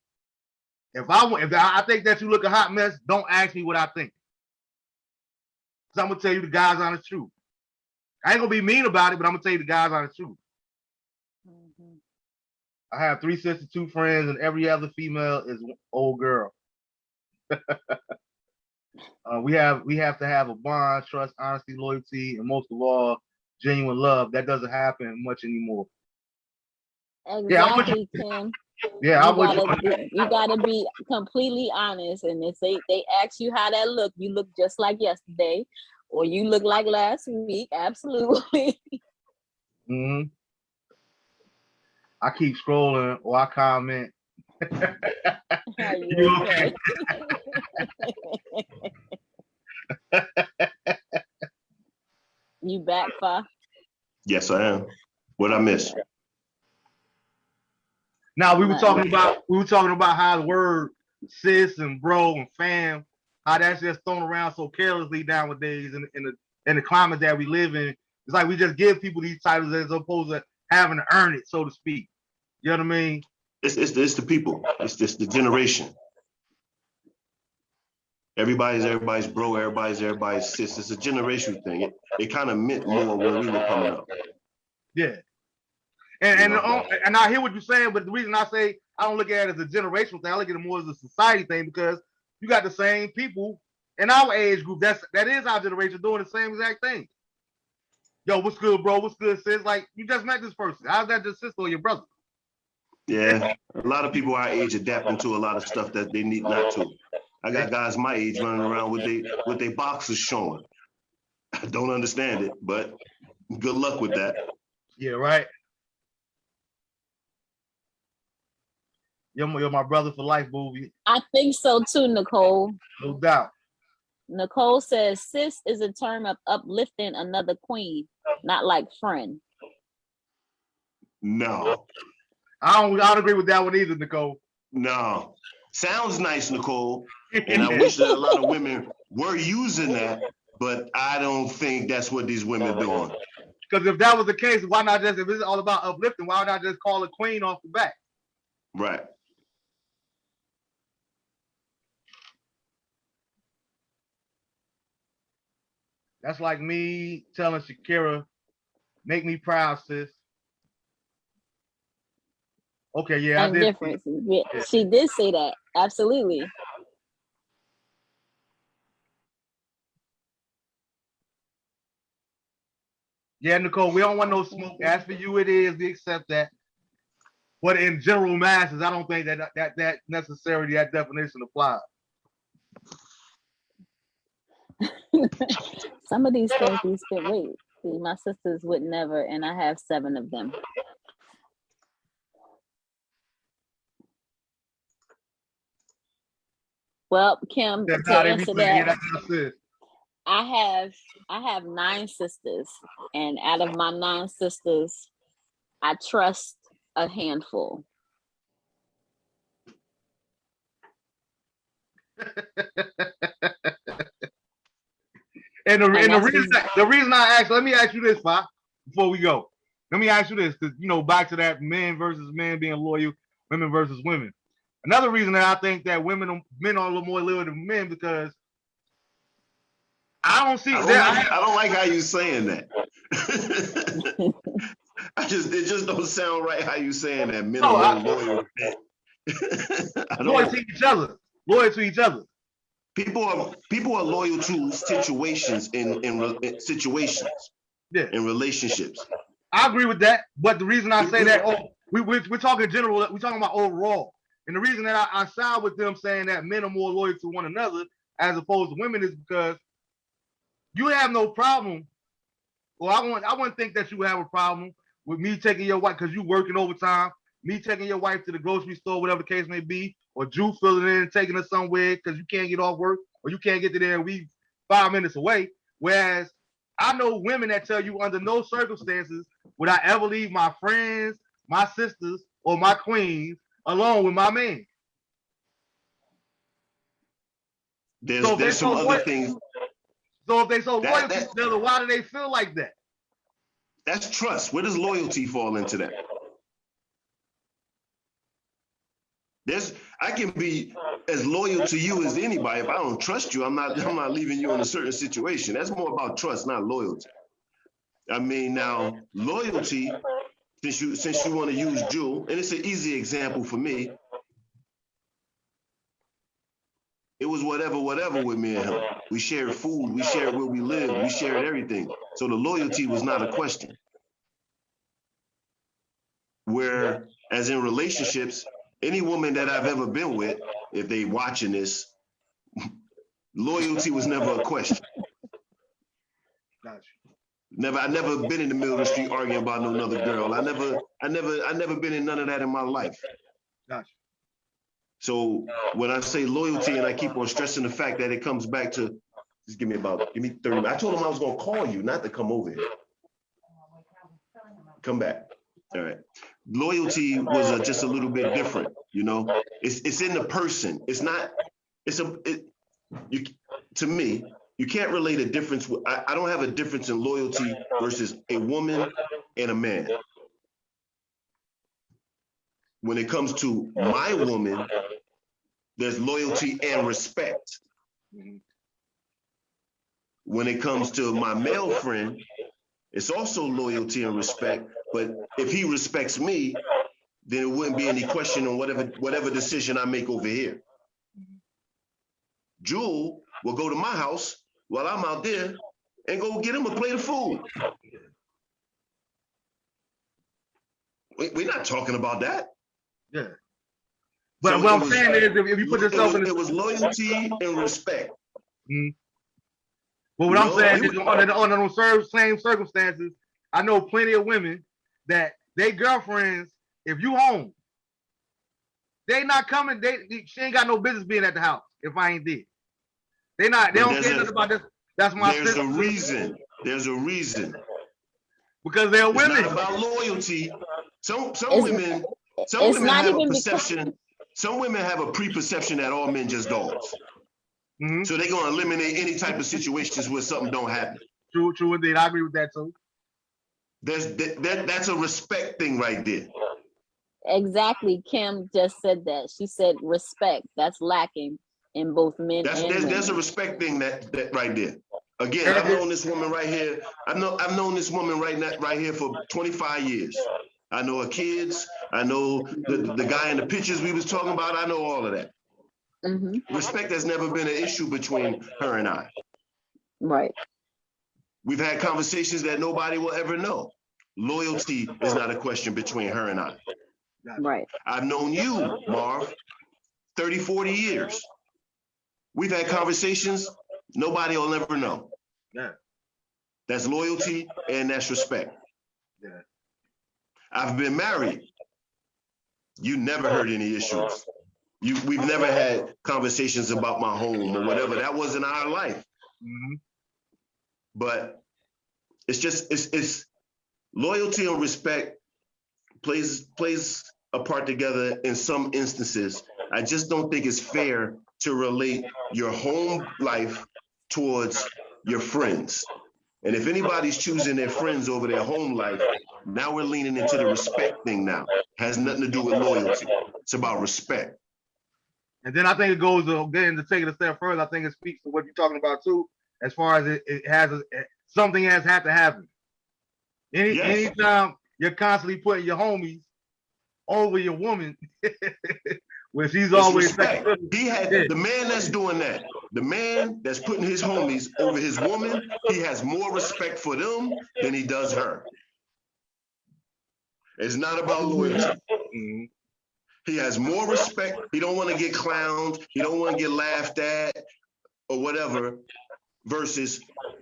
Speaker 4: If I think that you look a hot mess, don't ask me what I think. Because I'm going to tell you the God's honest truth. I ain't going to be mean about it, but I'm going to tell you the God's honest truth. Mm-hmm. I have 3 sisters, 2 friends, and every other female is an old girl. We have to have a bond, trust, honesty, loyalty, and most of all, genuine love. That doesn't happen much anymore.
Speaker 1: Exactly, Tim.
Speaker 4: Yeah,
Speaker 1: You gotta be completely honest. And if they ask you how that look, you look just like yesterday, or you look like last week. Absolutely.
Speaker 4: Mm-hmm. I keep scrolling or I comment.
Speaker 1: Are you okay? You back, Fa?
Speaker 2: Yes, I am. What I miss?
Speaker 4: Now we were talking about how the word sis and bro and fam, how that's just thrown around so carelessly nowadays in the climate that we live in. It's like we just give people these titles as opposed to having to earn it, so to speak. You know what I mean?
Speaker 2: It's the people. It's just the generation. Everybody's bro. Everybody's sis. It's a generational thing. It kind of meant more when we were coming up.
Speaker 4: Yeah. And I hear what you're saying, but the reason I say I don't look at it as a generational thing, I look at it more as a society thing, because you got the same people in our age group that is our generation doing the same exact thing. Yo, what's good, bro? What's good, sis? Like, you just met this person. How's that just sister or your brother?
Speaker 2: Yeah, a lot of people our age adapting to a lot of stuff that they need not to. I got guys my age running around with their boxers showing. I don't understand it, but good luck with that.
Speaker 4: Yeah, right. You're my brother for life, movie.
Speaker 1: I think so too, Nicole.
Speaker 4: No doubt.
Speaker 1: Nicole says sis is a term of uplifting another queen, not like friend.
Speaker 2: No.
Speaker 4: I don't agree with that one either, Nicole.
Speaker 2: No. Sounds nice, Nicole. And I wish that a lot of women were using that, but I don't think that's what these women are doing.
Speaker 4: Because if that was the case, why not just, if it's all about uplifting, why not just call a queen off the bat?
Speaker 2: Right.
Speaker 4: That's like me telling SHAQUERA, make me proud, sis. Okay, yeah,
Speaker 1: I did. Difference. Yeah, she did say that. Absolutely.
Speaker 4: Yeah, Nicole, we don't want no smoke. As for you, it is. We accept that. But in general masses, I don't think that necessarily that definition applies.
Speaker 1: Some of these things we spit. Wait, my sisters would never, and I have 7 of them. Well, Kim, to answer that, I have 9 sisters, and out of my 9 sisters, I trust a handful.
Speaker 4: And the reason I asked, let me ask you this, Fa, before we go. Let me ask you this, because, back to that men versus men being loyal, women versus women. Another reason that I think that men are a little more loyal than men, because I don't see
Speaker 2: I don't like how you saying that. It just don't sound right how you saying that. Men are loyal.
Speaker 4: Loyal to each other. Loyal to each other.
Speaker 2: People are loyal to situations in situations. Yeah. In relationships.
Speaker 4: I agree with that, but the reason I say that, we're talking general. We're talking about overall, and the reason that I side with them saying that men are more loyal to one another as opposed to women is because you have no problem. Well, I wouldn't think that you would have a problem with me taking your wife because you working overtime, me taking your wife to the grocery store, whatever the case may be, or Drew filling in and taking her somewhere because you can't get off work or you can't get to there and we 5 minutes away. Whereas I know women that tell you under no circumstances would I ever leave my friends, my sisters, or my queens alone with my man.
Speaker 2: There's some other things.
Speaker 4: So if they so loyal to each other, why do they feel like that?
Speaker 2: That's trust. Where does loyalty fall into that? I can be as loyal to you as anybody. If I don't trust you, I'm not leaving you in a certain situation. That's more about trust, not loyalty. I mean, now loyalty, since you want to use Jewel, and it's an easy example for me. It was whatever with me and him. We shared food, we shared where we lived, we shared everything. So the loyalty was not a question. Where, as in relationships, any woman that I've ever been with, if they watching this, loyalty was never a question.
Speaker 4: Gotcha.
Speaker 2: I never been in the middle of the street arguing about no other girl. I never been in none of that in my life.
Speaker 4: Gotcha.
Speaker 2: So when I say loyalty, and I keep on stressing the fact that it comes back to, just give me 30 minutes. I told him I was gonna call you, not to come over here. Come back. All right. Loyalty was just a little bit different, you know. It's in the person. It's not. To me, you can't relate a difference. I don't have a difference in loyalty versus a woman and a man. When it comes to my woman, there's loyalty and respect. When it comes to my male friend, it's also loyalty and respect. But if he respects me, then it wouldn't be any question on whatever decision I make over here. Jewel will go to my house while I'm out there and go get him a plate of food. We're not talking about that.
Speaker 4: Yeah. But so what I'm saying is, if you put yourself in,
Speaker 2: it was loyalty and respect.
Speaker 4: Mm-hmm. But what I'm saying is, on those same circumstances, I know plenty of women that they girlfriends, if you home, they not coming. She ain't got no business being at the house if I ain't there. They don't care nothing about this. That's my.
Speaker 2: There's a reason. There's a reason.
Speaker 4: Because they're women.
Speaker 2: It's not about loyalty. Some women have a perception. Some women have a preperception that all men just dogs. Mm-hmm. So they're gonna eliminate any type of situations where something don't happen.
Speaker 4: True indeed. I agree with that too.
Speaker 2: That's a respect thing right there.
Speaker 1: Exactly. Kim just said that. She said respect. That's lacking in both men and women.
Speaker 2: There's a respect thing that right there. Again, I've known this woman right here. I've known this woman right here for 25 years. I know her kids. I know the guy in the pictures we was talking about. I know all of that. Mm-hmm. Respect has never been an issue between her and I.
Speaker 1: Right.
Speaker 2: We've had conversations that nobody will ever know. Loyalty is not a question between her and I.
Speaker 1: Right.
Speaker 2: I've known you, Marv, 30, 40 years. We've had conversations nobody will ever know.
Speaker 4: Yeah.
Speaker 2: That's loyalty and that's respect.
Speaker 4: Yeah.
Speaker 2: I've been married. You never heard any issues. We've never had conversations about my home or whatever. That wasn't our life. Mm-hmm. But it's loyalty and respect plays a part together in some instances. I just don't think it's fair to relate your home life towards your friends. And if anybody's choosing their friends over their home life, now we're leaning into the respect thing now. Has nothing to do with loyalty. It's about respect.
Speaker 4: And then I think it goes again to take it a step further. I think it speaks to what you're talking about too, as far as something has had to happen. Anytime you're constantly putting your homies over your woman, where she's always
Speaker 2: the man that's doing that, the man that's putting his homies over his woman, he has more respect for them than he does her. It's not about loyalty. Mm-hmm. He has more respect. He don't want to get clowned. He don't want to get laughed at or whatever, versus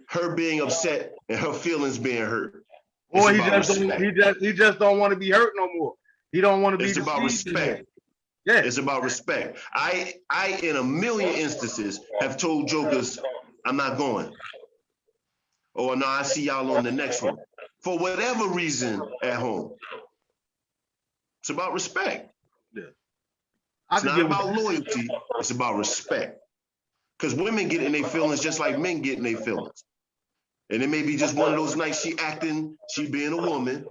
Speaker 2: her being upset and her feelings being hurt.
Speaker 4: Or he just don't want to be hurt no more. He don't want to be.
Speaker 2: It's about respect.
Speaker 4: Yeah,
Speaker 2: it's about respect. I in a million instances have told jokers, I'm not going. Or no, I see y'all on the next one. For whatever reason at home. It's about respect.
Speaker 4: Yeah.
Speaker 2: It's not about loyalty. It's about respect. Because women get in their feelings just like men get in their feelings. And it may be just one of those nights she being a woman,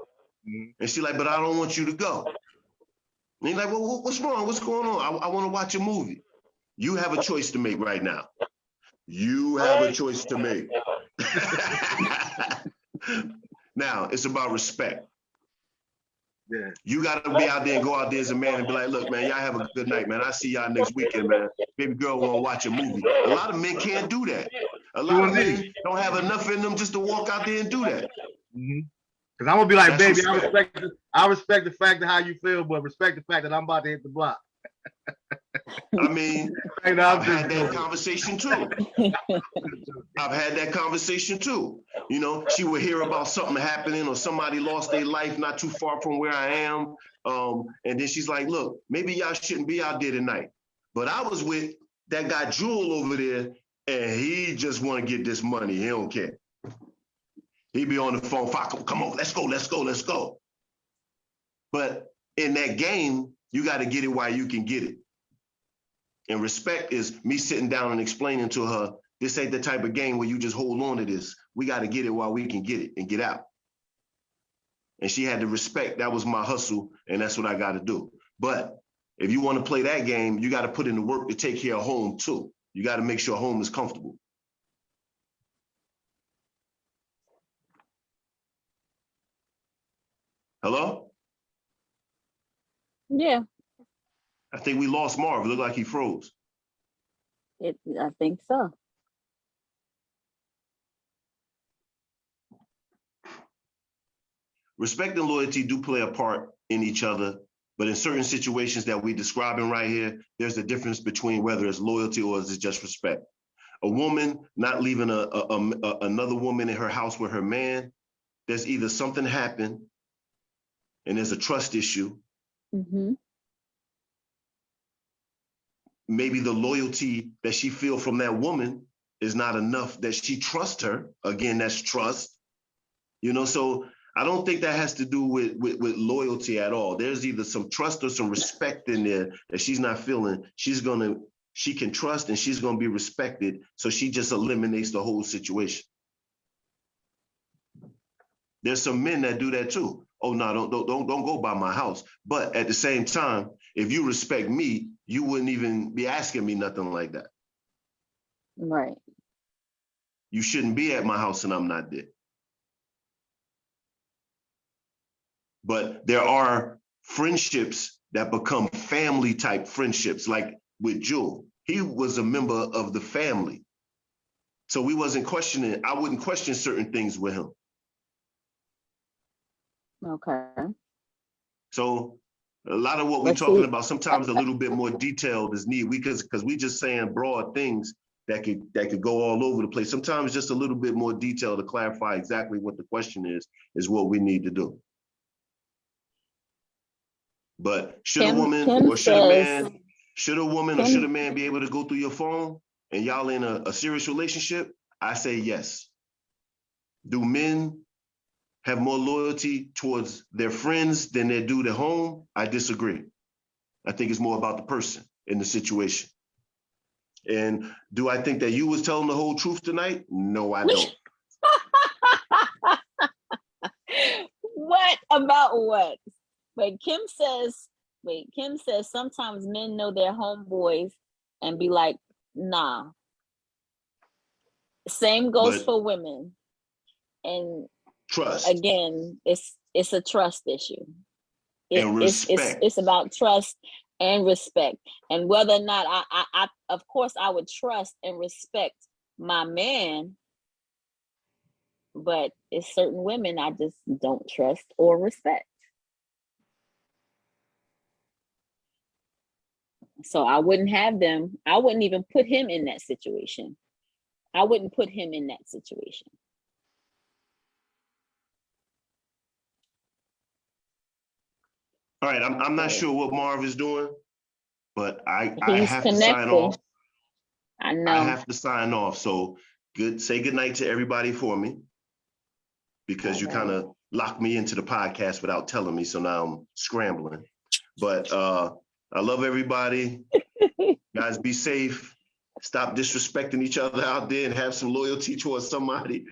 Speaker 2: and she like, but I don't want you to go. And you're like, well, what's wrong? What's going on? I want to watch a movie. You have a choice to make right now. You have a choice to make. Now, it's about respect.
Speaker 4: Yeah.
Speaker 2: You got to be out there and go out there as a man and be like, look, man, y'all have a good night, man. I see y'all next weekend, man. Baby girl want to watch a movie. A lot of men can't do that. A lot of men don't have enough in them just to walk out there and do that.
Speaker 4: Mm-hmm. Because I'm gonna be like,
Speaker 2: That's
Speaker 4: baby,
Speaker 2: respect.
Speaker 4: I respect the fact of how you feel, but respect the fact that I'm about to hit the block.
Speaker 2: I mean,
Speaker 4: And
Speaker 2: I've had that conversation too. I've had that conversation too. You know, she would hear about something happening or somebody lost their life not too far from where I am. And then she's like, look, maybe y'all shouldn't be out there tonight. But I was with that guy Jewel over there, and he just want to get this money. He don't care. He be on the phone, come on, let's go. But in that game, you got to get it while you can get it. And respect is me sitting down and explaining to her, this ain't the type of game where you just hold on to this. We got to get it while we can get it and get out. And she had to respect. That was my hustle, and that's what I got to do. But if you want to play that game, you got to put in the work to take care of home too. You got to make sure home is comfortable. Hello?
Speaker 1: Yeah,
Speaker 2: I think we lost Marv. It looked like he froze.
Speaker 1: I think so.
Speaker 2: Respect and loyalty do play a part in each other, but in certain situations that we describing right here, there's a difference between whether it's loyalty or is it just respect. A woman not leaving another woman in her house with her man, there's either something happened and there's a trust issue.
Speaker 1: Mm-hmm.
Speaker 2: Maybe the loyalty that she feels from that woman is not enough that she trusts her. Again, that's trust. You know, so I don't think that has to do with loyalty at all. There's either some trust or some respect in there that she's not feeling. She can trust and she's gonna be respected. So she just eliminates the whole situation. There's some men that do that too. Oh no, don't go by my house. But at the same time, if you respect me, you wouldn't even be asking me nothing like that.
Speaker 1: Right.
Speaker 2: You shouldn't be at my house and I'm not there. But there are friendships that become family type friendships, like with Jewel. He was a member of the family. So I wouldn't question certain things with him.
Speaker 1: Okay.
Speaker 2: So a lot of what we're talking about, sometimes a little bit more detailed is needed because we just saying broad things that could go all over the place. Sometimes just a little bit more detail to clarify exactly what the question is what we need to do. But should a woman or should a man be able to go through your phone and y'all in a serious relationship? I say yes. Do men have more loyalty towards their friends than they do their home? I disagree. I think it's more about the person in the situation. And do I think that you was telling the whole truth tonight? No, I don't.
Speaker 1: What about what? Kim says sometimes men know their homeboys and be like, nah. Same goes for women. And
Speaker 2: trust.
Speaker 1: Again, it's a trust issue.
Speaker 2: And respect.
Speaker 1: It's about trust and respect. And whether or not I of course I would trust and respect my man, but it's certain women I just don't trust or respect. So I wouldn't even put him in that situation. I wouldn't put him in that situation.
Speaker 2: All right, I'm not sure what Marv is doing, but I have
Speaker 1: to sign off. I know.
Speaker 2: I have to sign off. So say good night to everybody for me, because you kind of locked me into the podcast without telling me. So now I'm scrambling. But I love everybody. Guys, be safe. Stop disrespecting each other out there and have some loyalty towards somebody.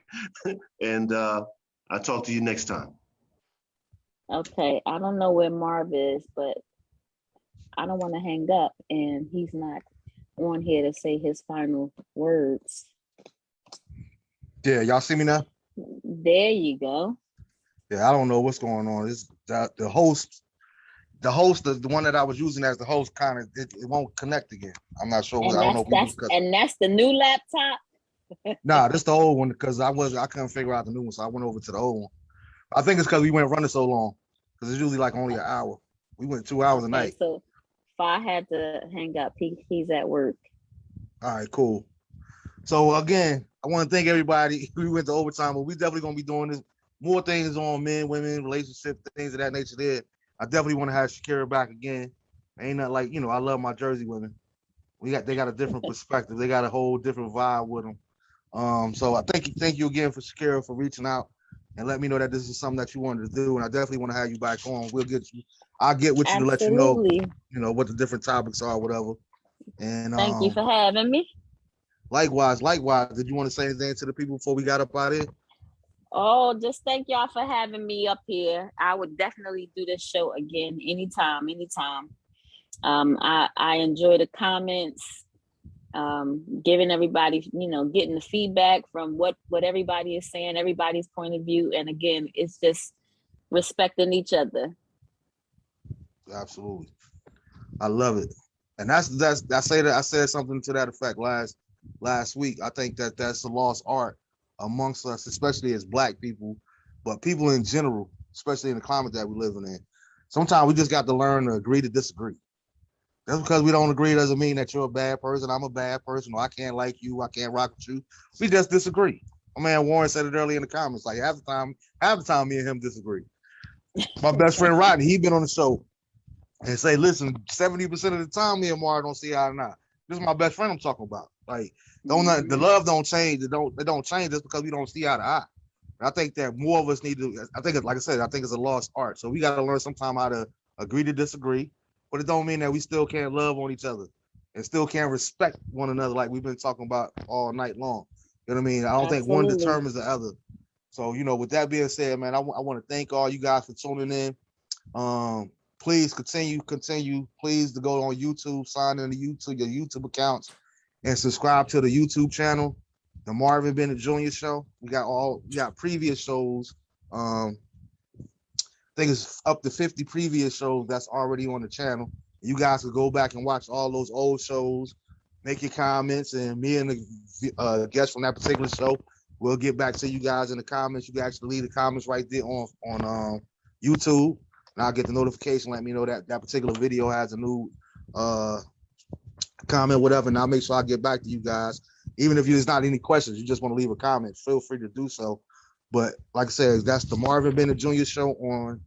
Speaker 2: And I'll talk to you next time.
Speaker 1: Okay, I don't know where Marv is, but I don't want to hang up and he's not on here to say his final words.
Speaker 3: Yeah, y'all see me now?
Speaker 1: There you go.
Speaker 3: Yeah, I don't know what's going on. It's the host, the one that I was using as the host, it won't connect again. I'm not sure. I don't know.
Speaker 1: And that's the new laptop?
Speaker 3: Nah, this the old one because I couldn't figure out the new one, so I went over to the old one. I think it's because we went running so long. Because it's usually like only an hour. We went 2 hours a night.
Speaker 1: So Fa had to hang up. He's at work.
Speaker 3: All right, cool. So again, I want to thank everybody. We went to overtime, but we definitely gonna be doing this more things on men, women, relationship, things of that nature. There, I definitely want to have Shakira back again. Ain't not like I love my Jersey women. They got a different perspective. They got a whole different vibe with them. So I thank you again for Shakira for reaching out and let me know that this is something that you wanted to do, and I definitely want to have you back on. I'll get with you to let you know, what the different topics are, whatever. And
Speaker 1: thank you for having me.
Speaker 3: Likewise. Did you want to say anything to the people before we got up out of here?
Speaker 1: Oh, just thank y'all for having me up here. I would definitely do this show again anytime. I enjoy the comments, giving everybody, getting the feedback from what everybody is saying, everybody's point of view. And again, it's just respecting each other.
Speaker 3: Absolutely. I love it. And I said something to that effect last week. I think that's a lost art amongst us, especially as Black people, but people in general, especially in the climate that we're living in. Sometimes we just got to learn to agree to disagree. Just because we don't agree doesn't mean that you're a bad person, I'm a bad person, or I can't like you, I can't rock with you. We just disagree. My man Warren said it earlier in the comments, like half the time me and him disagree. My best friend Rodney, he been on the show and say, listen, 70% of the time me and Mara don't see eye to eye. This is my best friend I'm talking about. Like, the love don't change. It don't change just because we don't see eye to eye. And I think that more of us need to, like I said, I think it's a lost art. So we got to learn sometime how to agree to disagree, but it don't mean that we still can't love on each other and still can't respect one another like we've been talking about all night long. You know what I mean? I don't think one determines the other. So, with that being said, man, I want to thank all you guys for tuning in. Please continue, please, to go on YouTube, sign in to your YouTube accounts, and subscribe to the YouTube channel, the Marvin Bennett Jr. Show. We got previous shows. I think it's up to 50 previous shows that's already on the channel. You guys can go back and watch all those old shows, make your comments, and me and the guest from that particular show, we'll get back to you guys in the comments. You can actually leave the comments right there on YouTube. And I'll get the notification, let me know that particular video has a new comment, whatever, and I'll make sure I get back to you guys. Even if there's not any questions, you just want to leave a comment, feel free to do so. But like I said, that's the Marvin Bennett Jr. Show on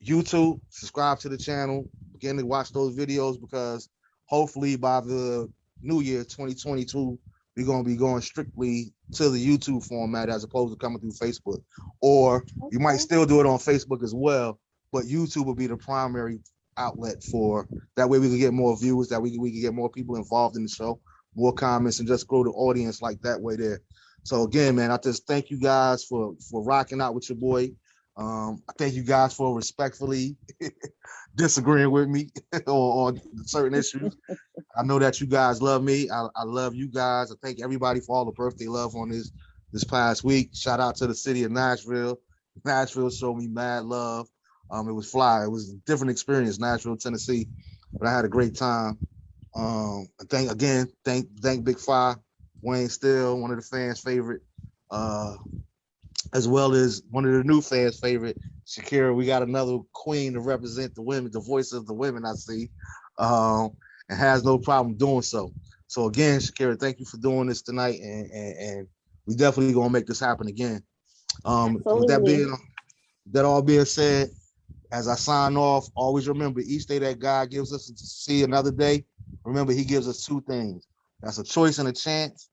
Speaker 3: YouTube. Subscribe to the channel, begin to watch those videos, because hopefully by the new year, 2022, we're going to be going strictly to the YouTube format as opposed to coming through Facebook. Or you might still do it on Facebook as well, but YouTube will be the primary outlet for that way we can get more viewers, that we can get more people involved in the show, more comments, and just grow the audience like that way there. So again, man, I just thank you guys for rocking out with your boy. I thank you guys for respectfully disagreeing with me on certain issues. I know that you guys love me. I love you guys. I thank everybody for all the birthday love on this past week. Shout out to the city of Nashville. Nashville showed me mad love. It was fly. It was a different experience, Nashville, Tennessee, but I had a great time. Thank Big FAH, Wayne Still, one of the fans' favorite, as well as one of the new fans' favorite, Shakira. We got another queen to represent the women, the voice of the women, I see, and has no problem doing so. So again, Shakira, thank you for doing this tonight, and we definitely gonna make this happen again. With that all being said, as I sign off, always remember, each day that God gives us to see another day, remember, he gives us two things. That's a choice and a chance.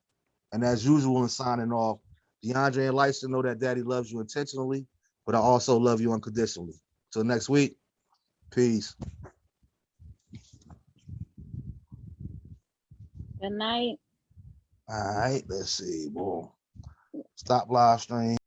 Speaker 3: And as usual in signing off, DeAndre and Lysa, know that Daddy loves you intentionally, but I also love you unconditionally. Till next week, peace.
Speaker 1: Good night.
Speaker 3: All right, let's see. Boom. Stop live stream.